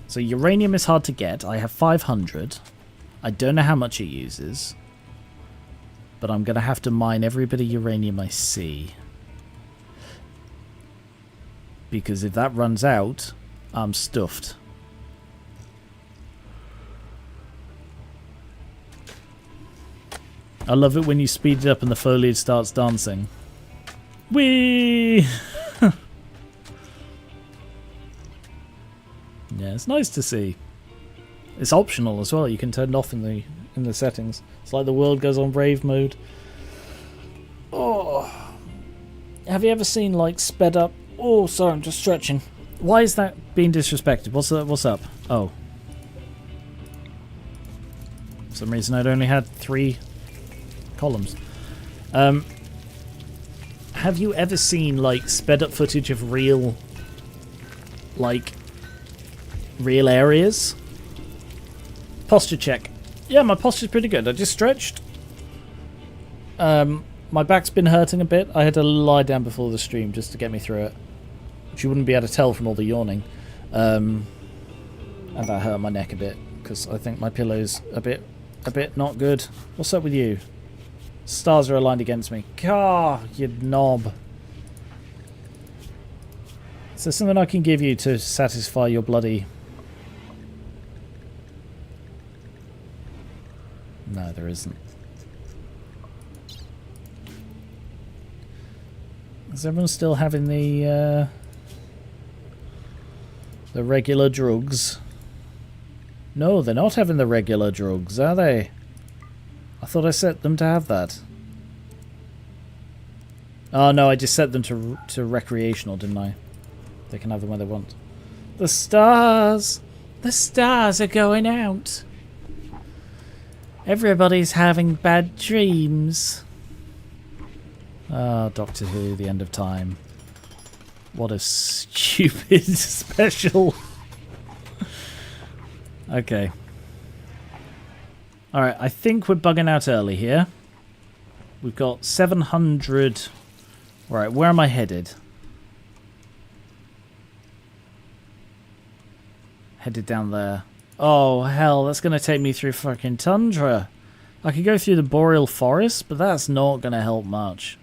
So uranium is hard to get. I have 500. I don't know how much it uses, but I'm going to have to mine every bit of uranium I see. Because if that runs out, I'm stuffed. I love it when you speed it up and the foliage starts dancing. Whee! Yeah, it's nice to see. It's optional as well. You can turn it off in the settings. It's like the world goes on brave mode. Oh, have you ever seen like sped up? Oh, sorry, I'm just stretching. Why is that being disrespected? What's up? Oh, for some reason I'd only had 3 columns. Have you ever seen like sped up footage of real areas? Posture check. Yeah, my posture's pretty good. I just stretched. My back's been hurting a bit. I had to lie down before the stream just to get me through it, which you wouldn't be able to tell from all the yawning. And that hurt my neck a bit because I think my pillow's a bit not good. What's up with you? Stars are aligned against me. Gah, you knob. Is there something I can give you to satisfy your bloody... No, there isn't. Is everyone still having the regular drugs? No, they're not having the regular drugs, are they? I thought I set them to have that. Oh no, I just set them to recreational, didn't I? They can have them when they want. The stars! The stars are going out! Everybody's having bad dreams. Ah, Doctor Who, the end of time. What a stupid special. Okay. Alright, I think we're bugging out early here. We've got 700... Right, where am I headed? Headed down there. Oh, hell, that's going to take me through fucking tundra. I could go through the boreal forest, but that's not going to help much.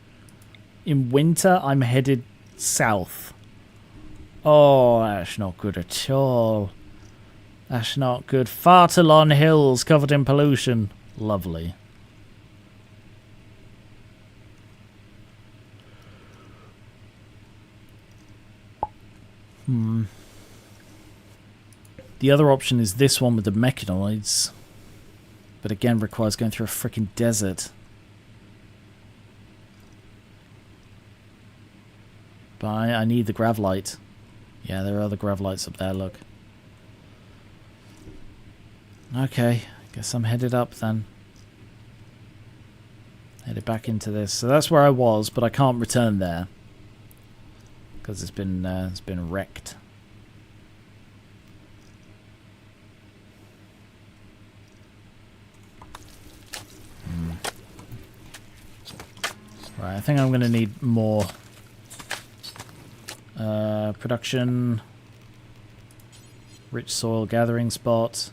In winter, I'm headed south. Oh, that's not good at all. That's not good. Fartallon Hills covered in pollution. Lovely. The other option is this one with the mechanoids. But again, requires going through a freaking desert. But I need the gravlight. Yeah, there are other gravlights up there, look. Okay, guess I'm headed up then. Headed back into this. So that's where I was, but I can't return there. Because it's been wrecked. Right, I think I'm going to need more production, rich soil gathering spot.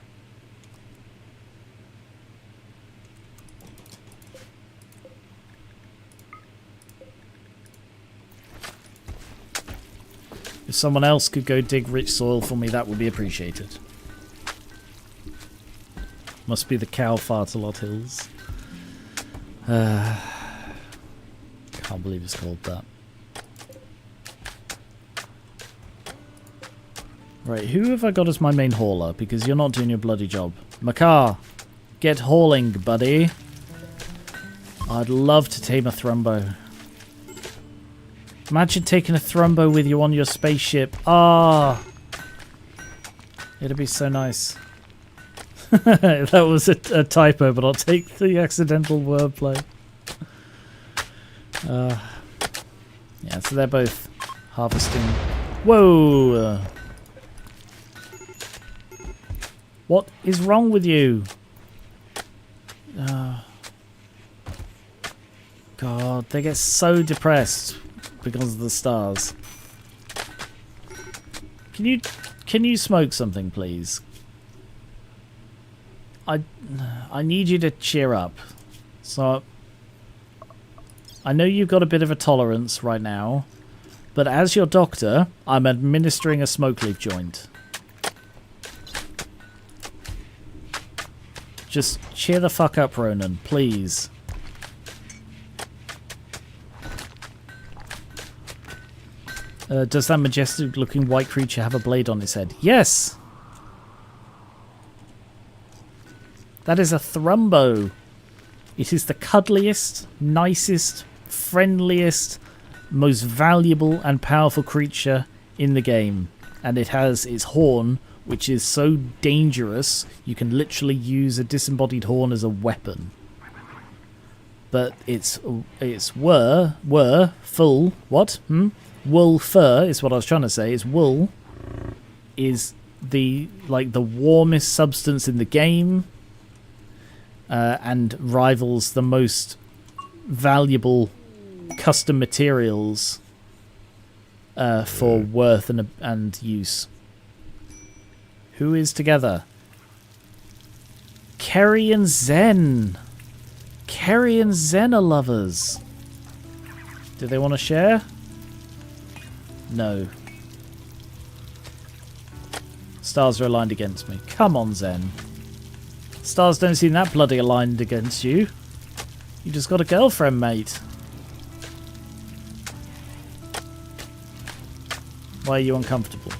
If someone else could go dig rich soil for me, that would be appreciated. Must be the cow Fartalot Hills. Can't believe it's called that. Right, who have I got as my main hauler? Because you're not doing your bloody job. Makar, get hauling, buddy. I'd love to tame a Thrumbo. Imagine taking a Thrumbo with you on your spaceship. Ah, it'd be so nice. That was a typo, but I'll take the accidental wordplay. Yeah, so they're both harvesting. Whoa! What is wrong with you? God, they get so depressed because of the stars. Can you smoke something, please? I need you to cheer up. So I know you've got a bit of a tolerance right now, but as your doctor, I'm administering a smoke leaf joint. Just cheer the fuck up, Ronan, please. Does that majestic-looking white creature have a blade on its head? Yes! That is a Thrumbo. It is the cuddliest, nicest, friendliest, most valuable and powerful creature in the game. And it has its horn, which is so dangerous, you can literally use a disembodied horn as a weapon. But it's full, what? Wool fur is what I was trying to say. Its wool is the warmest substance in the game, and rivals the most valuable custom materials for worth and use. Who is together? Kerry and Zen. Kerry and Zen are lovers. Do they want to share? No. Stars are aligned against me. Come on, Zen. Stars don't seem that bloody aligned against you. You just got a girlfriend, mate. Why are you uncomfortable?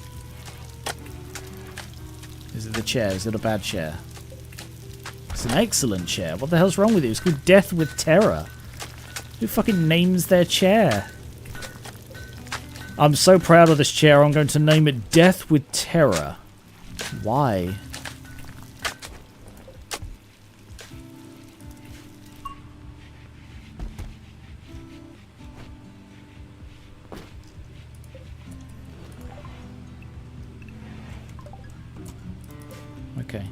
Is it the chair? Is it a bad chair? It's an excellent chair. What the hell's wrong with you? It's called Death with Terror. Who fucking names their chair? I'm so proud of this chair, I'm going to name it Death with Terror. Why? Okay.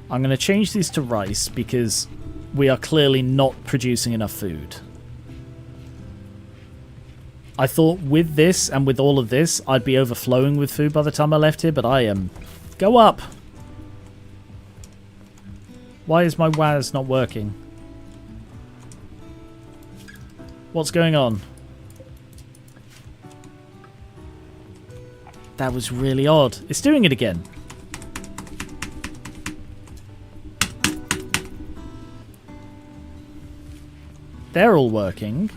I'm going to change these to rice because we are clearly not producing enough food. I thought with this and with all of this, I'd be overflowing with food by the time I left here, but I am. Go up! Why is my WAS not working? What's going on? That was really odd. It's doing it again. They're all working.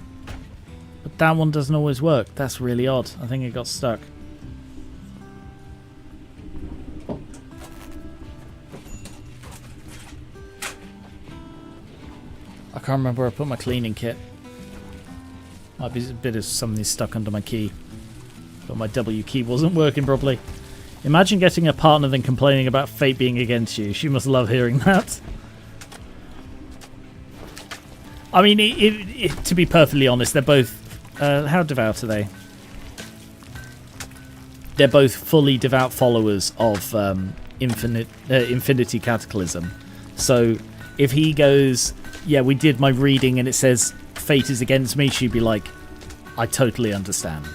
But that one doesn't always work. That's really odd. I think it got stuck. I can't remember where I put my cleaning kit. Might be a bit of something stuck under my key. But my W key wasn't working properly. Imagine getting a partner then complaining about fate being against you. She must love hearing that. I mean, to be perfectly honest, they're both... how devout are they? They're both fully devout followers of Infinity Cataclysm. So if he goes, yeah, we did my reading and it says fate is against me, she'd be like, I totally understand.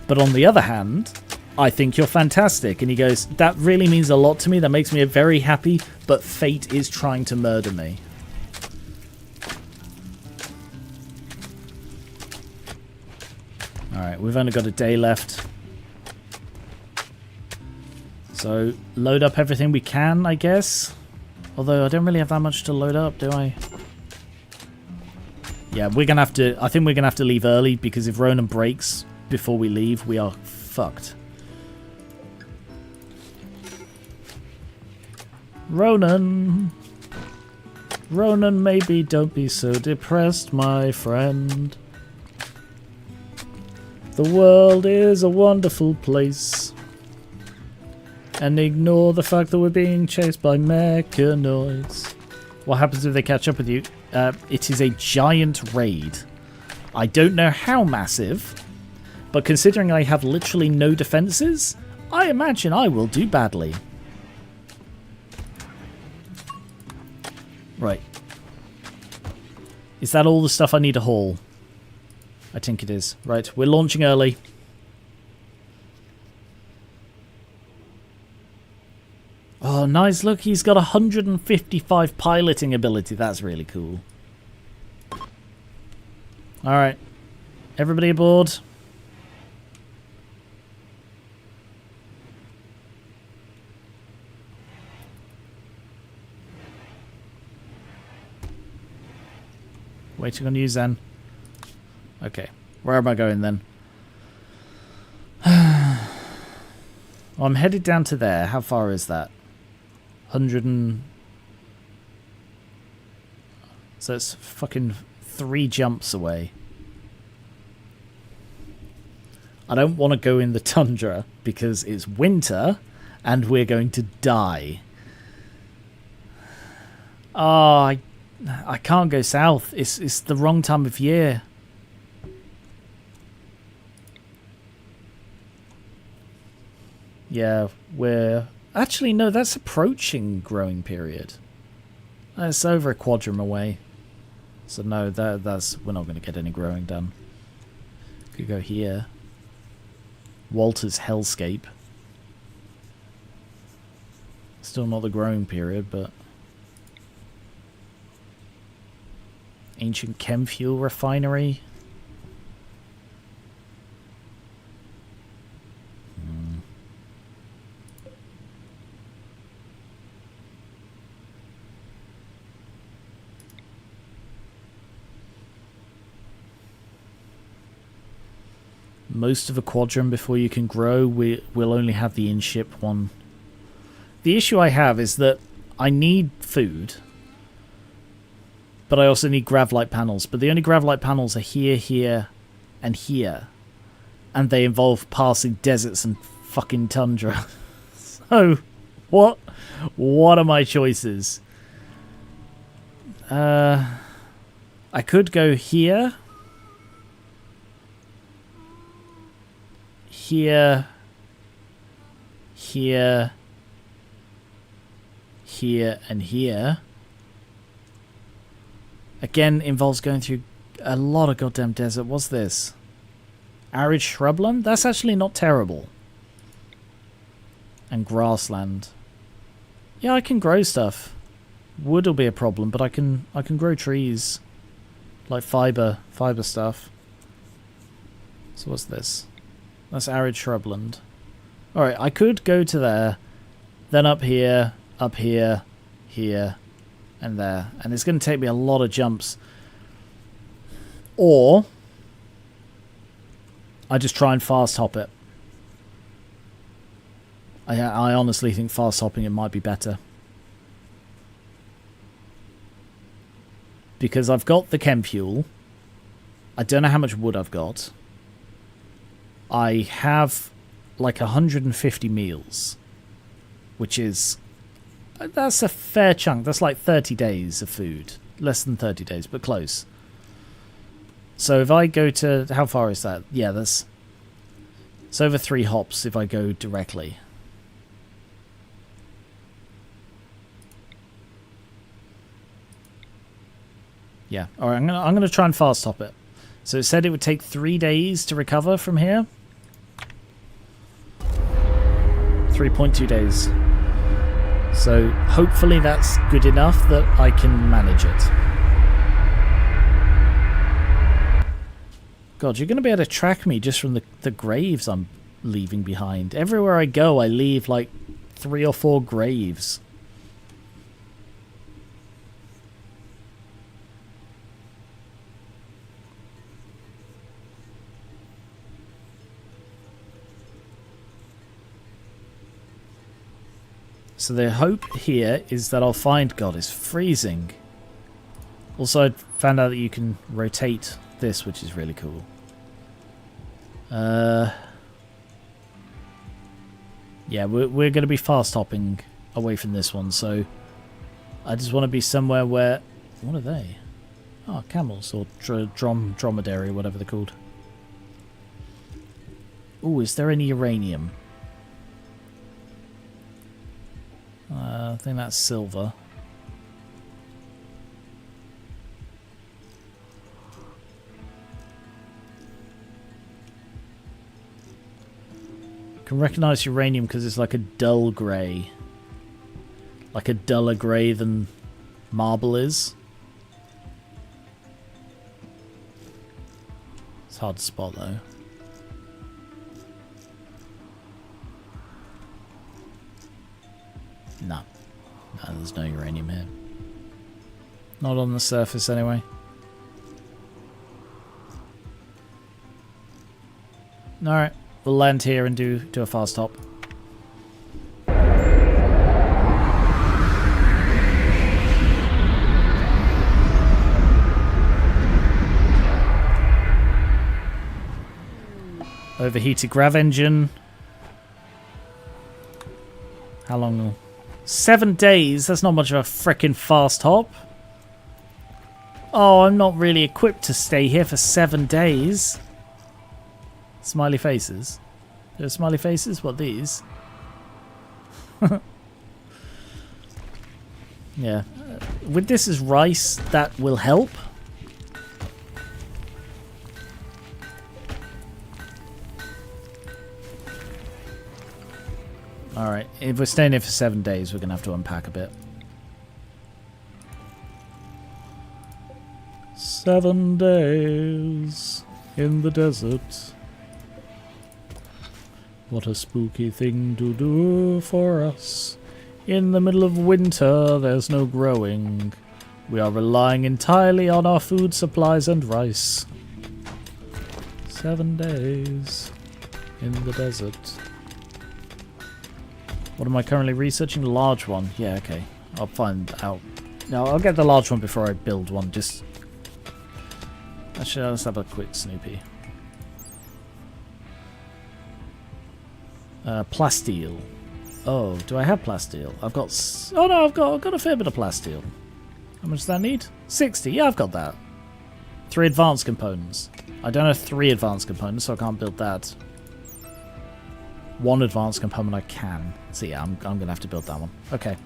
But on the other hand, I think you're fantastic. And he goes, that really means a lot to me. That makes me very happy. But fate is trying to murder me. Alright, we've only got a day left. So, load up everything we can, I guess. Although, I don't really have that much to load up, do I? Yeah, we're gonna have to... I think we're gonna have to leave early, because if Ronan breaks before we leave, we are fucked. Ronan! Ronan, maybe don't be so depressed, my friend. The world is a wonderful place. And ignore the fact that we're being chased by mechanoids. What happens if they catch up with you? It is a giant raid. I don't know how massive, but considering I have literally no defenses, I imagine I will do badly. Right. Is that all the stuff I need to haul? I think it is. Right, we're launching early. nice. Look, he's got 155 piloting ability. That's really cool. Alright. Everybody aboard. Waiting on you, Zen. Okay. Where am I going then? Well, I'm headed down to there. How far is that? 100 and... So it's fucking 3 jumps away. I don't want to go in the tundra because it's winter and we're going to die. Oh, I can't go south. It's the wrong time of year. Yeah, we're... Actually, no, that's approaching growing period. It's over a quadrum away. So no, that's... We're not going to get any growing done. Could go here. Walter's Hellscape. Still not the growing period, but... Ancient Chem Fuel Refinery. Most of a quadrum before you can grow. We'll only have the in-ship one. The issue I have is that I need food, but I also need gravlight panels. But the only gravlight panels are here, here, and here. And they involve passing deserts and fucking tundra. So, what are my choices? I could go here. Here. Here. Here and here. Again, involves going through a lot of goddamn desert. What's this? Arid shrubland? That's actually not terrible. And grassland. Yeah, I can grow stuff. Wood will be a problem, but I can grow trees. Like fiber stuff. So what's this? That's arid shrubland. Alright, I could go to there. Then up here, here, and there. And it's going to take me a lot of jumps. Or I just try and fast hop it. I honestly think fast hopping it might be better. Because I've got the chem fuel. I don't know how much wood I've got. I have like 150 meals. Which is... That's a fair chunk. That's like 30 days of food. Less than 30 days, but close. So if I go to... How far is that? Yeah, that's... It's over 3 hops if I go directly. Yeah. Alright, I'm gonna try and fast hop it. So it said it would take 3 days to recover from here. 3.2 days. So hopefully that's good enough that I can manage it. God, you're going to be able to track me just from the graves I'm leaving behind. Everywhere I go, I leave like 3 or 4 graves. So the hope here is that I'll find... God, it's freezing. Also, I found out that you can rotate this, which is really cool. Yeah, we're going to be fast hopping away from this one, so I just want to be somewhere where... What are they? Oh, camels, or dromedary, or whatever they're called. Ooh, is there any uranium? I think that's silver. I can recognize uranium because it's like a dull grey. like a duller grey than marble is. It's hard to spot though. No, there's no uranium here. Not on the surface anyway. Alright, we'll land here and do a fast hop. Overheated grav engine. How long? 7 days? That's not much of a frickin' fast hop. Oh, I'm not really equipped to stay here for 7 days. Smiley faces. There are smiley faces? What, these? Yeah. With this as rice, that will help. Alright, if we're staying here for 7 days, we're going to have to unpack a bit. 7 days in the desert. What a spooky thing to do for us. In the middle of winter, there's no growing. We are relying entirely on our food supplies and rice. 7 days in the desert. What am I currently researching? The large one. Yeah, okay. I'll find out. No, I'll get the large one before I build one. Just... Actually, let's have a quick snoopy. Plasteel. Oh, do I have plasteel? I've got... Oh no, I've got a fair bit of plasteel. How much does that need? 60. Yeah, I've got that. 3 advanced components. I don't have 3 advanced components, so I can't build that. 1 advanced component I can. So yeah, I'm going to have to build that one. Okay.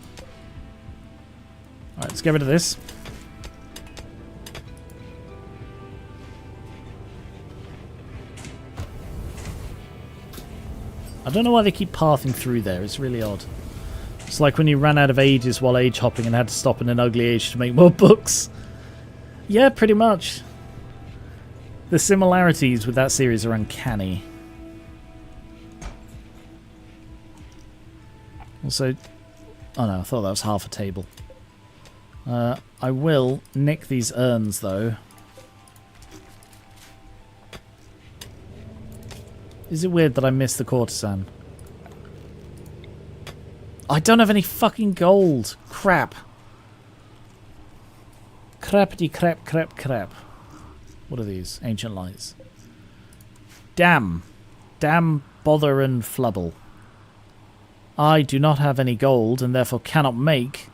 Alright, let's get rid of this. I don't know why they keep pathing through there. It's really odd. It's like when you ran out of ages while age hopping and had to stop in an ugly age to make more books. Yeah, pretty much. The similarities with that series are uncanny. Also, oh no, I thought that was half a table. I will nick these urns though. Is it weird that I missed the courtesan? I don't have any fucking gold. Crap. Crappity crap crap crap. What are these? Ancient lights. Damn. Damn bother and flubble. I do not have any gold and therefore cannot make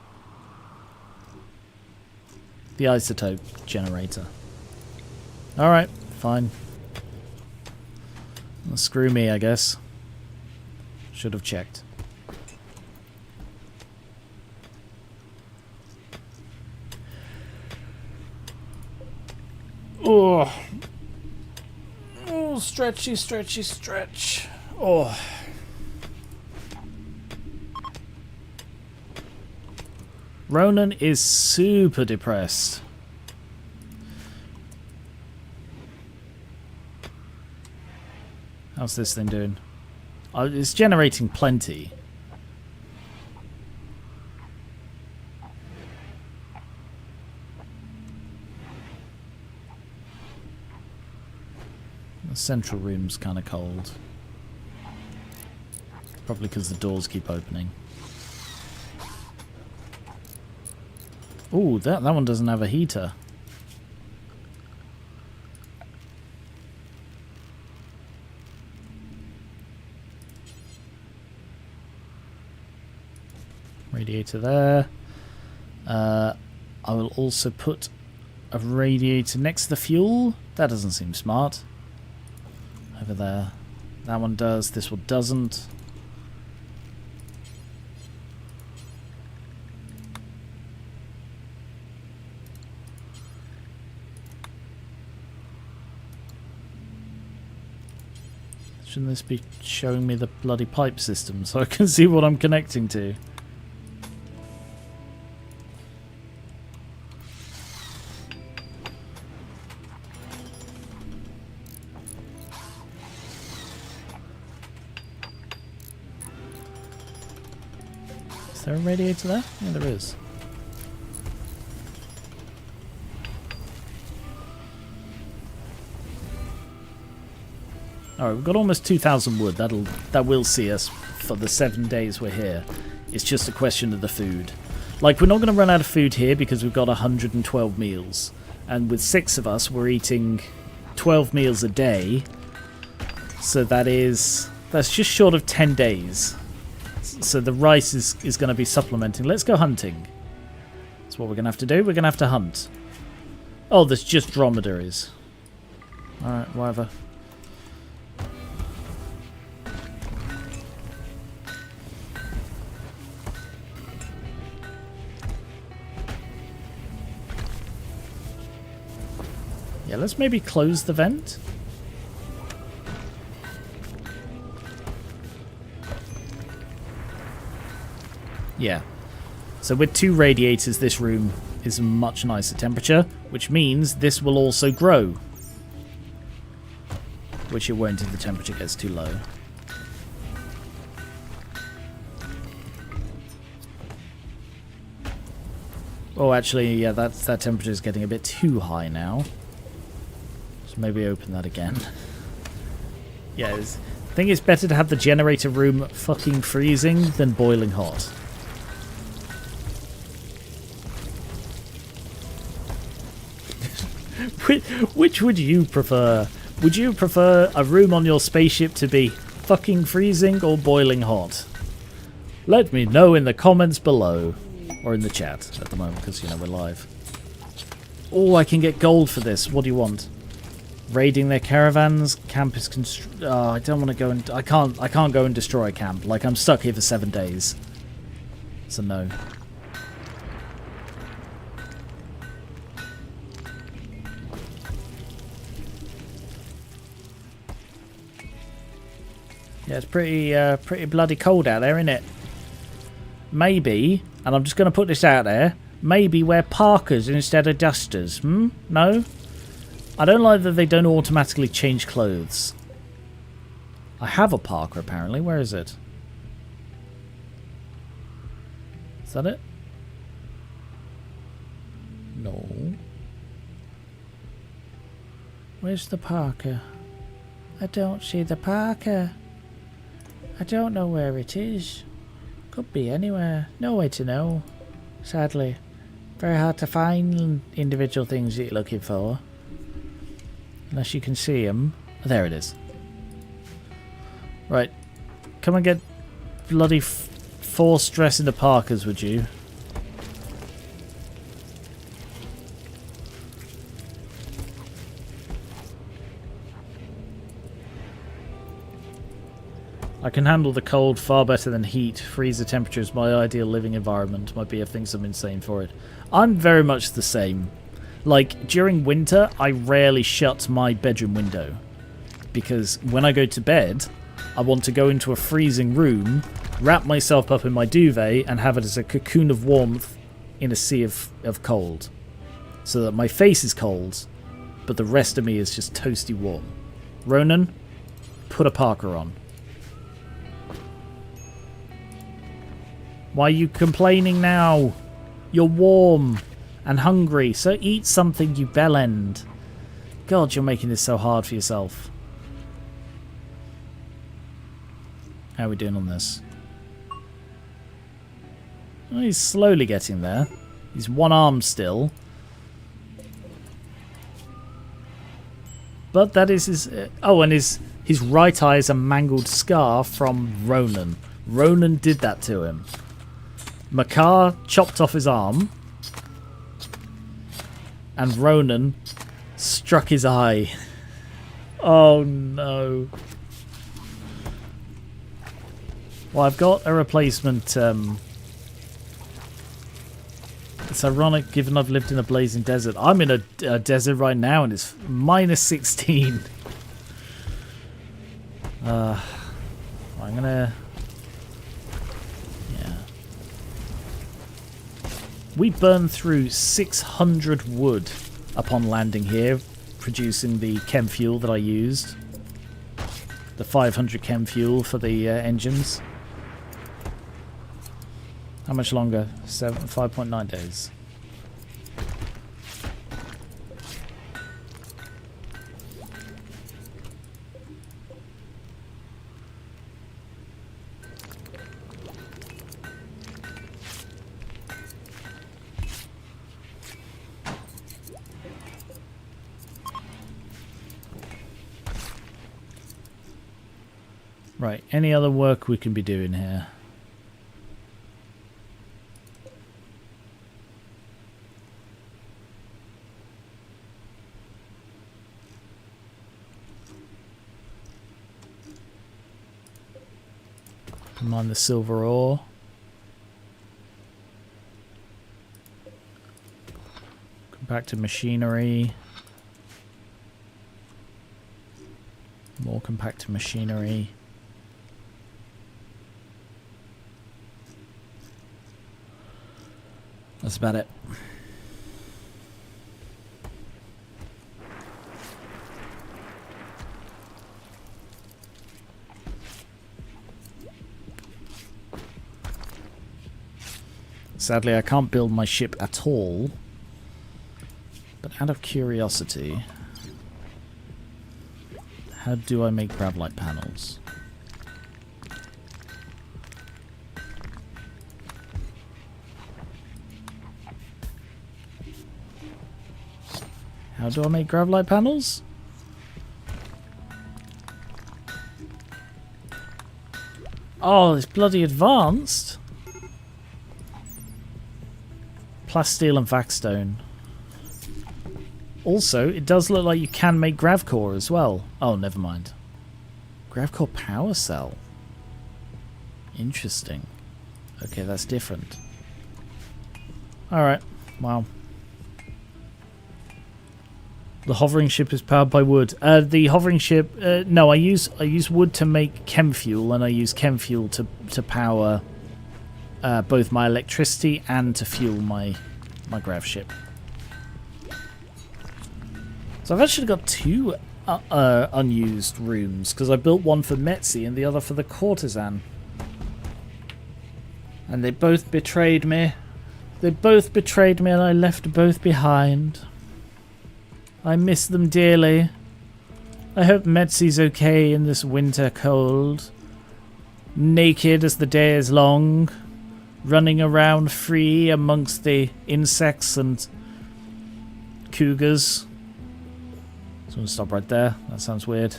the isotope generator. Alright, fine. Well, screw me, I guess. Should have checked. Oh. Oh, stretchy, stretchy, stretch. Oh. Ronan is super depressed. How's this thing doing? It's generating plenty. The central room's kind of cold. Probably because the doors keep opening. Ooh, that one doesn't have a heater. Radiator there. I will also put a radiator next to the fuel. That doesn't seem smart. Over there. That one does. This one doesn't. Shouldn't this be showing me the bloody pipe system so I can see what I'm connecting to? there a radiator there? Yeah, there is. Alright, we've got almost 2,000 wood. That will see us for the 7 days we're here. It's just a question of the food. Like, we're not going to run out of food here because we've got 112 meals. And with 6 of us, we're eating 12 meals a day. So that's just short of 10 days. So the rice is going to be supplementing. Let's go hunting. That's what we're going to have to do. We're going to have to hunt. Oh, there's just dromedaries. Alright, whatever. Yeah, let's maybe close the vent. Yeah. So with 2 radiators, this room is a much nicer temperature, which means this will also grow. Which it won't if the temperature gets too low. Oh, actually, yeah, that temperature is getting a bit too high now. Maybe open that again. Yeah, I think it's better to have the generator room fucking freezing than boiling hot. Which would you prefer? Would you prefer a room on your spaceship to be fucking freezing or boiling hot? Let me know in the comments below. Or in the chat at the moment, because, you know, we're live. Oh, I can get gold for this. What do you want? Raiding their caravans. Camp is oh, I don't want to go and I can't go and destroy a camp. Like, I'm stuck here for 7 days. So no. Yeah, it's pretty bloody cold out there, isn't it? Maybe, and I'm just going to put this out there, maybe wear parkas instead of dusters. No? I don't like that they don't automatically change clothes. I have a parka, apparently. Where is it? Is that it? No. Where's the parka? I don't see the parka. I don't know where it is. Could be anywhere. No way to know. Sadly. Very hard to find individual things that you're looking for. Unless you can see them. Oh, there it is. Right. Come and get bloody forced dress into parkas, would you? I can handle the cold far better than heat. Freezer temperature is my ideal living environment. My BF thinks I'm insane for it. I'm very much the same. Like, during winter, I rarely shut my bedroom window. Because when I go to bed, I want to go into a freezing room, wrap myself up in my duvet, and have it as a cocoon of warmth in a sea of cold. So that my face is cold, but the rest of me is just toasty warm. Ronan, put a parka on. Why are you complaining now? You're warm and hungry, so eat something, you bellend. God, you're making this so hard for yourself. How are we doing on this? Oh, he's slowly getting there. He's one arm still. But that is his... oh, and his right eye is a mangled scar from Ronan. Ronan did that to him. Makar chopped off his arm. And Ronan struck his eye. Oh no. Well, I've got a replacement. It's ironic given I've lived in a blazing desert. I'm in a desert right now and it's minus 16. I'm gonna... yeah. We burned through 600 wood upon landing here, producing the chem fuel that I used. The 500 chem fuel for the engines. How much longer? 5.9 days. Right, any other work we can be doing here? Mine the silver ore. Compacted machinery. More compacted machinery. That's about it. Sadly, I can't build my ship at all. But out of curiosity, how do I make gravlite panels? How do I make gravlite panels? Oh, it's bloody advanced. Plasteel and Vaxstone. Also, it does look like you can make Gravcore as well. Oh, never mind. Gravcore power cell. Interesting. Okay, that's different. Alright, wow. The hovering ship is powered by wood. The hovering ship, no, I use wood to make chem fuel, and I use chem fuel to power both my electricity and to fuel my grav ship. So I've actually got two unused rooms because I built one for Metzi and the other for the courtesan, and they both betrayed me. They both betrayed me, and I left both behind. I miss them dearly. I hope Metzi's okay in this winter cold. Naked as the day is long. Running around free amongst the insects and cougars. So I'm going to stop right there. That sounds weird.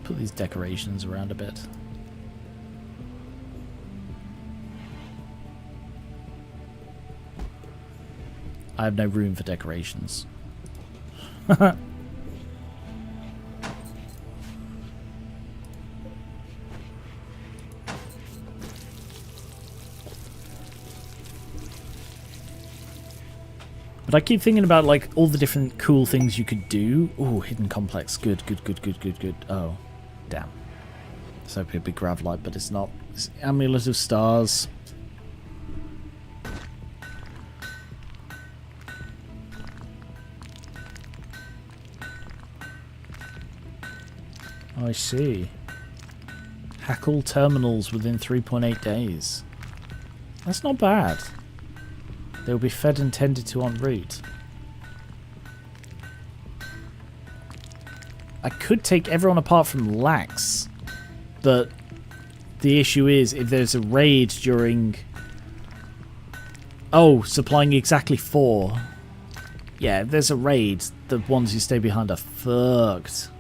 Put these decorations around a bit. I have no room for decorations. But I keep thinking about like all the different cool things you could do. Oh, hidden complex. Good. Oh, damn. So it'd be Gravlite, but it's not. It's Amulet of Stars. I see. Hackle terminals within 3.8 days. That's not bad. They'll be fed and tended to en route. I could take everyone apart from Lax, but the issue is if there's a raid during... Oh, supplying exactly 4. Yeah, if there's a raid, the ones who stay behind are fucked.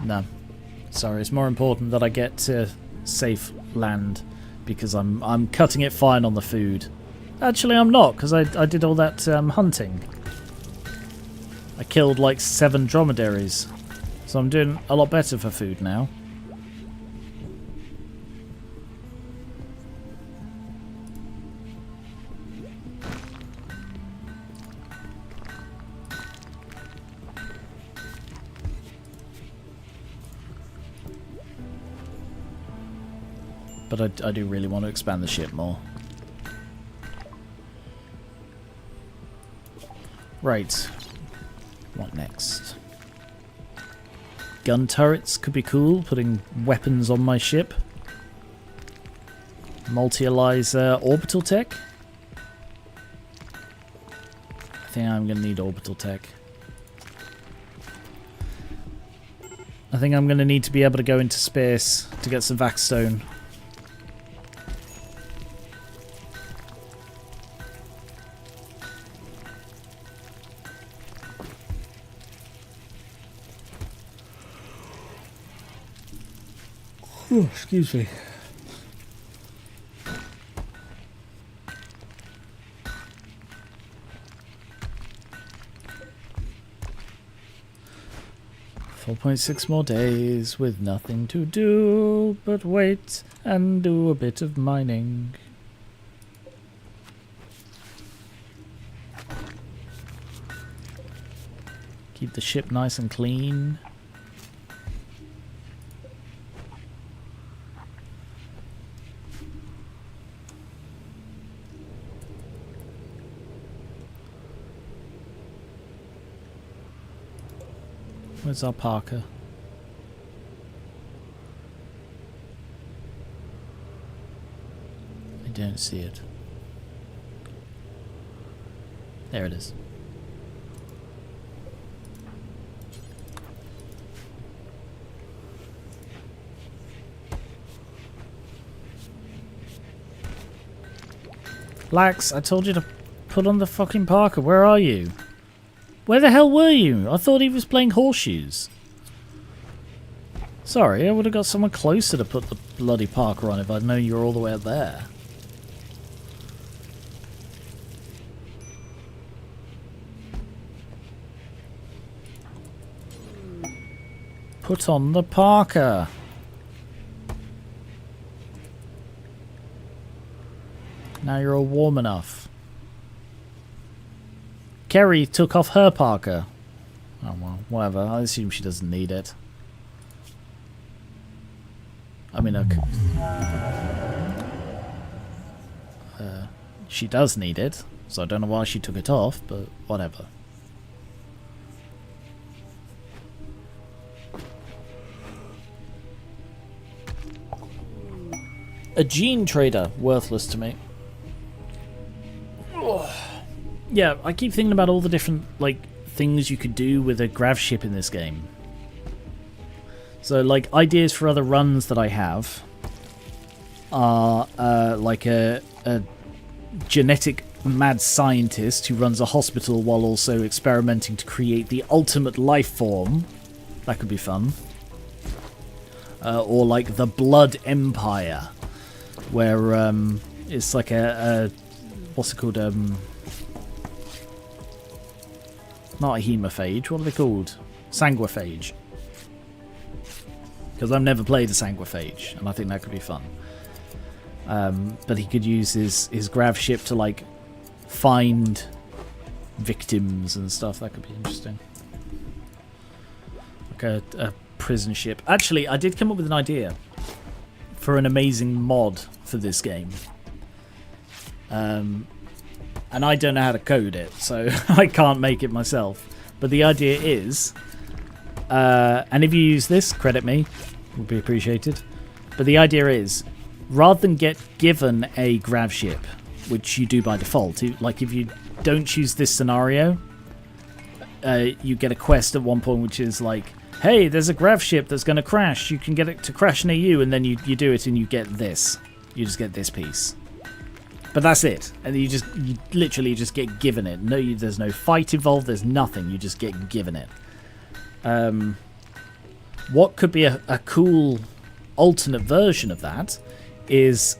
No, sorry. It's more important that I get to safe land because I'm cutting it fine on the food. Actually, I'm not because I did all that hunting. I killed like 7 dromedaries, so I'm doing a lot better for food now. But I do really want to expand the ship more. Right. What next? Gun turrets could be cool, putting weapons on my ship. Multi-allies orbital tech. I think I'm going to need orbital tech. I think I'm going to need to be able to go into space to get some Vaxstone. Oh, excuse me. .6 more days with nothing to do but wait and do a bit of mining. Keep the ship nice and clean. Where's our Parker? I don't see it. There it is. Lax, I told you to put on the fucking Parker. Where are you? Where the hell were you? I thought he was playing horseshoes. Sorry, I would have got someone closer to put the bloody Parker on if I'd known you were all the way up there. Put on the Parker. Now you're all warm enough. Kerry took off her Parker. Oh well, whatever. I assume she doesn't need it. I mean, okay. She does need it, so I don't know why she took it off, but whatever. A gene trader, worthless to me. Yeah, I keep thinking about all the different things you could do with a gravship in this game. So ideas for other runs that I have are like a genetic mad scientist who runs a hospital while also experimenting to create the ultimate life form. That could be fun. Or like the Blood Empire, where it's like a what's it called? Not a hemophage. What are they called? Sanguiphage. Because I've never played a sanguiphage, and I think that could be fun. But he could use his gravship to find victims and stuff. That could be interesting. Like a prison ship. Actually, I did come up with an idea for an amazing mod for this game. And I don't know how to code it, so I can't make it myself. But the idea is, and if you use this, credit me, would be appreciated. But the idea is, rather than get given a gravship, which you do by default, if you don't choose this scenario, you get a quest at one point which is like, hey, there's a gravship that's going to crash. You can get it to crash near you, and then you do it and you get this. You just get this piece. But that's it, and you literally just get given it. No, there's no fight involved. There's nothing. You just get given it. What could be a cool alternate version of that is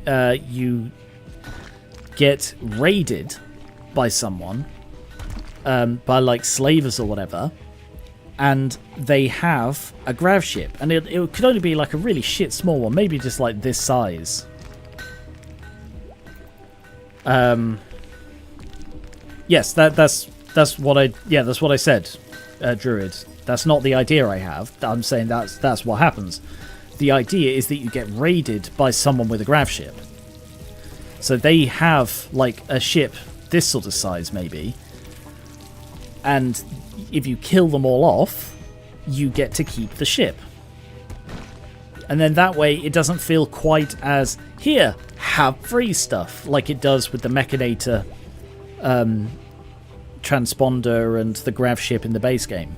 you get raided by someone, by slavers or whatever, and they have a gravship, and it could only be a really shit small one, maybe just this size. Yes, that's what I said, Druid. That's not the idea I have. I'm saying that's what happens. the idea is that you get raided by someone with a gravship. So they have like a ship this sort of size maybe, and if you kill them all off, you get to keep the ship. And then that way it doesn't feel quite as, here, have free stuff, like it does with the Mechanator transponder and the gravship in the base game.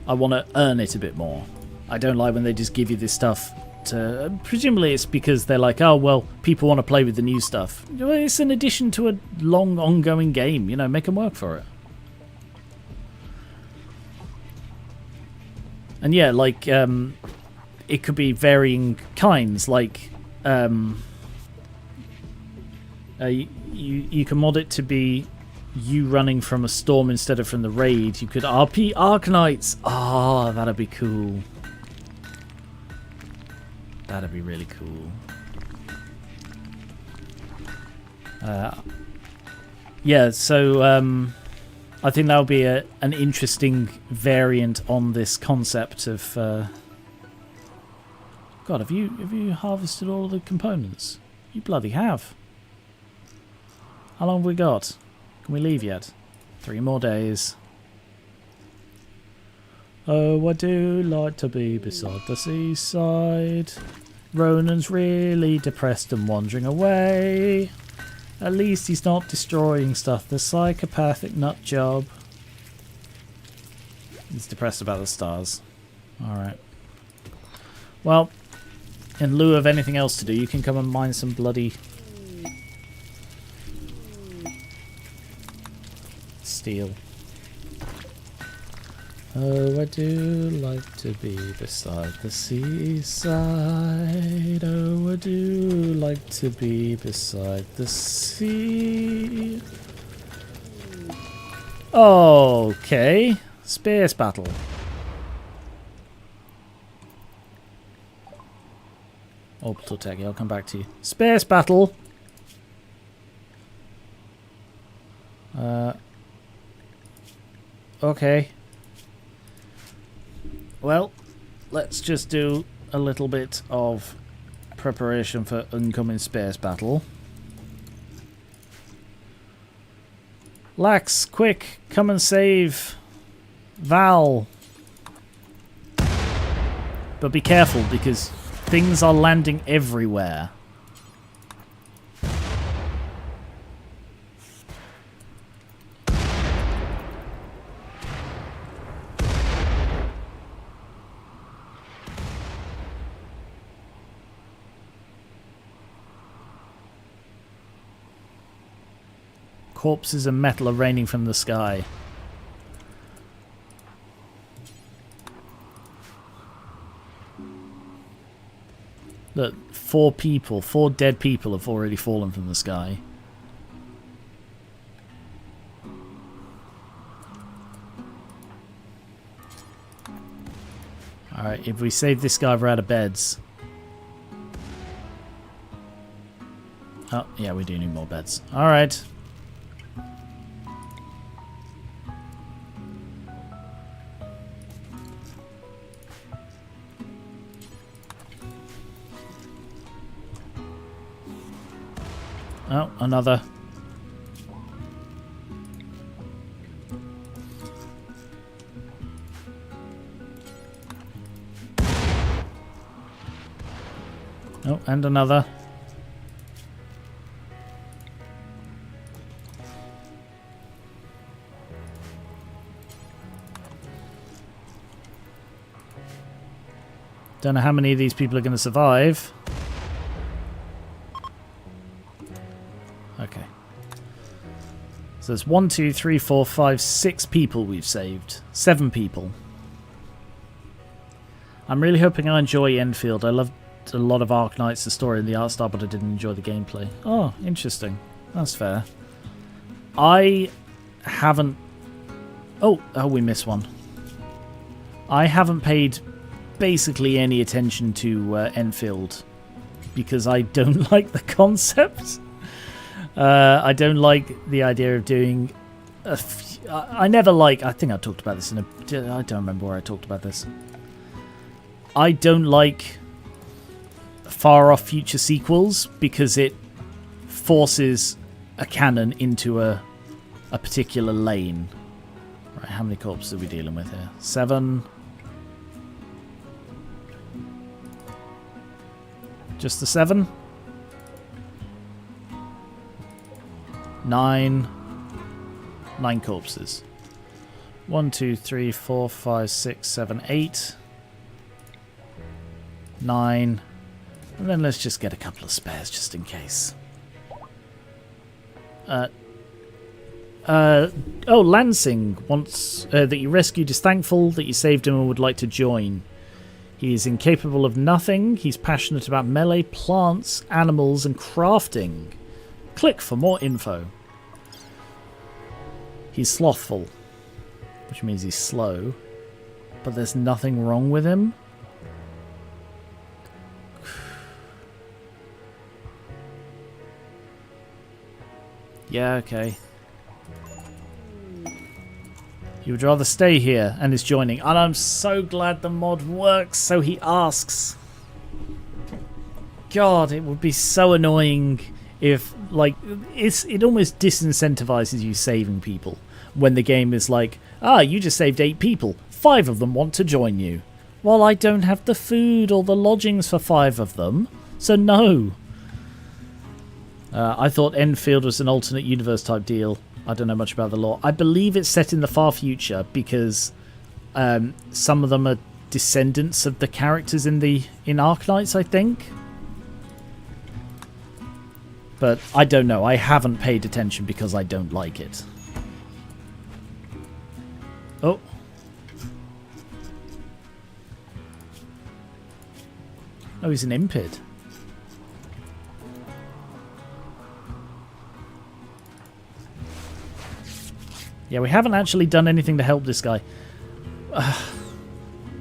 I want to earn it a bit more. I don't like when they just give you this stuff to... presumably it's because they're like, oh, well, people want to play with the new stuff. Well, it's an addition to a long, ongoing game. You know, make them work for it. And yeah, like, it could be varying kinds. Like, you can mod it to be you running from a storm instead of from the raid. You could RP Arknights. Ah, that'd be cool. That'd be really cool. Yeah, so I think that'll be an interesting variant on this concept of. God, have you harvested all of the components? You bloody have. How long have we got? Can we leave yet? 3 more days. Oh, I do like to be beside the seaside. Ronan's really depressed and wandering away. At least he's not destroying stuff. The psychopathic nut job. He's depressed about the stars. Alright. Well, in lieu of anything else to do, you can come and mine some bloody steel. Oh, I do like to be beside the seaside. Oh, I do like to be beside the sea. Okay. Space battle. Orbital tech, I'll come back to you. Space battle. Okay. Well, let's just do a little bit of preparation for oncoming space battle. Lax, quick, come and save Val. But be careful because things are landing everywhere. Corpses and metal are raining from the sky. Look, 4 dead people have already fallen from the sky. Alright, if we save this guy, we're out of beds. Oh, yeah, we do need more beds. Alright. Oh, another. Oh, and another. Don't know how many of these people are going to survive. Okay. So there's 1, 2, 3, 4, 5, 6 people we've saved. 7 people. I'm really hoping I enjoy Enfield. I loved a lot of Arknights, the story and the art style, but I didn't enjoy the gameplay. Oh, interesting. That's fair. I haven't... Oh, we missed one. I haven't paid basically any attention to Enfield because I don't like the concept. I don't like the idea of doing I never like. I think I talked about this in a. I don't remember where I talked about this. I don't like far off future sequels because it forces a canon into a particular lane. Right, how many corpses are we dealing with here? 7. Just the 7? 9. 9 corpses. 1, 2, 3, 4, 5, 6, 7, 8. 9. And then let's just get a couple of spares just in case. Lansing wants that you rescued is thankful that you saved him and would like to join. He is incapable of nothing. He's passionate about melee, plants, animals, and crafting. Click for more info. He's slothful, which means he's slow, but there's nothing wrong with him. Yeah, okay. He would rather stay here and is joining. And I'm so glad the mod works, so he asks. God, it would be so annoying if, like, it almost disincentivizes you saving people when the game is like, you just saved 8 people. 5 of them want to join you. Well, I don't have the food or the lodgings for 5 of them, so no. I thought Enfield was an alternate universe type deal. I don't know much about the lore. I believe it's set in the far future because some of them are descendants of the characters in Arknights, I think. But I don't know. I haven't paid attention because I don't like it. Oh. Oh, he's an impid. Yeah, we haven't actually done anything to help this guy.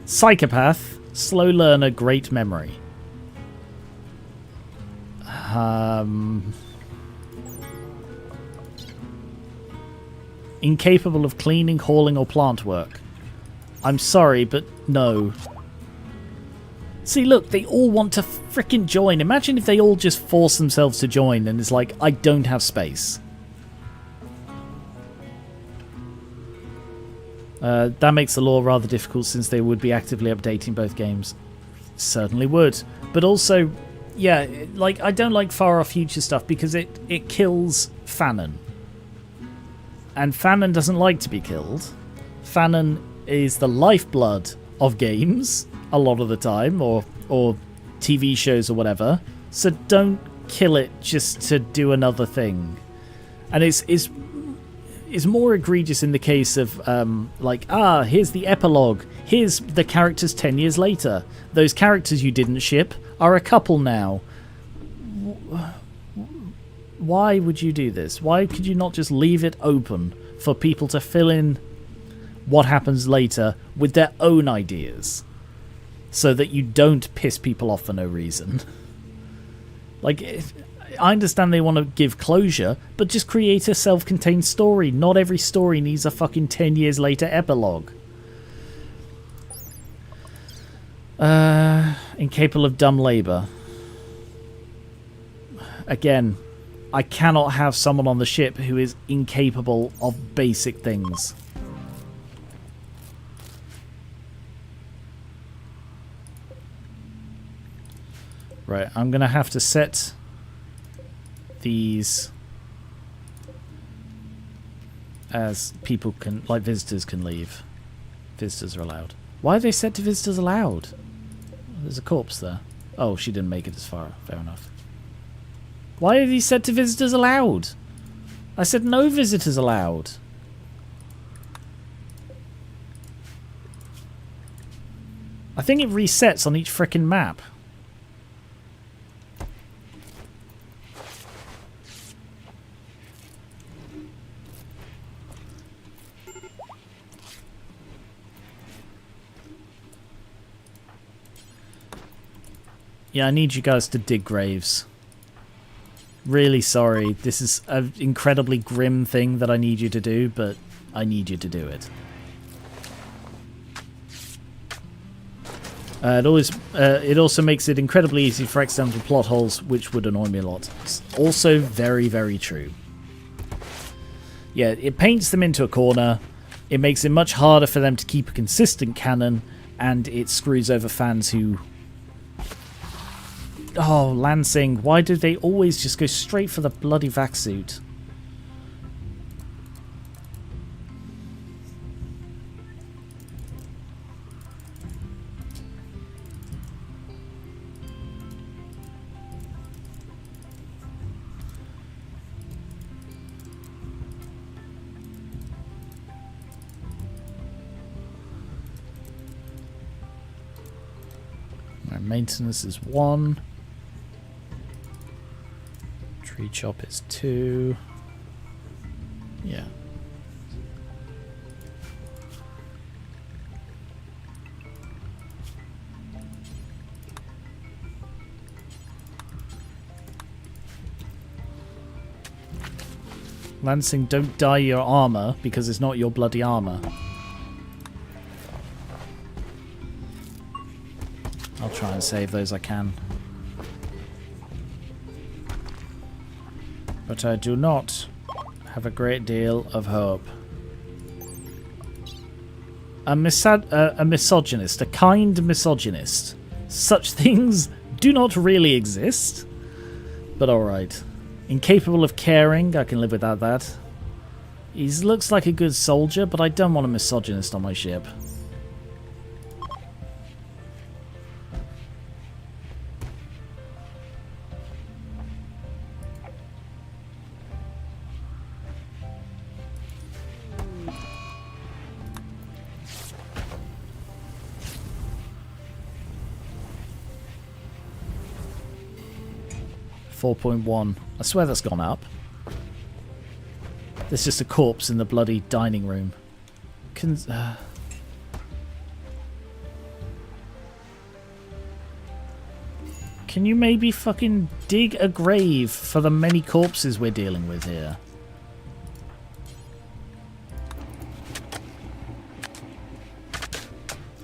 Psychopath, slow learner, great memory. Incapable of cleaning, hauling, or plant work. I'm sorry, but no. See, look, they all want to frickin' join. Imagine if they all just force themselves to join and it's like, I don't have space. That makes the lore rather difficult since they would be actively updating both games. Certainly would. But also, yeah, like, I don't like far off future stuff because it kills Fanon. And Fanon doesn't like to be killed. Fanon is the lifeblood of games a lot of the time, or TV shows or whatever. So don't kill it just to do another thing. And it's more egregious in the case of, here's the epilogue. Here's the characters 10 years later. Those characters you didn't ship are a couple now. Why would you do this? Why could you not just leave it open for people to fill in what happens later with their own ideas? So that you don't piss people off for no reason. Like, I understand they want to give closure, but just create a self-contained story. Not every story needs a fucking 10 years later epilogue. Incapable of dumb labour. Again, I cannot have someone on the ship who is incapable of basic things. Right, I'm going to have to set these as people can, like, visitors can leave. Visitors are allowed. Why are they set to visitors allowed? There's a corpse there. Oh, she didn't make it as far. Fair enough. Why are these set to visitors allowed? I said no visitors allowed. I think it resets on each frickin' map. Yeah, I need you guys to dig graves. Really sorry. This is an incredibly grim thing that I need you to do, but I need you to do it. It also makes it incredibly easy for accidental plot holes, which would annoy me a lot. It's also very, very true. Yeah, it paints them into a corner, it makes it much harder for them to keep a consistent canon, and it screws over fans who... Oh, Lansing, why do they always just go straight for the bloody vac suit? Right, maintenance is 1. Tree chop is 2. Yeah. Lansing, don't dye your armor because it's not your bloody armor. I'll try and save those I can. But I do not have a great deal of hope. A misogynist, a kind misogynist. Such things do not really exist. But alright. Incapable of caring, I can live without that. He looks like a good soldier, but I don't want a misogynist on my ship. .1. I swear that's gone up. There's just a corpse in the bloody dining room. Can you maybe fucking dig a grave for the many corpses we're dealing with here?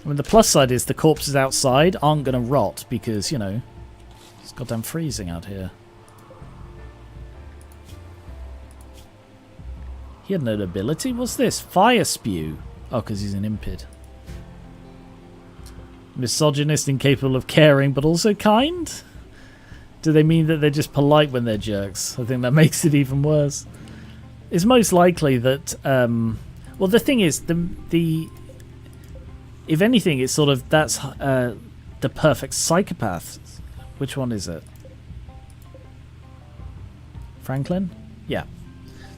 I mean, the plus side is the corpses outside aren't going to rot because, you know, it's goddamn freezing out here. He had no ability? What's this? Fire spew. Oh, because he's an impid. Misogynist, incapable of caring, but also kind? Do they mean that they're just polite when they're jerks? I think that makes it even worse. It's most likely that... well, the thing is, the if anything, it's sort of... That's the perfect psychopath. Which one is it? Franklin? Yeah.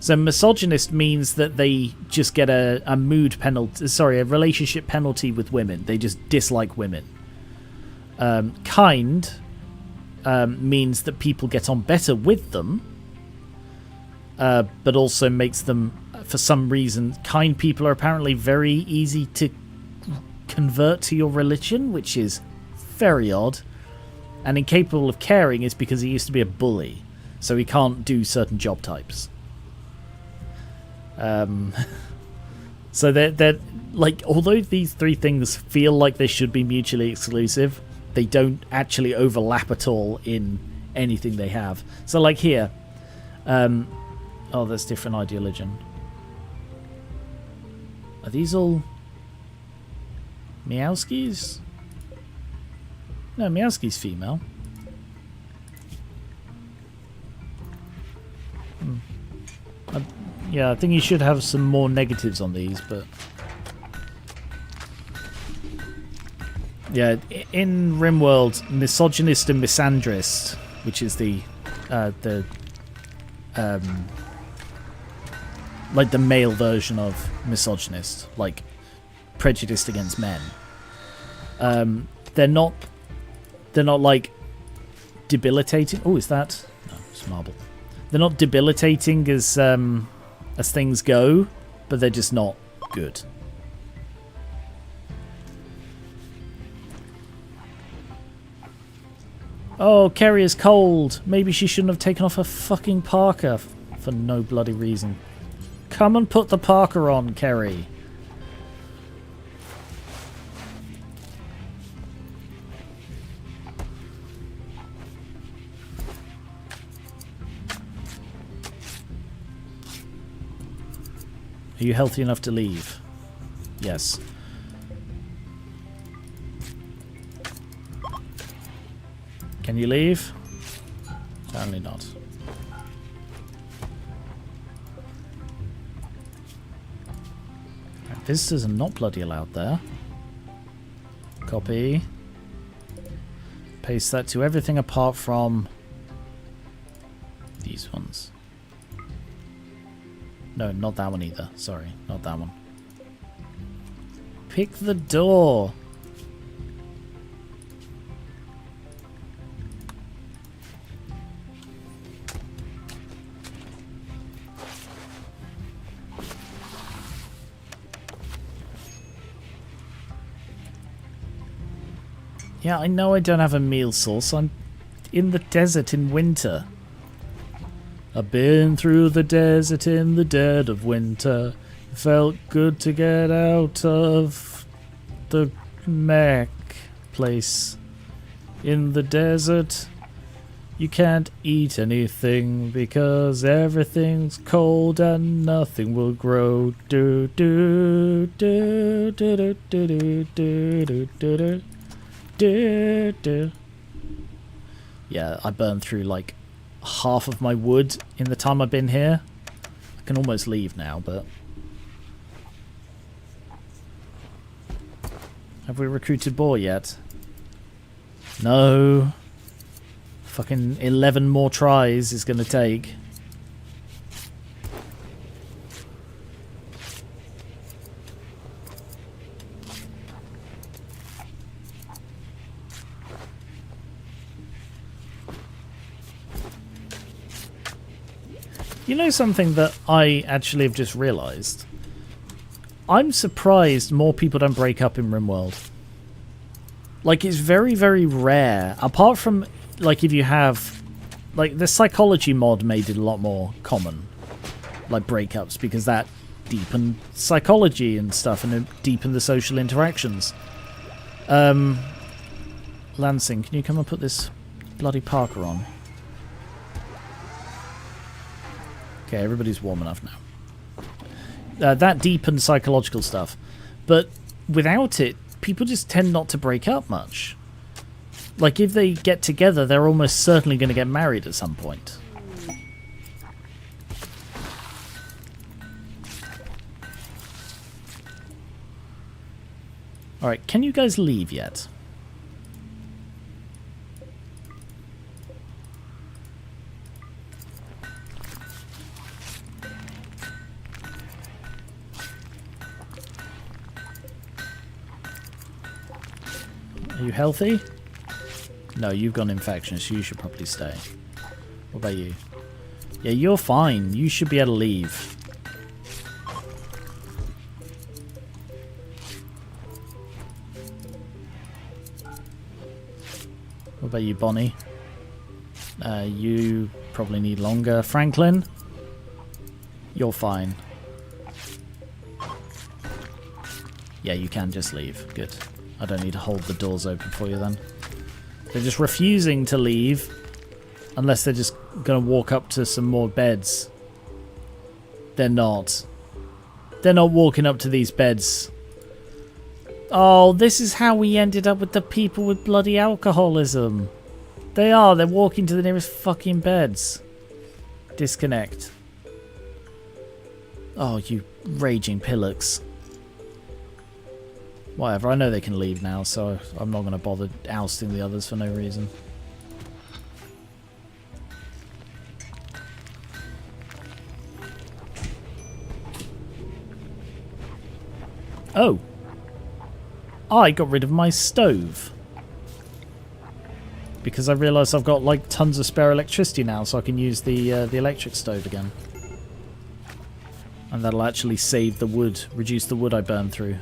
So misogynist means that they just get a mood penalty, sorry, a relationship penalty with women. They just dislike women. Kind means that people get on better with them, but also makes them, for some reason, kind people are apparently very easy to convert to your religion, which is very odd. And incapable of caring is because he used to be a bully, so he can't do certain job types. So they're like, although these three things feel like they should be mutually exclusive, they don't actually overlap at all in anything they have. So like here, oh, there's different ideologian. Are these all Meowskis? No, Meowski's female. Yeah, I think you should have some more negatives on these, but... Yeah, in Rimworld, misogynist and misandrist, which is the like the male version of misogynist, like prejudiced against men. They're not like debilitating. Oh, is that? No, it's marble. They're not debilitating as things go, but they're just not good. Oh, Kerry is cold. Maybe she shouldn't have taken off her fucking parka for no bloody reason. Come and put the parka on, Kerry. Are you healthy enough to leave? Yes. Can you leave? Apparently not. Right, visitors are not bloody allowed there. Copy. Paste that to everything apart from these ones. No, not that one either. Sorry, not that one. Pick the door. Yeah, I know I don't have a meal source. I'm in the desert in winter. I've been through the desert in the dead of winter. It felt good to get out of the mech place. In the desert, you can't eat anything because everything's cold and nothing will grow. Do do do do do do do do do do do do. Yeah, I burned through like half of my wood in the time I've been here. I can almost leave now, but have we recruited Boar yet? No. Fucking 11 more tries is gonna take. You know something that I actually have just realised? I'm surprised more people don't break up in Rimworld. Like, it's very, very rare. Apart from, like, if you have... Like, the psychology mod made it a lot more common. Like, breakups, because that deepened psychology and stuff, and it deepened the social interactions. Lansing, can you come and put this bloody parka on? Okay, everybody's warm enough now. That deepened psychological stuff. But without it, people just tend not to break up much. Like, if they get together, they're almost certainly going to get married at some point. Alright, can you guys leave yet? Are you healthy? No, you've gone infectious, so you should probably stay. What about you? Yeah, you're fine. You should be able to leave. What about you, Bonnie? You probably need longer. Franklin? You're fine. Yeah, you can just leave. Good. I don't need to hold the doors open for you then. They're just refusing to leave unless they're just going to walk up to some more beds. They're not. They're not walking up to these beds. Oh, this is how we ended up with the people with bloody alcoholism. They are. They're walking to the nearest fucking beds. Disconnect. Oh, you raging pillocks. Whatever, I know they can leave now, so I'm not going to bother ousting the others for no reason. Oh! I got rid of my stove. Because I realised I've got like tons of spare electricity now, so I can use the electric stove again. And that'll actually save the wood, reduce the wood I burned through.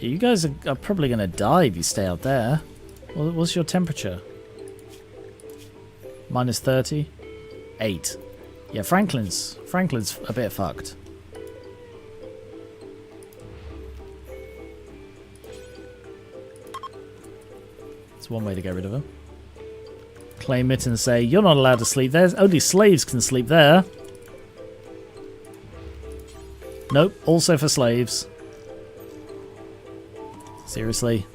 You guys are probably going to die if you stay out there. What's your temperature? Minus 30? 8. Yeah, Franklin's a bit fucked. That's one way to get rid of him. Claim it and say, you're not allowed to sleep there. Only slaves can sleep there. Nope, also for slaves. Seriously.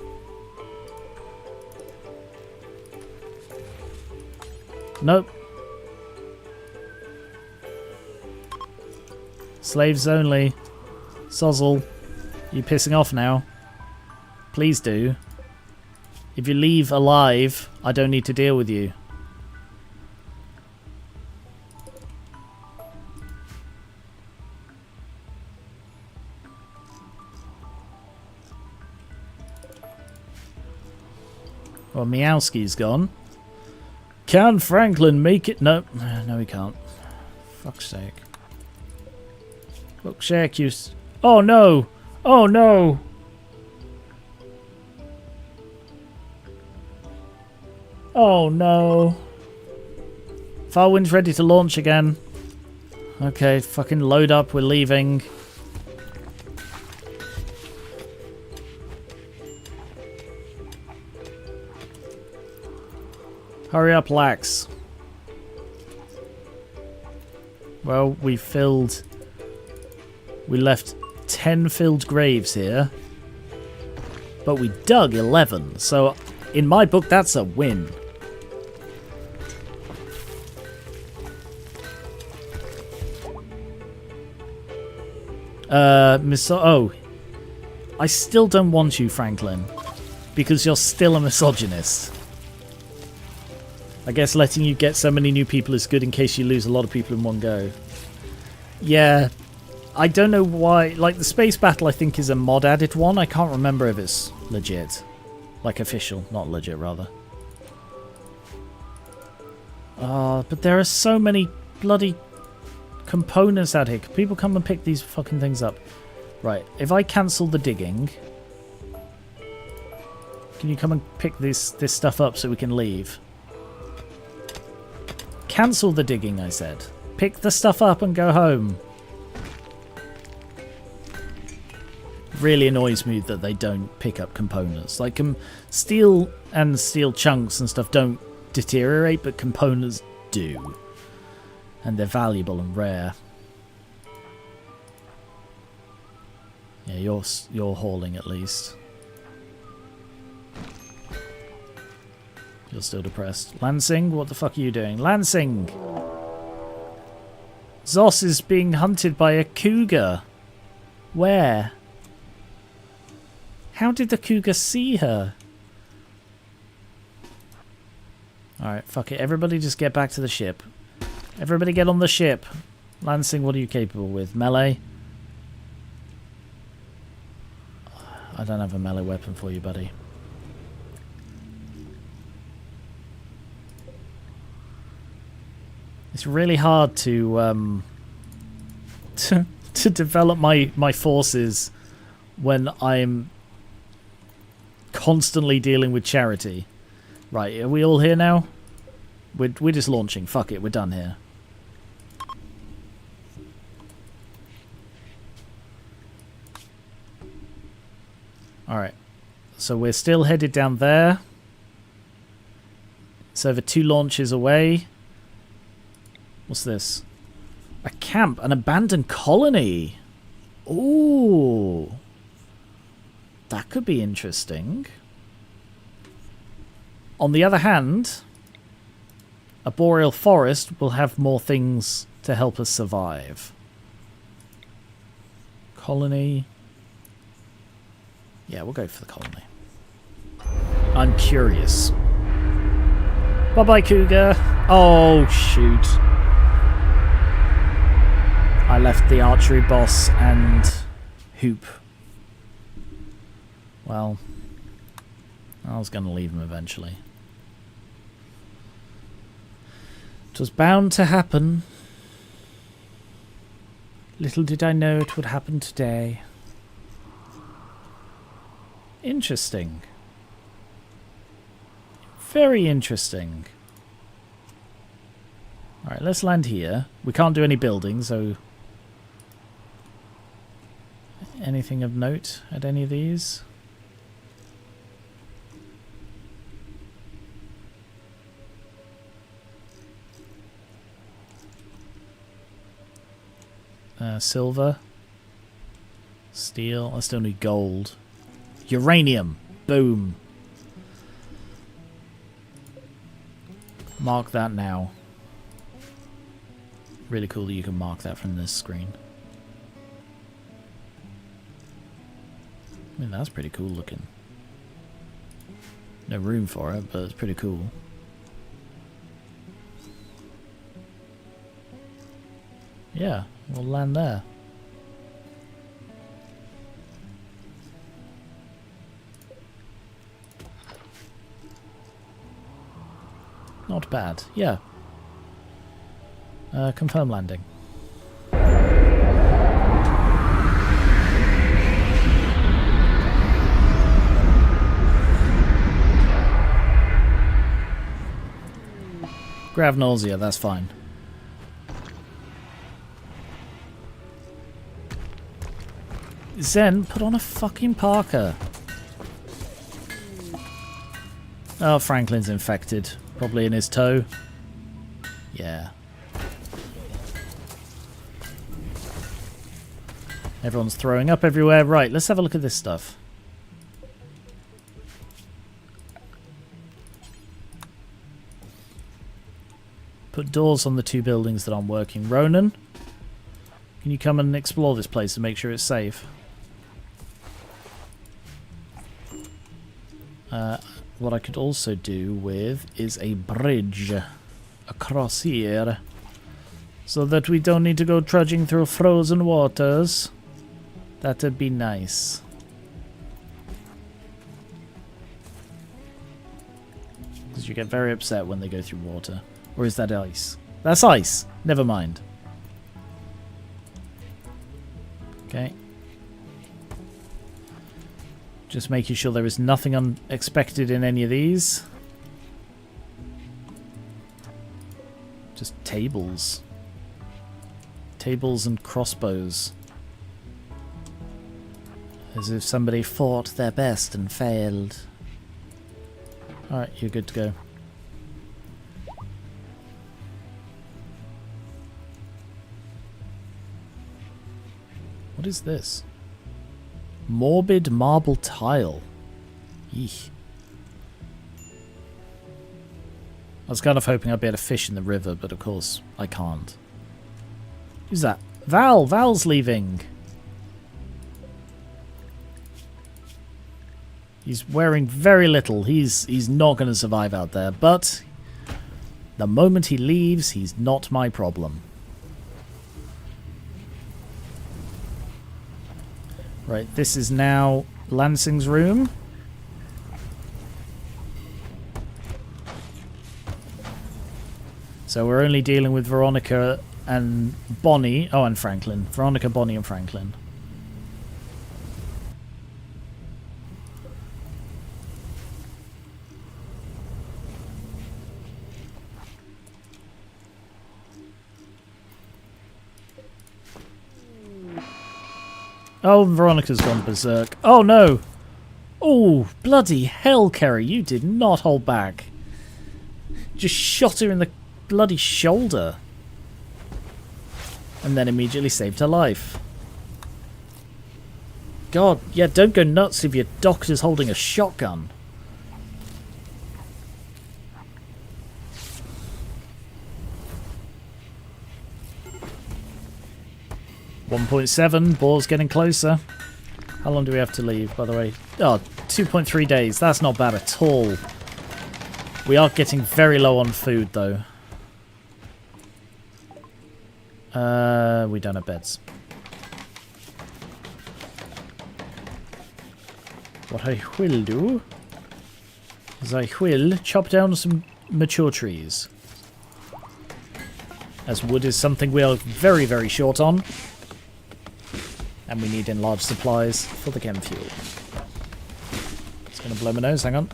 Nope. Slaves only. Sozzle. You pissing off now? Please do. If you leave alive, I don't need to deal with you. Well, Meowski's gone. Can Franklin make it? No, no he can't. Fuck's sake. Fuck's sake, you... Oh no! Oh no! Oh no. Farwind's ready to launch again. Okay, fucking load up, we're leaving. Hurry up, Lax. Well, we left 10 filled graves here. But we dug 11, so in my book that's a win. Oh. I still don't want you, Franklin. Because you're still a misogynist. I guess letting you get so many new people is good in case you lose a lot of people in one go. Yeah. I don't know why. Like, the space battle I think is a mod added one. I can't remember if it's legit. Like official. Not legit, rather. But there are so many bloody components out here. Can people come and pick these fucking things up? Right, if I cancel the digging, can you come and pick this stuff up so we can leave? Cancel the digging, I said. Pick the stuff up and go home. Really annoys me that they don't pick up components. Like, steel and steel chunks and stuff don't deteriorate, but components do. And they're valuable and rare. Yeah, you're hauling at least. You're still depressed. Lansing, what the fuck are you doing? Lansing! Zos is being hunted by a cougar. Where? How did the cougar see her? Alright, fuck it. Everybody just get back to the ship. Everybody get on the ship. Lansing, what are you capable with? Melee? I don't have a melee weapon for you, buddy. It's really hard to develop my forces when I'm constantly dealing with charity. Right, are we all here now? We're just launching. Fuck it, we're done here. Alright, so we're still headed down there. It's over 2 launches away. What's this? A camp, an abandoned colony. Ooh. That could be interesting. On the other hand, a boreal forest will have more things to help us survive. Colony. Yeah, we'll go for the colony. I'm curious. Bye-bye, cougar. Oh, shoot. I left the archery boss and Hoop. Well, I was going to leave him eventually. It was bound to happen. Little did I know it would happen today. Interesting. Very interesting. Alright, let's land here. We can't do any building, so... Anything of note at any of these? Silver. Steel. I still need gold. Uranium. Boom. Mark that now. Really cool that you can mark that from this screen. I mean, that's pretty cool looking. No room for it, but it's pretty cool. Yeah, we'll land there. Not bad, yeah. Confirm landing. Grav nausea, that's fine. Zen, put on a fucking parka. Oh, Franklin's infected. Probably in his toe. Yeah. Everyone's throwing up everywhere. Right, let's have a look at this stuff. Put doors on the 2 buildings that aren't working. Ronan, can you come and explore this place and make sure it's safe? What I could also do with is a bridge across here, so that we don't need to go trudging through frozen waters. That'd be nice. Because you get very upset when they go through water. Or is that ice? That's ice! Never mind. Okay. Just making sure there is nothing unexpected in any of these. Just tables. Tables and crossbows. As if somebody fought their best and failed. Alright, you're good to go. What is this? Morbid marble tile. Eesh. I was kind of hoping I'd be able to fish in the river, but of course I can't. Who's that? Val! Val's leaving! He's wearing very little. He's not going to survive out there, but the moment he leaves, he's not my problem. Right, this is now Lansing's room. So we're only dealing with Veronica and Bonnie. Oh, and Franklin. Veronica, Bonnie, and Franklin. Oh, Veronica's gone berserk. Oh, no! Oh, bloody hell, Kerry. You did not hold back. Just shot her in the bloody shoulder. And then immediately saved her life. God, yeah, don't go nuts if your doctor's holding a shotgun. .7, boar's getting closer. How long do we have to leave, by the way? Oh, 2.3 days. That's not bad at all. We are getting very low on food, though. We don't have beds. What I will do is I will chop down some mature trees. As wood is something we are very, very short on. And we need in large supplies for the chem fuel. Gonna blow my nose, hang on.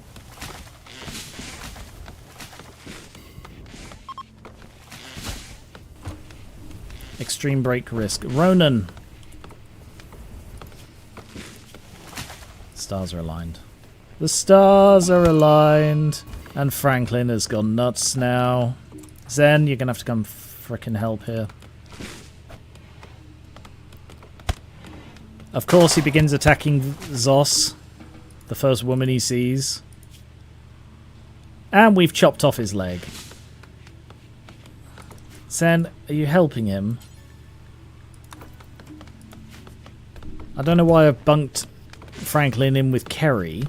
Extreme break risk. Ronan! Stars are aligned. The stars are aligned! And Franklin has gone nuts now. Zen, you're gonna have to come frickin' help here. Of course he begins attacking Zos, the first woman he sees. And we've chopped off his leg. Zen, are you helping him? I don't know why I bunked Franklin in with Kerry.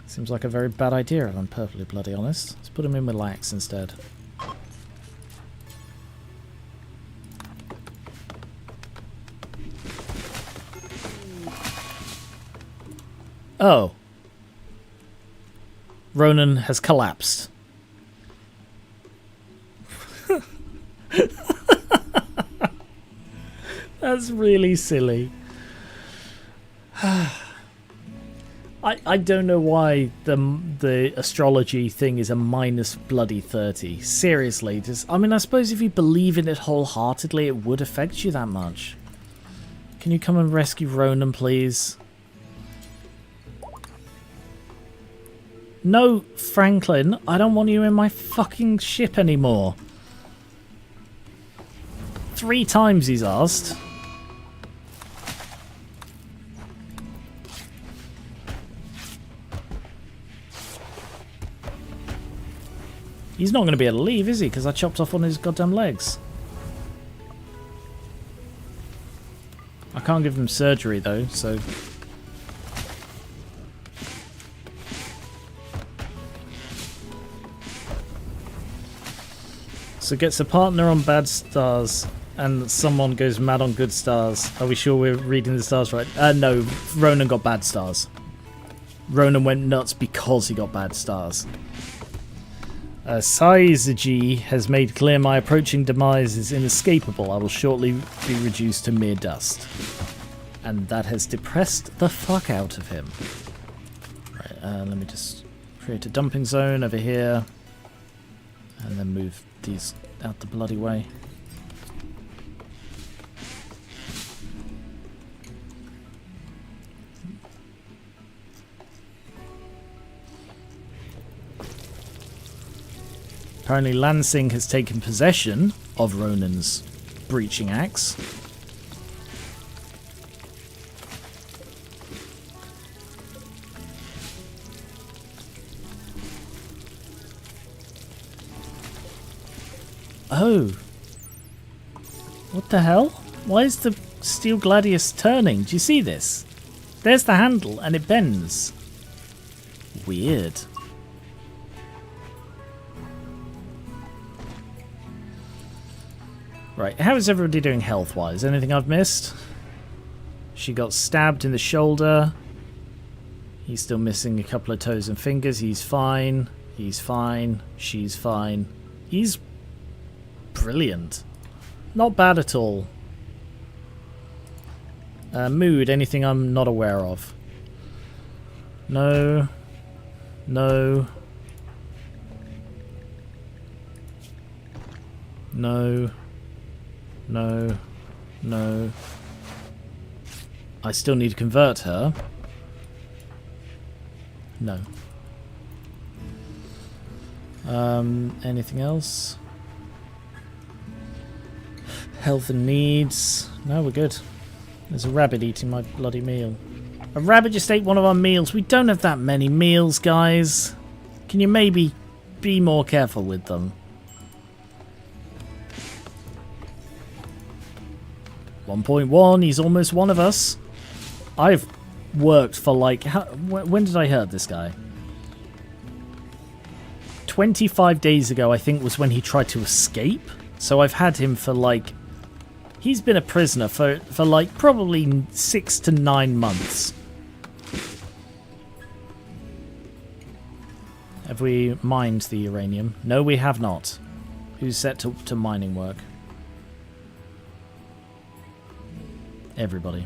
Seems like a very bad idea if I'm perfectly bloody honest. Let's put him in with Lax instead. Oh. Ronan has collapsed. That's really silly. I don't know why the astrology thing is a minus bloody 30. Seriously, just I mean I suppose if you believe in it wholeheartedly it would affect you that much. Can you come and rescue Ronan, please? No, Franklin, I don't want you in my fucking ship anymore. 3 times he's asked. He's not going to be able to leave, is he? Because I chopped off one of his goddamn legs. I can't give him surgery, though, so... So gets a partner on bad stars, and someone goes mad on good stars. Are we sure we're reading the stars right? No, Ronan got bad stars. Ronan went nuts because he got bad stars. Saizaji has made clear my approaching demise is inescapable. I will shortly be reduced to mere dust. And that has depressed the fuck out of him. Right, let me just create a dumping zone over here. And then move these out the bloody way. Apparently Lansing has taken possession of Ronan's breaching axe. Oh. What the hell? Why is the steel gladius turning? Do you see this? There's the handle and it bends. Weird. Right, how is everybody doing health-wise? Anything I've missed? She got stabbed in the shoulder. He's still missing a couple of toes and fingers. He's fine. He's fine. She's fine. He's brilliant. Not bad at all. Mood, anything I'm not aware of? No. No. No. No. No. I still need to convert her. No. Anything else? Health and needs. No, we're good. There's a rabbit eating my bloody meal. A rabbit just ate one of our meals. We don't have that many meals, guys. Can you maybe be more careful with them? 1.1, he's almost one of us. I've worked for like... when did I hurt this guy? 25 days ago, I think, was when he tried to escape. So I've had him for like... He's been a prisoner for like probably 6 to 9 months. Have we mined the uranium? No, we have not. Who's set to mining work? Everybody.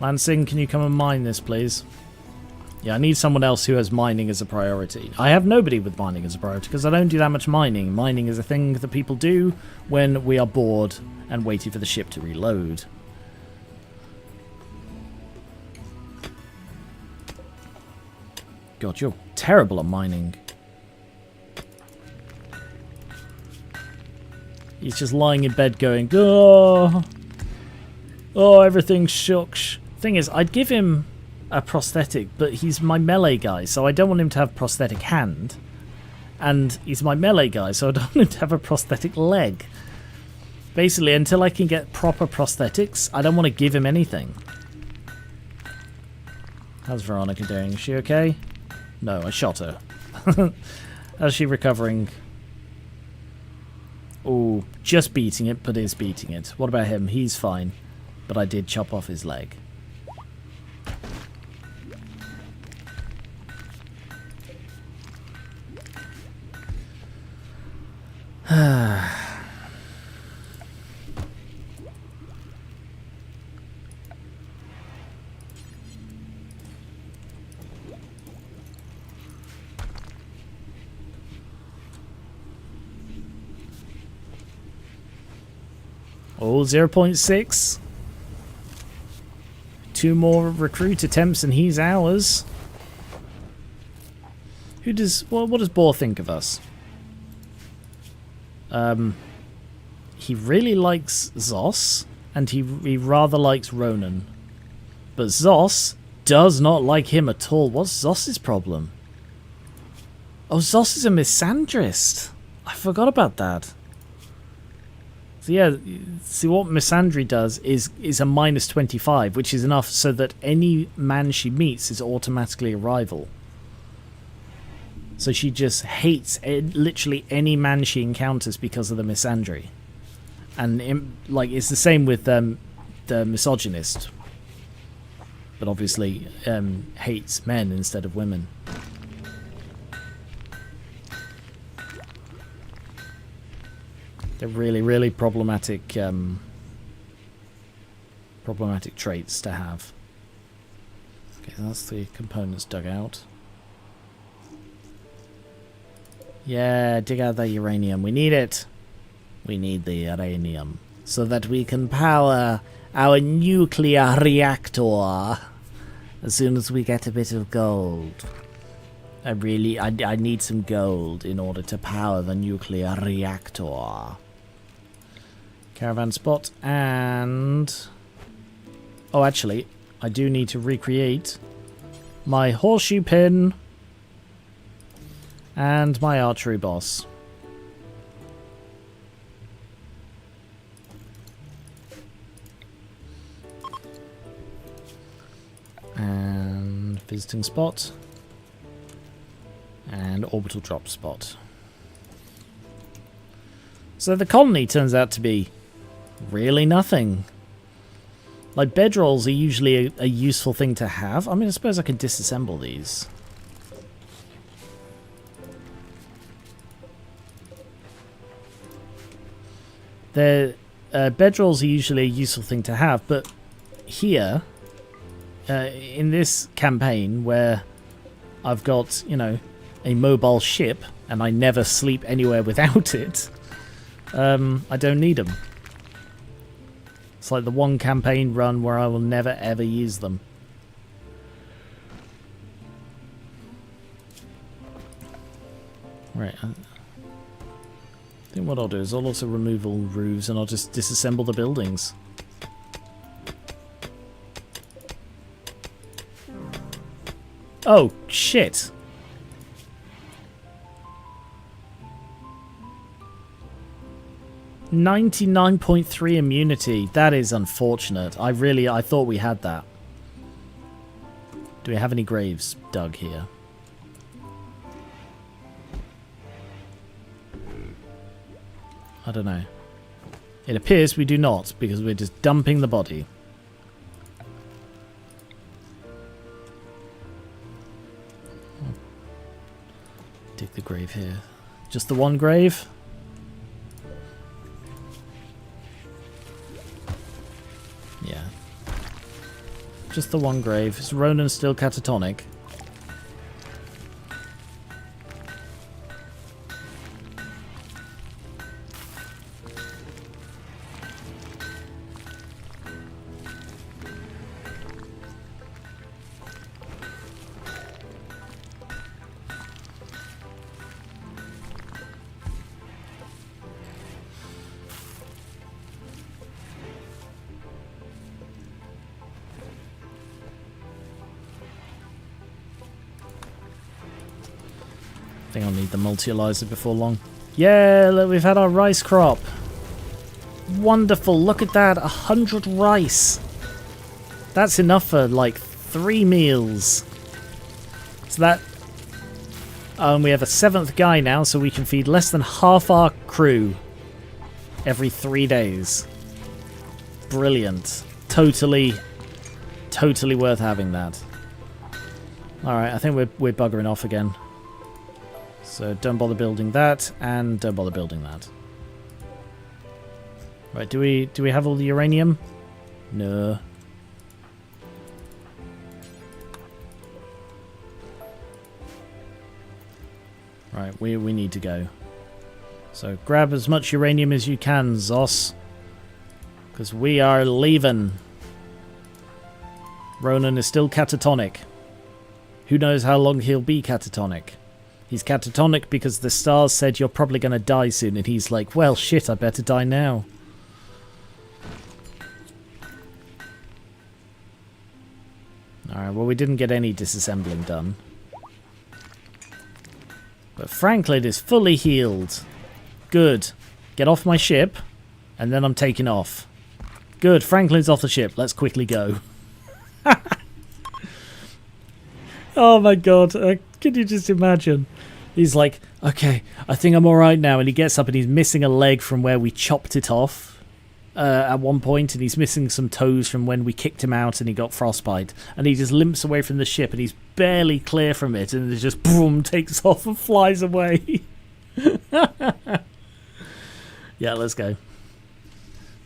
Lansing, can you come and mine this, please? Yeah, I need someone else who has mining as a priority. I have nobody with mining as a priority because I don't do that much mining. Mining is a thing that people do when we are bored and waiting for the ship to reload. God, you're terrible at mining. He's just lying in bed going, oh, everything's shucks. Thing is, I'd give him a prosthetic, but he's my melee guy, so I don't want him to have prosthetic hand. And he's my melee guy, so I don't want him to have a prosthetic leg. Basically, until I can get proper prosthetics, I don't want to give him anything. How's Veronica doing? Is she okay? No, I shot her. How's she recovering? Oh, just beating it, but is beating it. What about him? He's fine. But I did chop off his leg. Oh, 0.6. 2 more recruit attempts and he's ours. Who does... Well, what does Boar think of us? He really likes Zos, and he rather likes Ronan. But Zos does not like him at all. What's Zos's problem? Oh, Zos is a misandrist. I forgot about that. So yeah, see what Misandry does is a minus 25, which is enough so that any man she meets is automatically a rival. So she just hates literally any man she encounters because of the misandry. And like it's the same with the misogynist. But obviously hates men instead of women. They're really, really problematic problematic traits to have. Okay, so that's the components dug out. Yeah, dig out that uranium. We need it. We need the uranium so that we can power our nuclear reactor as soon as we get a bit of gold. I need some gold in order to power the nuclear reactor. Caravan spot and... Oh, actually, I do need to recreate my horseshoe pin and my archery boss. And visiting spot. And orbital drop spot. So the colony turns out to be really nothing. Like, bedrolls are usually a useful thing to have. I mean, I suppose I can disassemble these. Bedrolls are usually a useful thing to have, but here, in this campaign where I've got, you know, a mobile ship and I never sleep anywhere without it, I don't need them. It's like the one campaign run where I will never ever use them. Right. I think what I'll do is I'll also remove all roofs and I'll just disassemble the buildings. Oh, shit. .99.3 immunity. That is unfortunate. I thought we had that. Do we have any graves dug here? I don't know. It appears we do not, because we're just dumping the body. Dig the grave here. Just the one grave? Yeah. Just the one grave. Is Ronan still catatonic? I think I'll need the multi-elizer before long. Yeah, look, we've had our rice crop. Wonderful, look at that, 100 rice. That's enough for like 3 meals. So that... we have a 7th guy now, so we can feed less than half our crew every 3 days. Brilliant. Totally worth having that. Alright, I think we're buggering off again. So don't bother building that, and don't bother building that. Right, do we have all the uranium? No. Right, we need to go. So grab as much uranium as you can, Zos. Because we are leaving. Ronan is still catatonic. Who knows how long he'll be catatonic? He's catatonic because the stars said you're probably going to die soon, and he's like, well, shit, I better die now. Alright, well, we didn't get any disassembling done. But Franklin is fully healed. Good. Get off my ship, and then I'm taking off. Good, Franklin's off the ship. Let's quickly go. Oh my god, can you just imagine? He's like, okay, I think I'm alright now, and he gets up and he's missing a leg from where we chopped it off at one point, and he's missing some toes from when we kicked him out and he got frostbite, and he just limps away from the ship and he's barely clear from it, and it just boom, takes off and flies away. Yeah, let's go.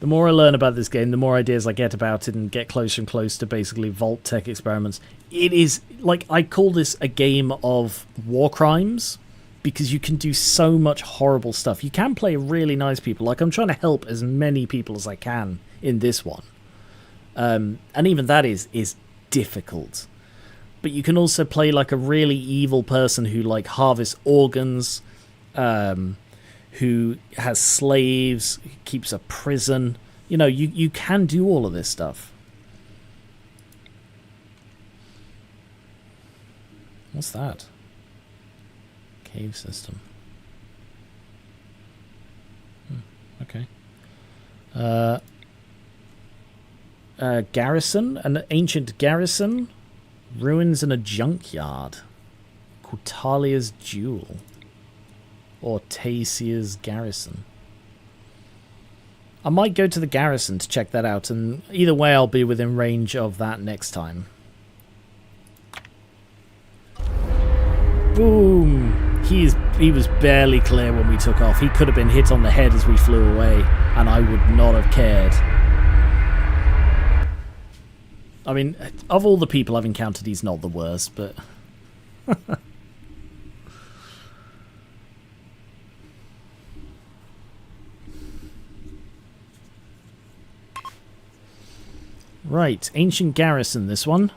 The more I learn about this game, the more ideas I get about it and get closer and closer to basically Vault Tech experiments. It is, like, I call this a game of war crimes because you can do so much horrible stuff. You can play really nice people. Like, I'm trying to help as many people as I can in this one. And even that is difficult. But you can also play like a really evil person who, like, harvests organs, who has slaves, keeps a prison. You know, you can do all of this stuff. What's that? Cave system. Okay. Garrison? An ancient garrison? Ruins in a junkyard. Cortalia's Jewel. Or Taesia's Garrison. I might go to the garrison to check that out, and either way I'll be within range of that next time. Boom! He was barely clear when we took off. He could have been hit on the head as we flew away, and I would not have cared. I mean, of all the people I've encountered, he's not the worst, but... Right, ancient garrison, this one.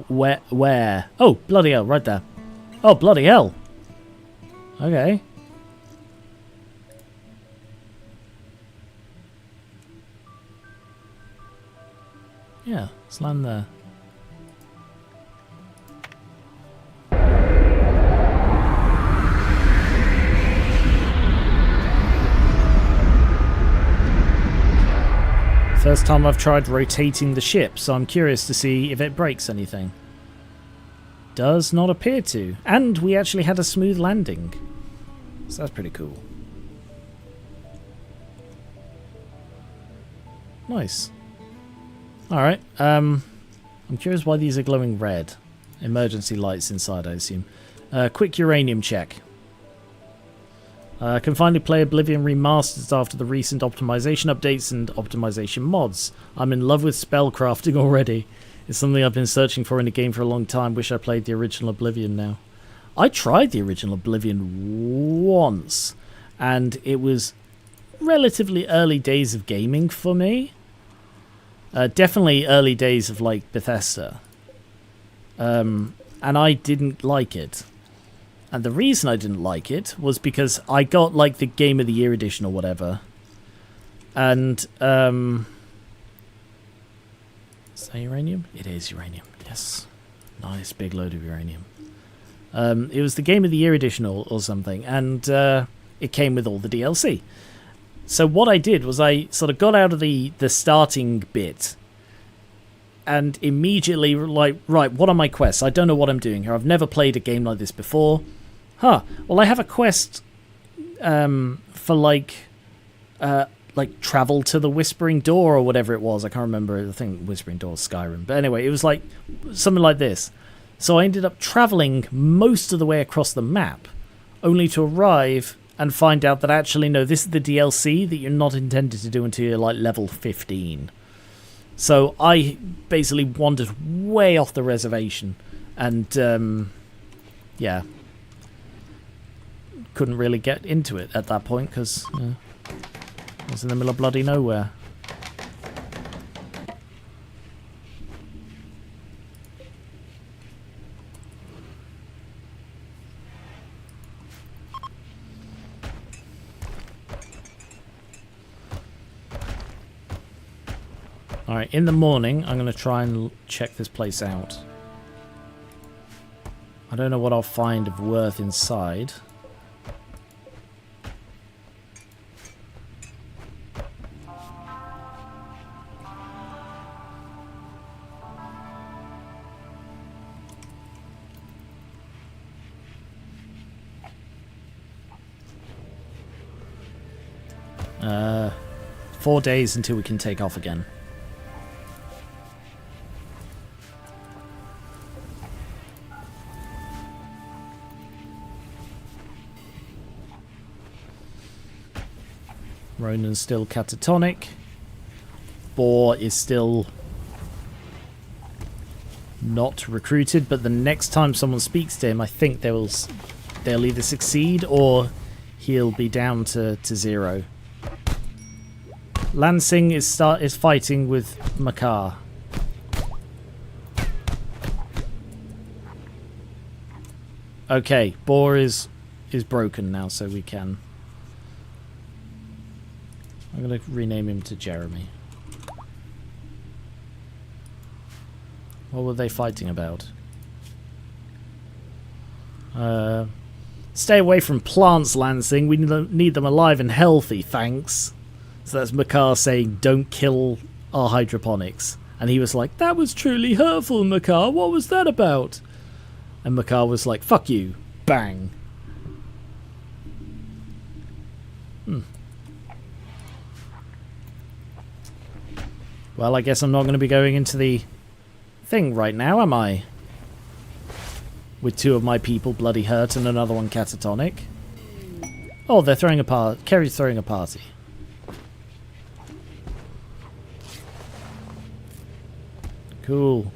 Where? Oh, bloody hell, right there. Oh, bloody hell. Okay. Yeah, let's land there. First time I've tried rotating the ship, so I'm curious to see if it breaks anything. Does not appear to. And we actually had a smooth landing. So that's pretty cool. Nice. Alright, I'm curious why these are glowing red. Emergency lights inside, I assume. Quick uranium check. I can finally play Oblivion Remastered after the recent optimization updates and optimization mods. I'm in love with spellcrafting already. It's something I've been searching for in a game for a long time. Wish I played the original Oblivion now. I tried the original Oblivion once, and it was relatively early days of gaming for me. Definitely early days of like Bethesda. And I didn't like it. And the reason I didn't like it was because I got like the Game of the Year edition or whatever. And is that uranium? It is uranium. Yes. Nice big load of uranium. It was the Game of the Year edition or something, and it came with all the DLC. So what I did was I sort of got out of the starting bit and immediately like, right, what are my quests? I don't know what I'm doing here. I've never played a game like this before. Well, I have a quest for like travel to the Whispering Door or whatever it was. I can't remember. I think Whispering Door is Skyrim. But anyway, it was like something like this. So I ended up traveling most of the way across the map, only to arrive and find out that actually, no, this is the DLC that you're not intended to do until you're like level 15. So I basically wandered way off the reservation and, yeah, couldn't really get into it at that point because I was in the middle of bloody nowhere. Alright, in the morning, I'm going to try and check this place out. I don't know what I'll find of worth inside. Uh, 4 days until we can take off again. Ronan's still catatonic. Boar is still not recruited, but the next time someone speaks to him, I think they'll either succeed or he'll be down to 0. Lansing is fighting with Makar. Okay, Boar is broken now, so we can. I'm going to rename him to Jeremy. What were they fighting about? Stay away from plants, Lansing. We need them alive and healthy, thanks. So that's Makar saying, don't kill our hydroponics. And he was like, that was truly hurtful, Makar. What was that about? And Makar was like, fuck you. Bang. Well, I guess I'm not going to be going into the thing right now, am I? With 2 of my people bloody hurt and another one catatonic. Oh, they're throwing a party. Kerry's throwing a party. Cool.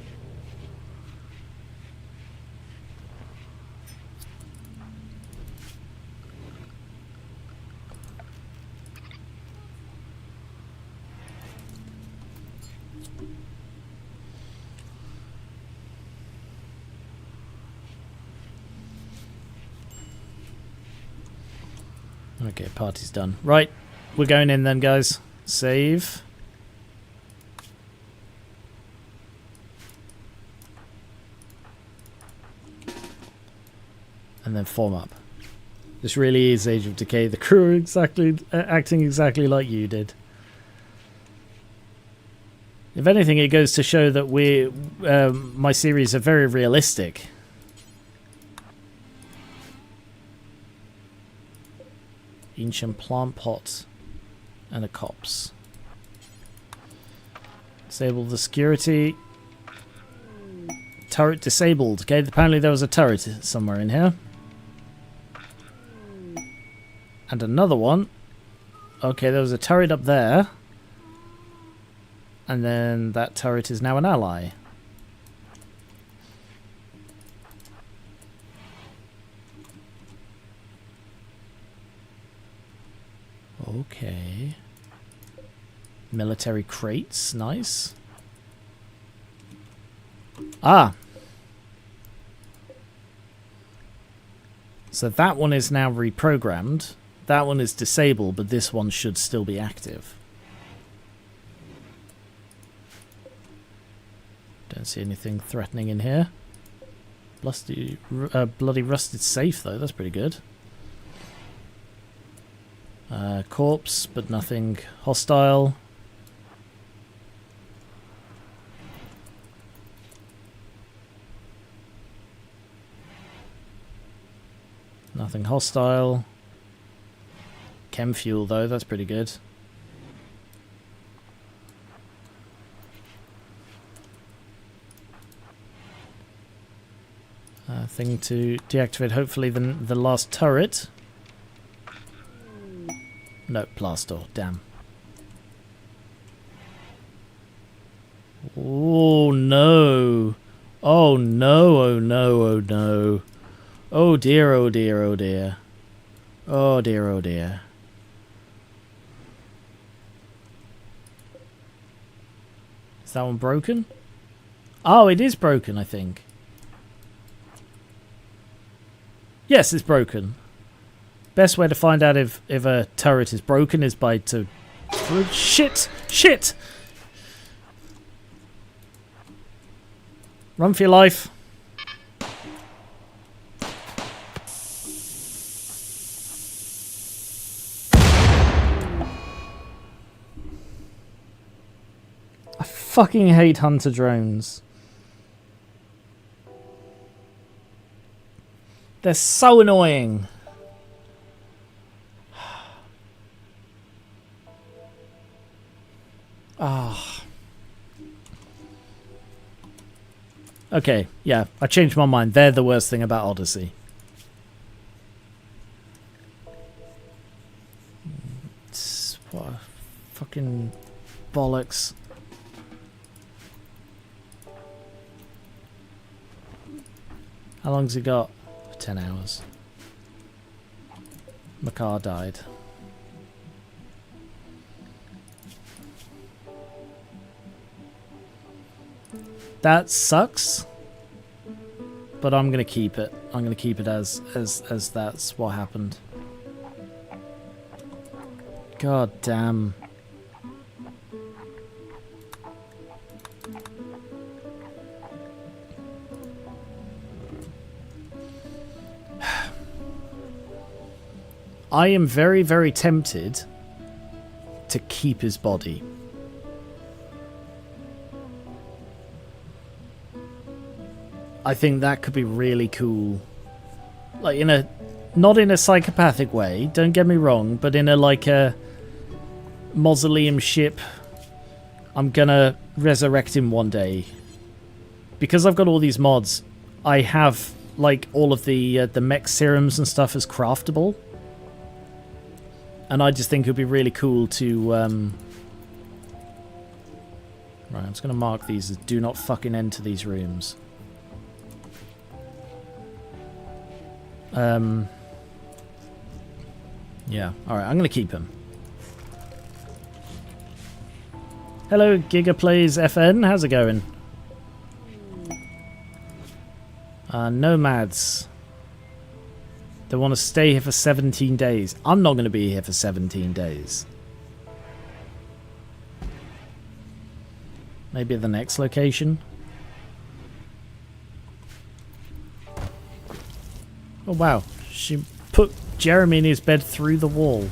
Okay, party's done. Right, we're going in then, guys. Save. And then form up. This really is Age of Decay. The crew are acting exactly like you did. If anything, it goes to show that my series are very realistic. Ancient plant pot and a copse. Disable the security. Turret disabled. Okay, apparently there was a turret somewhere in here. And another one. Okay, there was a turret up there. And then that turret is now an ally. Okay. Military crates, nice. Ah! So that one is now reprogrammed. That one is disabled, but this one should still be active. Don't see anything threatening in here. Bloody rusted safe, though. That's pretty good. Corpse, but nothing hostile. Nothing hostile. Chem fuel, though. That's pretty good. Thing to deactivate, hopefully, the last turret. No, blast door. Damn. Oh, no. Oh, no. Oh, no. Oh, no. Oh, dear. Oh, dear. Oh, dear. Oh, dear. Oh, dear. Is that one broken? Oh, it is broken, I think. Yes, it's broken. Best way to find out if a turret is broken is by to... Shit! Shit! Run for your life. I fucking hate hunter drones. They're so annoying. Ah. Okay, yeah, I changed my mind. They're the worst thing about Odyssey. What a fucking bollocks. How long's he got? 10 hours. Makar died. That sucks. But I'm gonna keep it. I'm gonna keep it as that's what happened. God damn. I am very, very tempted to keep his body. I think that could be really cool. Like in a... Not in a psychopathic way, don't get me wrong, but in a like a mausoleum ship. I'm gonna resurrect him one day. Because I've got all these mods, I have like all of the mech serums and stuff as craftable. And I just think it would be really cool to... Right, I'm just going to mark these as do not fucking enter these rooms. Yeah, alright, I'm going to keep him. Hello, GigaPlays FN, how's it going? Nomads. They want to stay here for 17 days. I'm not going to be here for 17 days. Maybe at the next location. Oh wow, she put Jeremy in his bed through the wall.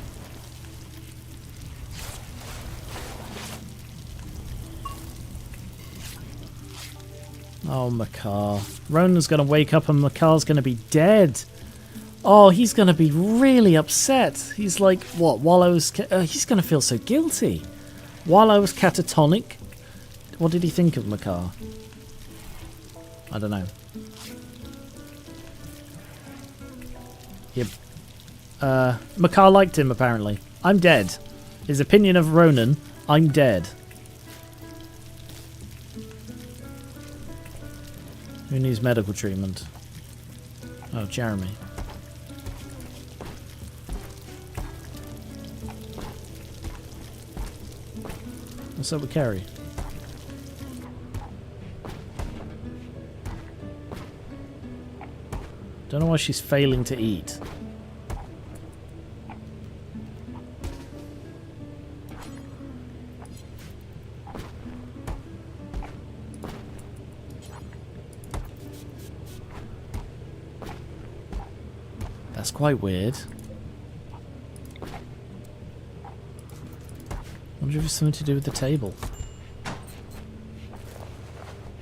Oh, Makar. Ronan's going to wake up and Makar's going to be dead. Oh, he's going to be really upset. He's like, what, while I was... he's going to feel so guilty. While I was catatonic, what did he think of Makar? I don't know. Makar liked him, apparently. I'm dead. His opinion of Ronan, I'm dead. Who needs medical treatment? Oh, Jeremy. What's up with Carrie? Don't know why she's failing to eat. That's quite weird. I wonder if it's something to do with the table.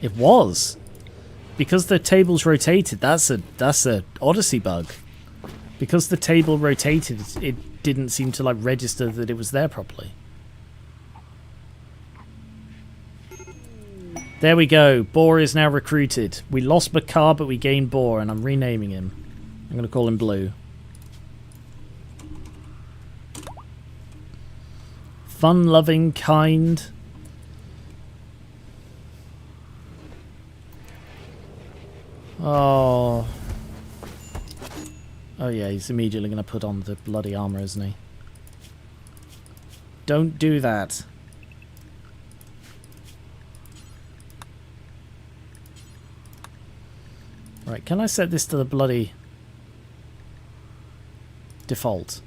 It was! Because the table's rotated, that's a Odyssey bug. Because the table rotated, it didn't seem to like register that it was there properly. There we go. Boar is now recruited. We lost Makar, but we gained Boar, and I'm renaming him. I'm going to call him Blue. Fun-loving, kind. Oh. Oh yeah, he's immediately going to put on the bloody armor, isn't he? Don't do that. Right, can I set this to the bloody default?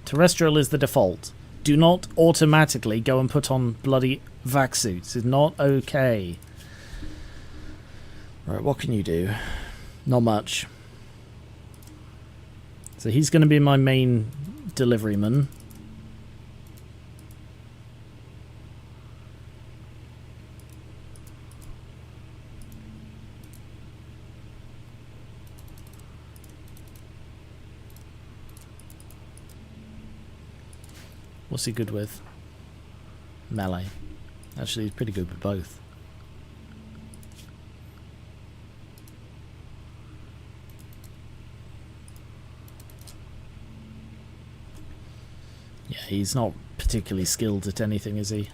Terrestrial is the default. Do not automatically go and put on bloody vac suits. It's not okay. Right, what can you do? Not much. So he's going to be my main deliveryman. What's he good with? Melee. Actually, he's pretty good with both. Yeah, he's not particularly skilled at anything, is he?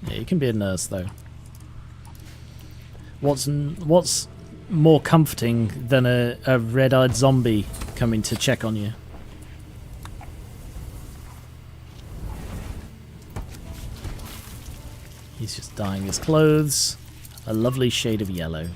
Yeah, you can be a nurse, though. What's more comforting than a red-eyed zombie coming to check on you? He's just dyeing his clothes a lovely shade of yellow.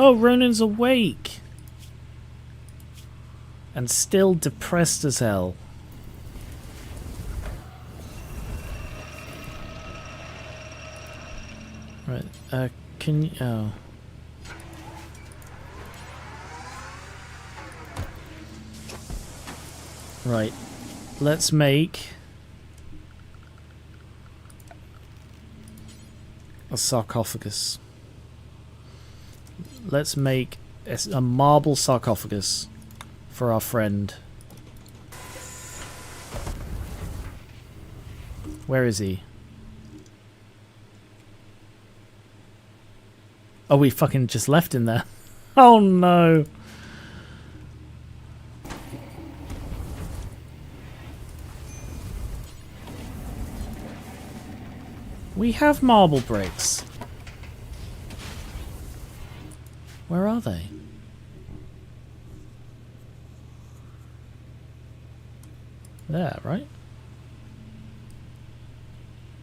Oh, Ronan's awake! And still depressed as hell. Right, can you... oh. Right, let's make... a sarcophagus. Let's make a marble sarcophagus for our friend. Where is he? Oh, we fucking just left him there. Oh no. We have marble bricks. Where are they? There, right?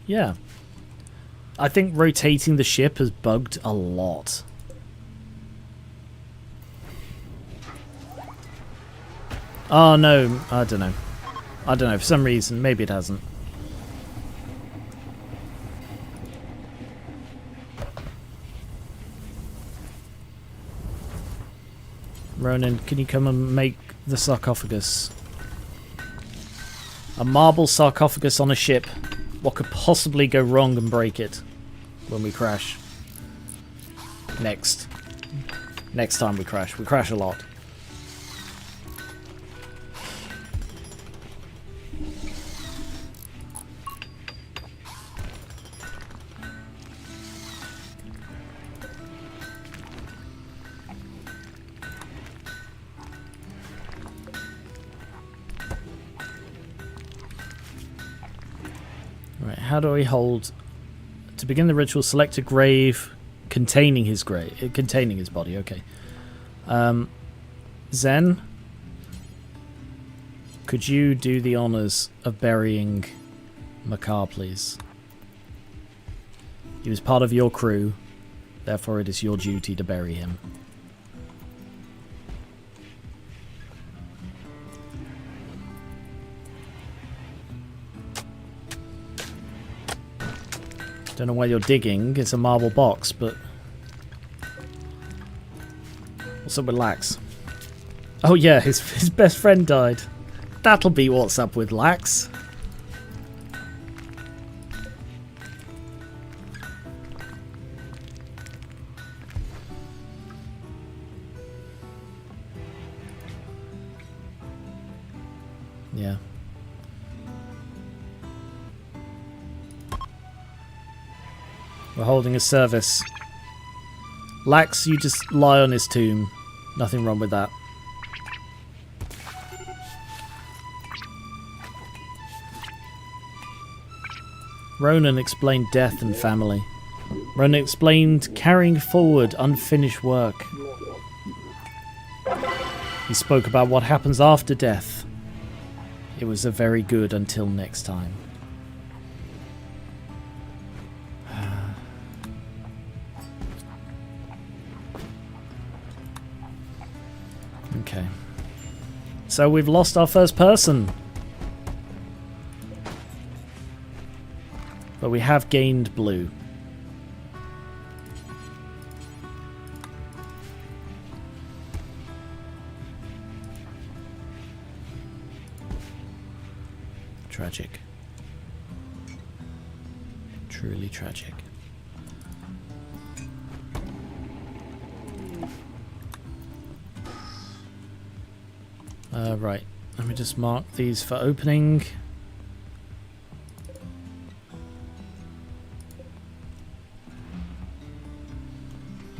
Yeah. I think rotating the ship has bugged a lot. Oh no, I don't know. I don't know, for some reason, maybe it hasn't. Ronan, can you come and make the sarcophagus? A marble sarcophagus on a ship. What could possibly go wrong and break it when we crash? Next time we crash. We crash a lot. Right, how do we hold... To begin the ritual, select a grave containing his body, okay. Zen, could you do the honors of burying Makar, please? He was part of your crew, therefore it is your duty to bury him. Don't know why you're digging, it's a marble box, but... What's up with Lax? Oh yeah, his best friend died. That'll be what's up with Lax. Yeah. We're holding a service. Lax, you just lie on his tomb. Nothing wrong with that. Ronan explained death and family. Ronan explained carrying forward unfinished work. He spoke about what happens after death. It was a very good until next time. Okay. So we've lost our first person. But we have gained blue. Tragic. Truly tragic. Right, let me just mark these for opening.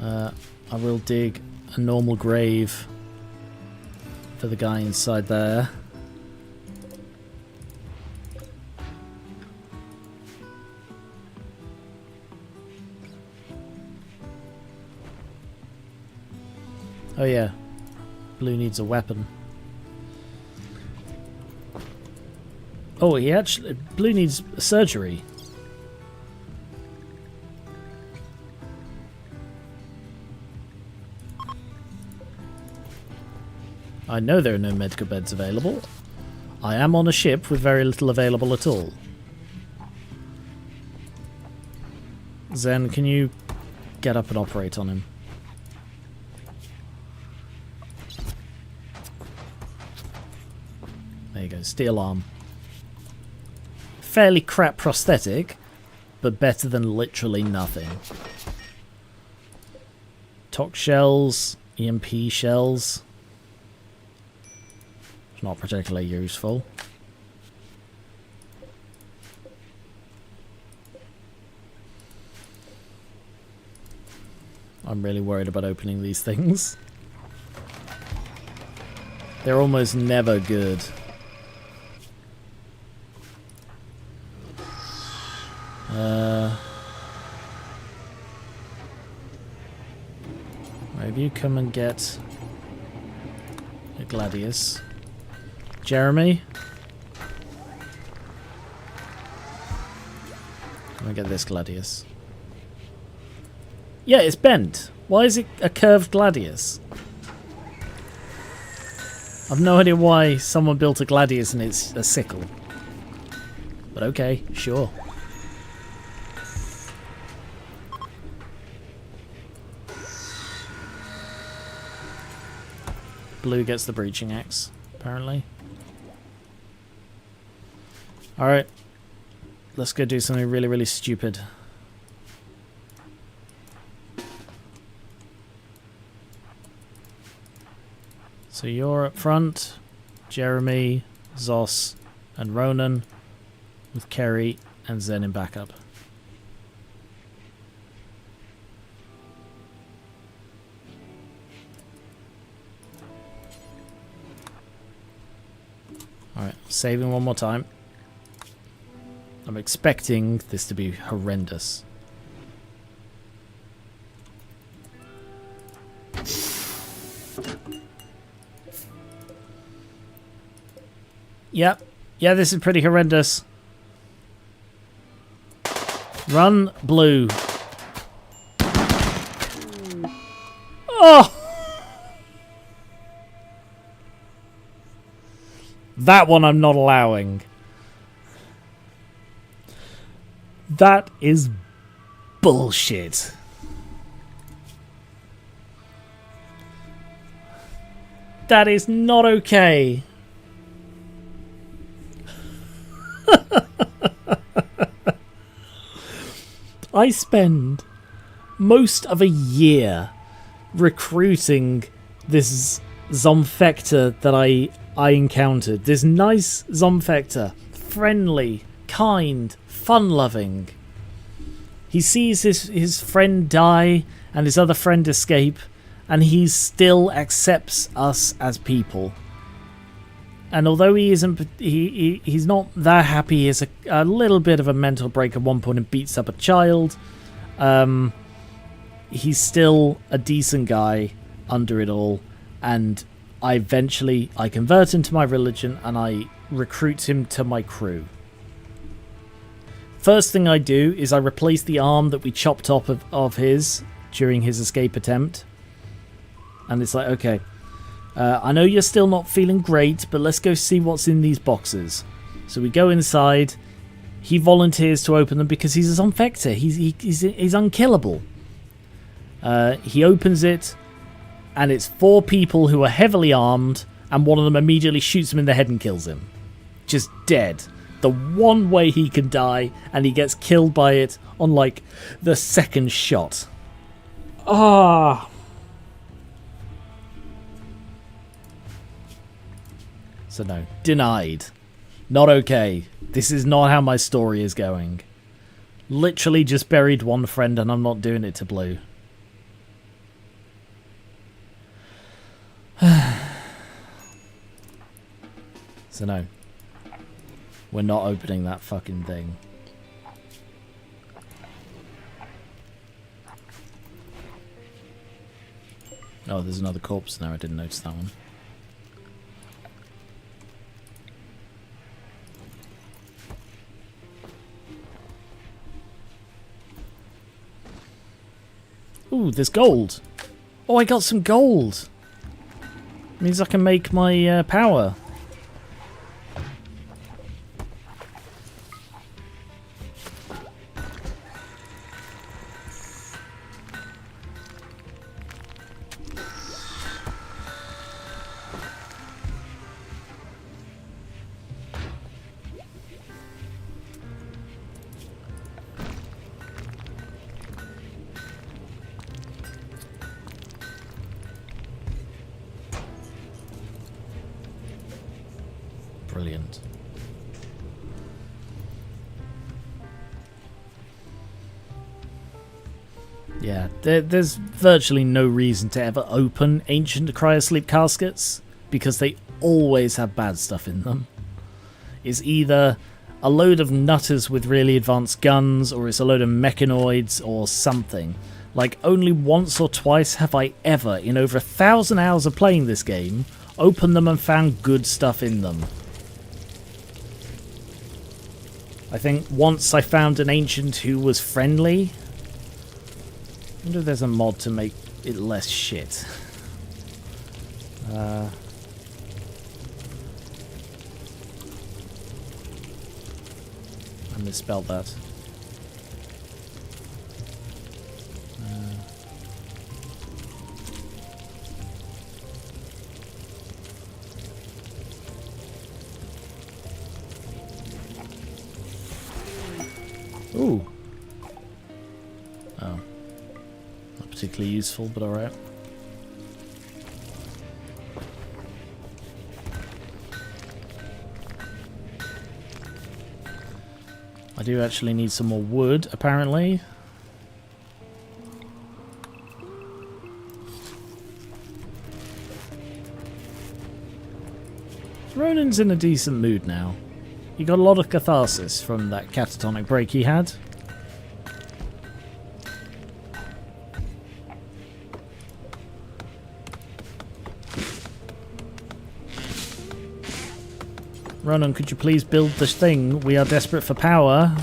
I will dig a normal grave for the guy inside there. Oh yeah, Blue needs a weapon. Oh, he actually... Blue needs surgery. I know there are no medical beds available. I am on a ship with very little available at all. Zen, can you get up and operate on him? There you go, steel arm. Fairly crap prosthetic, but better than literally nothing. Tox shells, EMP shells. It's not particularly useful. I'm really worried about opening these things. They're almost never good. Maybe you come and get a Gladius. Jeremy? Come and get this Gladius. Yeah, it's bent. Why is it a curved Gladius? I've no idea why someone built a gladius and it's a sickle. But okay, sure. Blue gets the breaching axe, apparently. Alright. Let's go do something really, really stupid. So you're up front, Jeremy, Zos, and Ronan, with Kerry and Zen in backup. Alright, saving one more time. I'm expecting this to be horrendous. Yep. Yeah, this is pretty horrendous. Run, blue. Oh! That one I'm not allowing. That is bullshit. That is not okay. I spend most of a year recruiting this Zomfector that I encountered. This nice Zomfector. Friendly, kind, fun-loving. He sees his friend die and his other friend escape, and he still accepts us as people. And although he isn't, he's not that happy. He has a little bit of a mental break at one point and beats up a child. He's still a decent guy under it all, and I convert him to my religion and I recruit him to my crew. First thing I do is I replace the arm that we chopped off of his during his escape attempt, and it's like, okay. I know you're still not feeling great, but let's go see what's in these boxes. So we go inside. He volunteers to open them because he's a Zomfector. He's unkillable. He opens it, and it's 4 people who are heavily armed, and one of them immediately shoots him in the head and kills him. Just dead. The one way he can die, and he gets killed by it on, like, the 2nd shot. Ah... So no, denied. Not okay. This is not how my story is going. Literally just buried one friend and I'm not doing it to blue. So no. We're not opening that fucking thing. Oh, there's another corpse there. I didn't notice that one. Ooh, there's gold. Oh, I got some gold. Means I can make my power. Brilliant. Yeah, there's virtually no reason to ever open ancient cryosleep caskets because they always have bad stuff in them. It's either a load of nutters with really advanced guns, or it's a load of mechanoids or something. Like, only once or twice have I ever, in over 1,000 hours of playing this game, opened them and found good stuff in them. I think once I found an ancient who was friendly. I wonder if there's a mod to make it less shit. misspelled that. Ooh. Oh. Not particularly useful, but alright. I do actually need some more wood, apparently. Ronan's in a decent mood now. He got a lot of catharsis from that catatonic break he had. Ronan, could you please build this thing? We are desperate for power.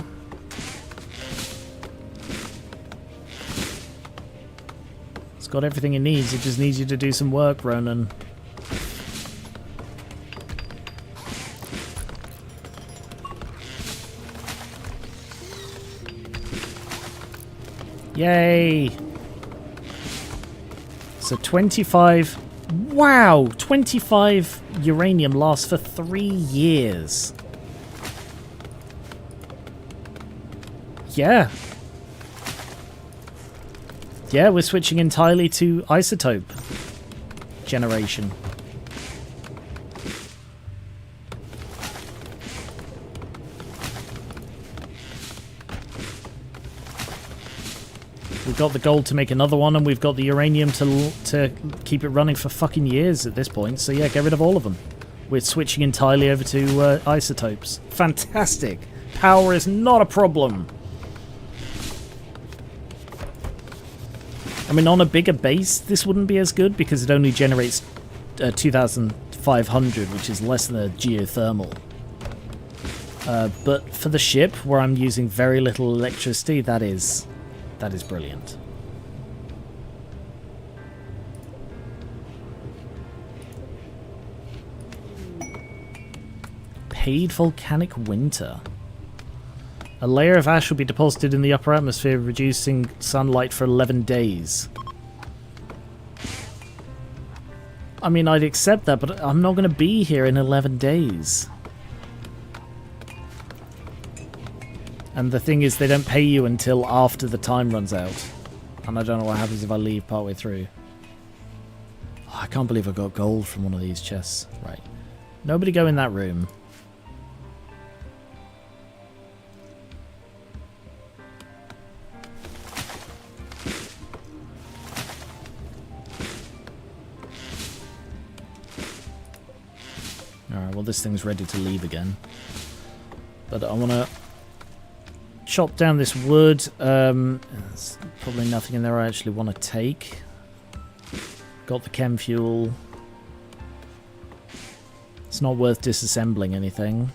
It's got everything it needs. It just needs you to do some work, Ronan. Yay! So 25... Wow! 25 uranium lasts for 3 years. Yeah. Yeah, we're switching entirely to isotope generation. We've got the gold to make another one, and we've got the uranium to keep it running for fucking years at this point. So yeah, get rid of all of them. We're switching entirely over to isotopes. Fantastic! Power is not a problem. I mean, on a bigger base, this wouldn't be as good because it only generates 2,500, which is less than a geothermal. But for the ship, where I'm using very little electricity, that is brilliant. Paid volcanic winter. A layer of ash will be deposited in the upper atmosphere, reducing sunlight for 11 days. I mean, I'd accept that, but I'm not going to be here in 11 days. And the thing is, they don't pay you until after the time runs out. And I don't know what happens if I leave partway through. Oh, I can't believe I got gold from one of these chests. Right. Nobody go in that room. Alright, well this thing's ready to leave again. But I want to chop down this wood. There's probably nothing in there I actually want to take. Got the chem fuel. It's not worth disassembling anything.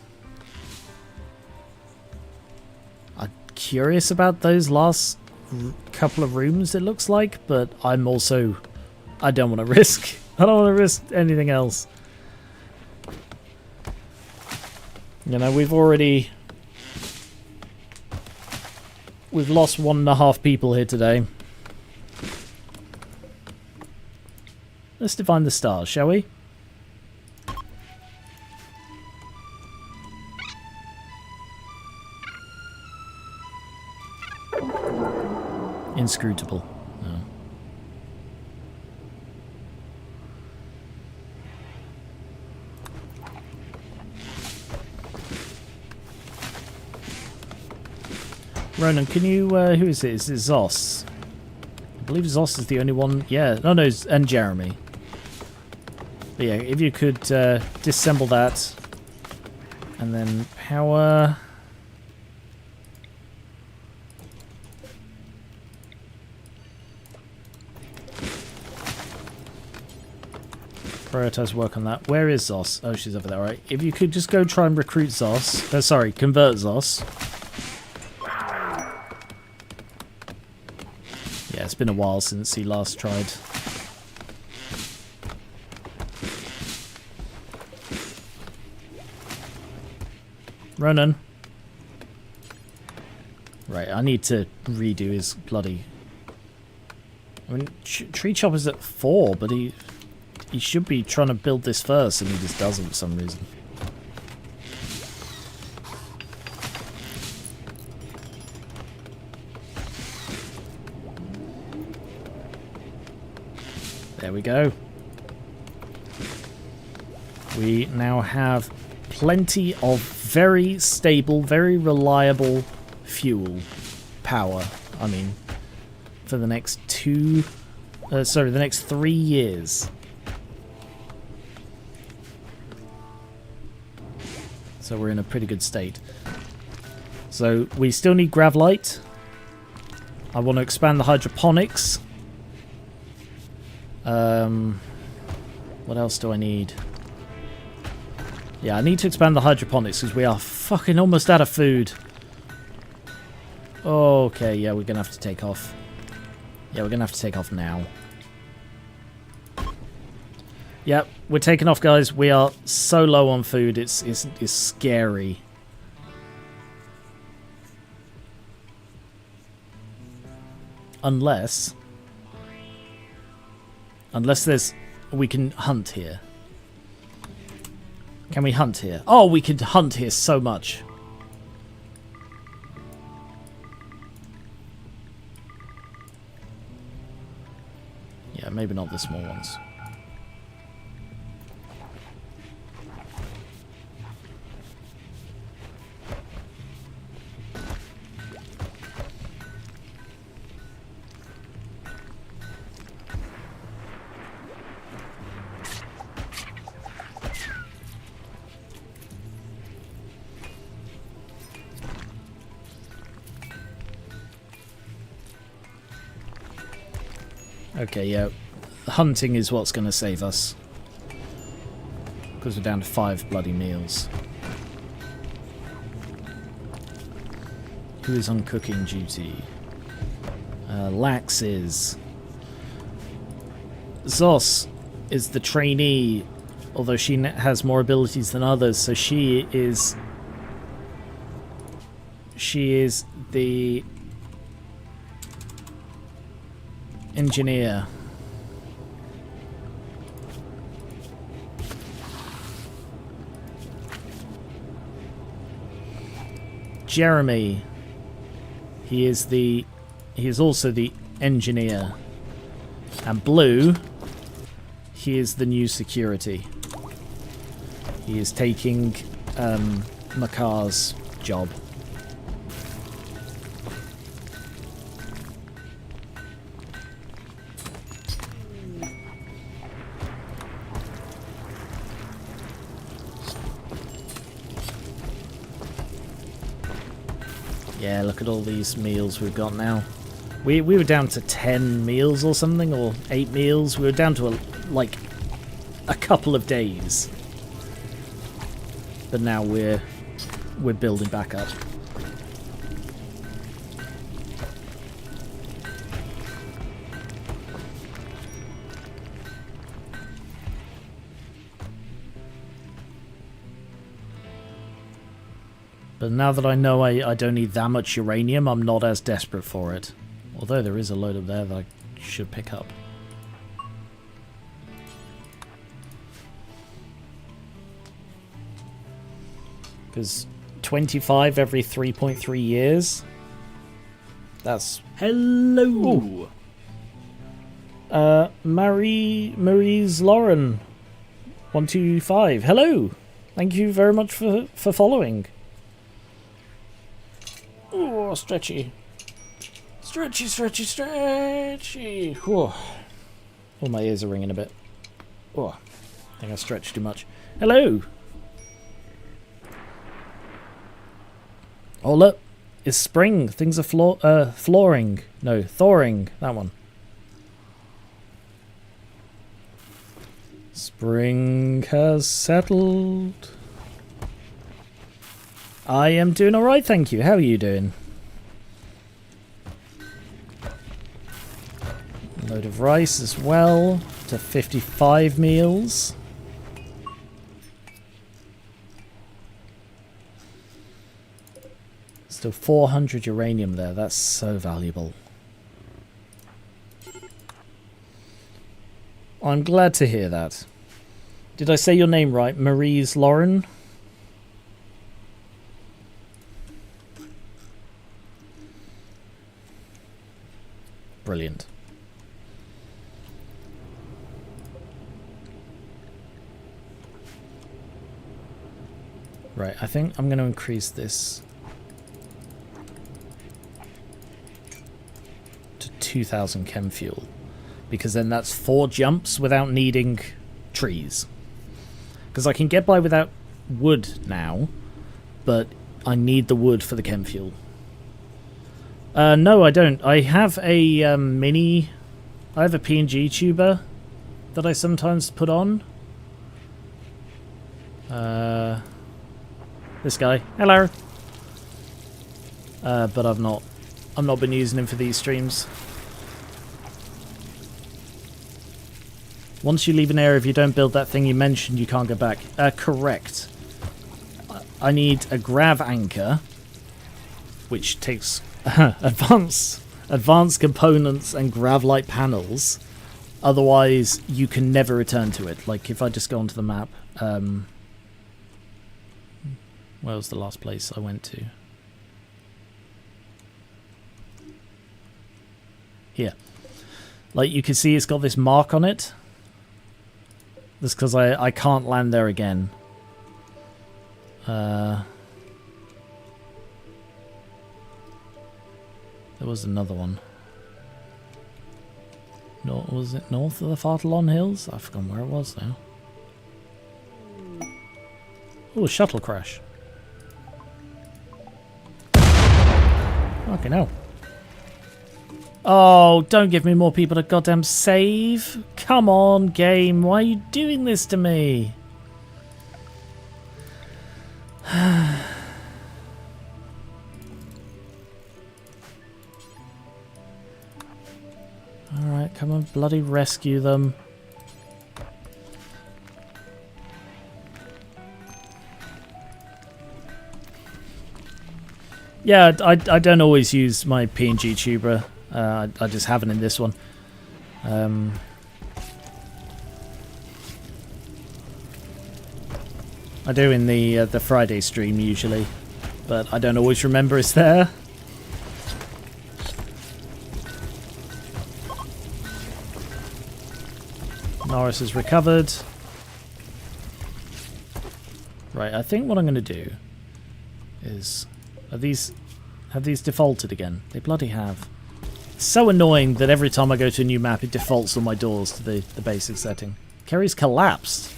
I'm curious about those last couple of rooms, it looks like, but I'm also... I don't want to risk. I don't want to risk anything else. You know, we've lost 1.5 people here today. Let's divine the stars, shall we? Inscrutable. No. Ronan, can you, who is it? Is it Zos? I believe Zos is the only one, yeah, no, and Jeremy. But yeah, if you could disassemble that, and then power... Prioritize work on that. Where is Zos? Oh, she's over there, right. If you could just go try and recruit Zos, sorry, convert Zos. Yeah, it's been a while since he last tried. Ronan. Right, I need to redo his bloody... I mean, Tree Chopper's at 4, but he should be trying to build this first, and he just doesn't for some reason. There we go. We now have plenty of very stable, very reliable fuel power. I mean, for the next the next 3 years. So we're in a pretty good state. So we still need Gravlite. I want to expand the hydroponics. What else do I need? Yeah, I need to expand the hydroponics because we are fucking almost out of food. Okay, yeah, we're gonna have to take off. Yeah, we're gonna have to take off now. Yep, we're taking off, guys. We are so low on food. It's scary. Unless we can hunt here. Can we hunt here? Oh, we could hunt here so much. Yeah, maybe not the small ones. Okay, yeah. Hunting is what's going to save us. Because we're down to 5 bloody meals. Who is on cooking duty? Lax is. Zos is the trainee, although she has more abilities than others, so she is the engineer. Jeremy, he is also the engineer. And Blue, he is the new security. He is taking Makar's job. Yeah, look at all these meals we've got now. We were down to 10 meals or something, or 8 meals. We were down to like a couple of days. But now we're building back up. But now that I know I don't need that much uranium, I'm not as desperate for it. Although there is a load up there that I should pick up. Because 25 every 3.3 years? That's... Hello! Marie's Lauren 125. Hello! Thank you very much for following. Oh, stretchy. Stretchy, stretchy, stretchy. Whoa. Oh, my ears are ringing a bit. Oh, I think I stretched too much. Hello. Oh, look. It's spring. Things are flooring. No, thawing. That one. Spring has settled. I am doing alright, thank you. How are you doing? Load of rice as well, to 55 meals. Still 400 uranium there. That's so valuable. I'm glad to hear that. Did I say your name right? Maryse Lauren? Brilliant. Right, I think I'm going to increase this to 2,000 chem fuel, because then that's 4 jumps without needing trees. Because I can get by without wood now, but I need the wood for the chem fuel. No, I don't. I have a I have a PNG tuber that I sometimes put on. This guy. Hello. But I've not been using him for these streams. Once you leave an area, if you don't build that thing you mentioned, you can't go back. Correct. I need a grav anchor, which takes advanced components and grav-like panels. Otherwise, you can never return to it. Like, if I just go onto the map, where was the last place I went to? Here. Like, you can see it's got this mark on it. That's because I can't land there again. There was another one. Was it north of the Fartallon Hills? I've forgotten where it was now. Oh, a shuttle crash. Okay, no. Oh, don't give me more people to goddamn save. Come on, game. Why are you doing this to me? Alright, come on, bloody rescue them. Yeah, I don't always use my PNG tuber. I just haven't in this one. I do in the Friday stream usually, but I don't always remember it's there. Norris is recovered. Right, I think what I'm going to do is... have these defaulted again? They bloody have. It's so annoying that every time I go to a new map it defaults all my doors to the basic setting. Kerry's collapsed.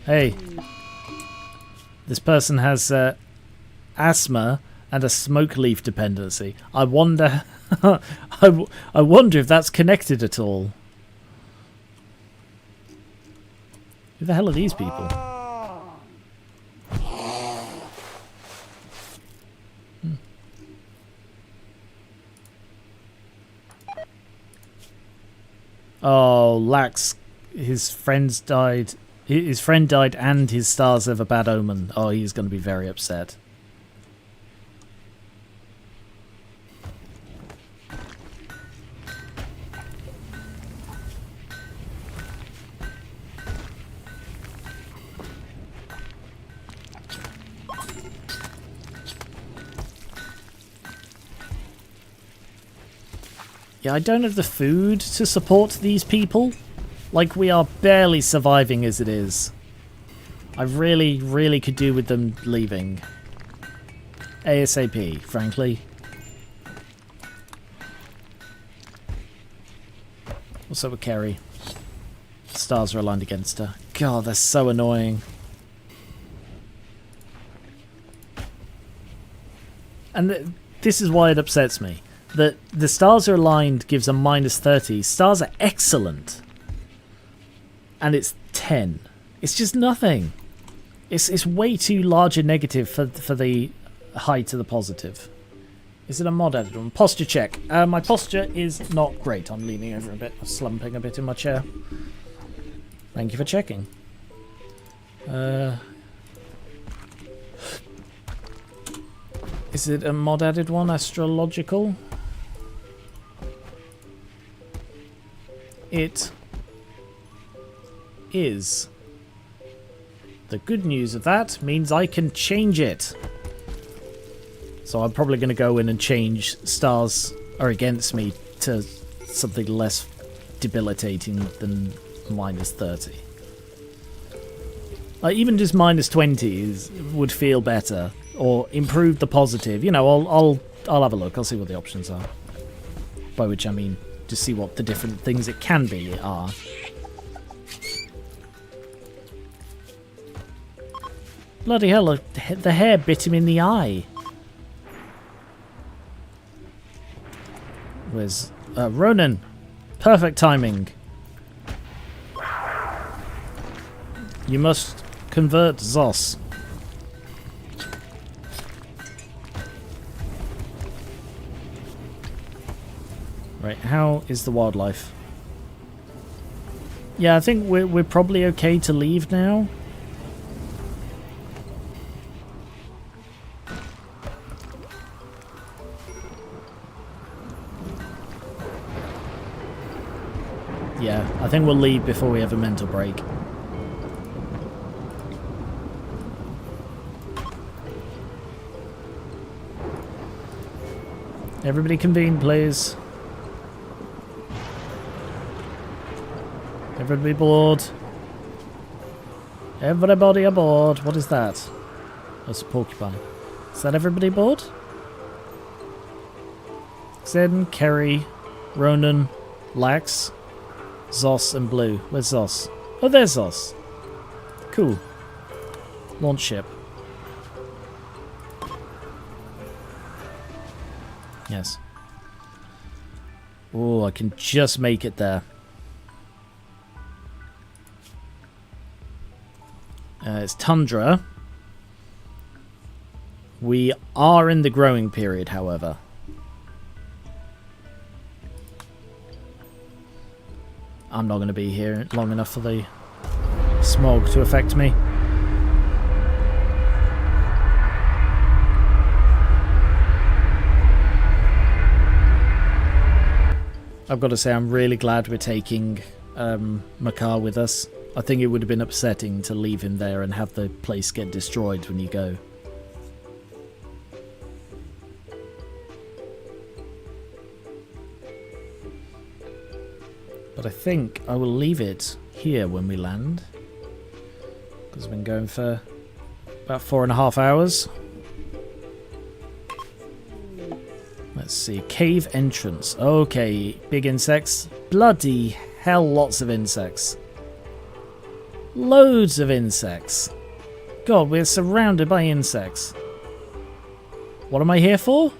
Hey. This person has asthma and a smoke leaf dependency. I wonder... I wonder if that's connected at all. Who the hell are these people? Oh, Lax, his friends died. His friend died and his stars have a bad omen. Oh, he's going to be very upset. Yeah, I don't have the food to support these people. Like, we are barely surviving as it is. I really, really could do with them leaving. ASAP, frankly. Also with Kerry. Stars are aligned against her. God, they're so annoying. And this is why it upsets me. That the stars are aligned gives a -30. Stars are excellent. And it's 10. It's just nothing. It's way too large a negative for the high to the positive. Is it a mod added one? Posture check. My posture is not great. I'm leaning over a bit, slumping a bit in my chair. Thank you for checking. Is it a mod added one? Astrological? It is. The good news of that means I can change it. So I'm probably going to go in and change stars are against me to something less debilitating than -30. Like even just -20 would feel better, or improve the positive. You know, I'll have a look. I'll see what the options are. By which I mean to see what the different things it can be are. Bloody hell! The hair bit him in the eye. Where's Ronan? Perfect timing. You must convert Zos. Right, how is the wildlife? Yeah, I think we're probably okay to leave now. Yeah, I think we'll leave before we have a mental break. Everybody convene, please. Everybody aboard. Everybody aboard. What is that? That's a porcupine. Is that everybody aboard? Zen, Kerry, Ronan, Lax, Zos, and Blue. Where's Zos? Oh, there's Zos. Cool. Launch ship. Yes. Oh, I can just make it there. It's tundra. We are in the growing period, however. I'm not going to be here long enough for the smog to affect me. I've got to say, I'm really glad we're taking Makar with us. I think it would have been upsetting to leave him there and have the place get destroyed when you go. But I think I will leave it here when we land, because we've been going for about 4.5 hours. Let's see, cave entrance. Okay, big insects. Bloody hell, lots of insects. Loads of insects. God, we're surrounded by insects. What am I here for?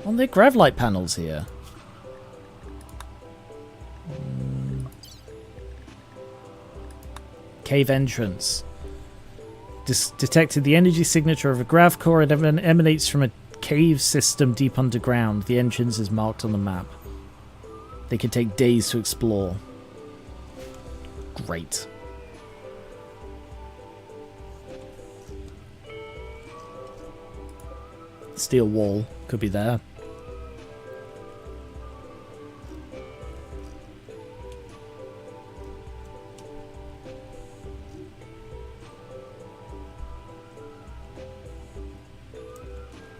Aren't there gravlight panels here? Cave entrance. Detected the energy signature of a grav core. It emanates from a cave system deep underground. The entrance is marked on the map. They can take days to explore. Great. Steel wall could be there.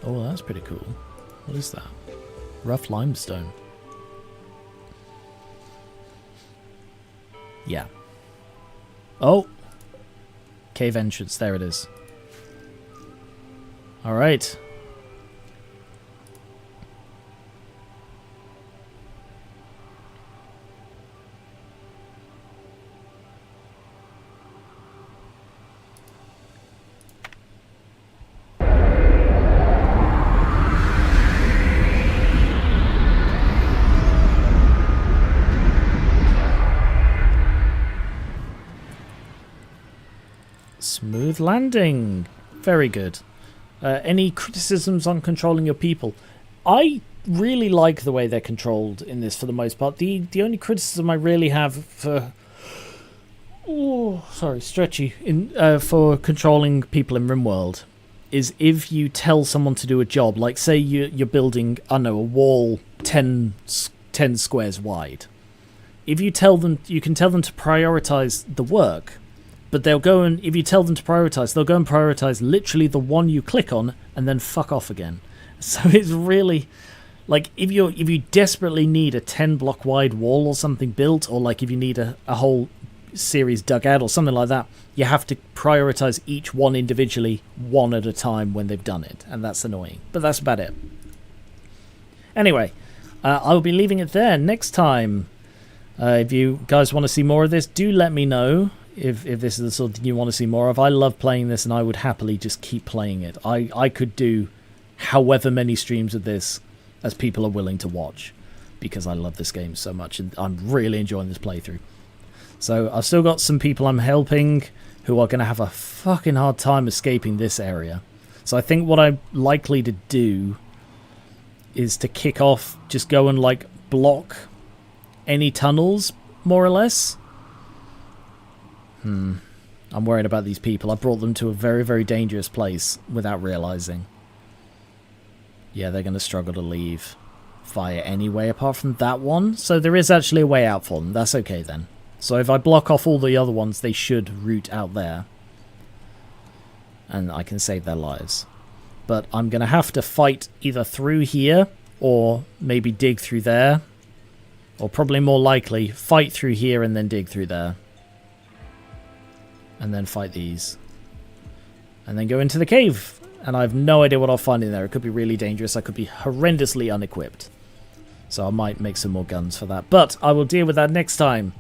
Oh, that's pretty cool. What is that? Rough limestone. Yeah. Oh! Cave entrance, there it is. Alright. Smooth landing. Very good. Any criticisms on controlling your people? I really like the way they're controlled in this for the most part. The only criticism I really have for... Oh, sorry, stretchy. For controlling people in Rimworld is if you tell someone to do a job, like say you're building, I don't know, a wall 10 squares wide. If you tell them, you can tell them to prioritize the work, but they'll go and, if you tell them to prioritize, they'll go and prioritize literally the one you click on and then fuck off again. So it's really, like, if you desperately need a 10 block wide wall or something built, or like if you need a whole series dug out or something like that, you have to prioritize each one individually, one at a time when they've done it, and that's annoying, but that's about it. Anyway, I'll be leaving it there. Next time, if you guys want to see more of this, do let me know if this is the sort of thing you want to see more of. I love playing this and I would happily just keep playing it. I could do however many streams of this as people are willing to watch, because I love this game so much and I'm really enjoying this playthrough. So I've still got some people I'm helping who are going to have a fucking hard time escaping this area. So I think what I'm likely to do is to kick off, just go and like block any tunnels, more or less. I'm worried about these people. I brought them to a very, very dangerous place without realizing. Yeah, they're going to struggle to leave via any way apart from that one. So there is actually a way out for them. That's okay then. So if I block off all the other ones, they should route out there. And I can save their lives. But I'm going to have to fight either through here, or maybe dig through there. Or probably more likely, fight through here and then dig through there. And then fight these. And then go into the cave. And I have no idea what I'll find in there. It could be really dangerous. I could be horrendously unequipped. So I might make some more guns for that. But I will deal with that next time.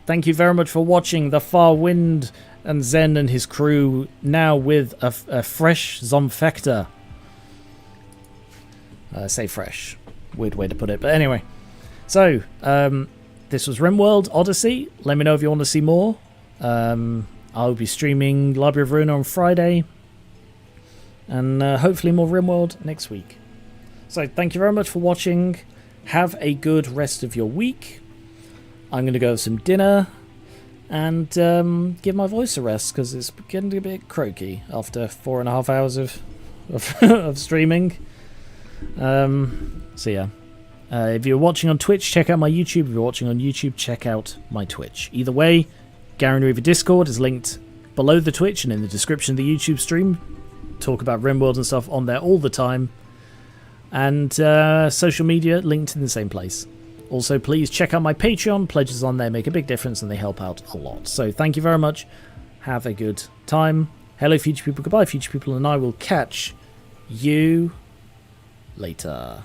Thank you very much for watching the Far Wind and Zen and his crew, now with a fresh Zomfector. Say fresh. Weird way to put it. But anyway. So, this was Rimworld Odyssey. Let me know if you want to see more. I'll be streaming Library of Ruin on Friday. And hopefully more Rimworld next week. So, thank you very much for watching. Have a good rest of your week. I'm going to go have some dinner and give my voice a rest because it's getting a bit croaky after 4.5 hours of streaming. So yeah. If you're watching on Twitch, check out my YouTube. If you're watching on YouTube, check out my Twitch. Either way, Gary Reaver Discord is linked below the Twitch and in the description of the YouTube stream. Talk about Rimworld and stuff on there all the time. And social media linked in the same place. Also, please check out my Patreon. Pledges on there make a big difference and they help out a lot. So thank you very much. Have a good time. Hello, future people. Goodbye, future people. And I will catch you later.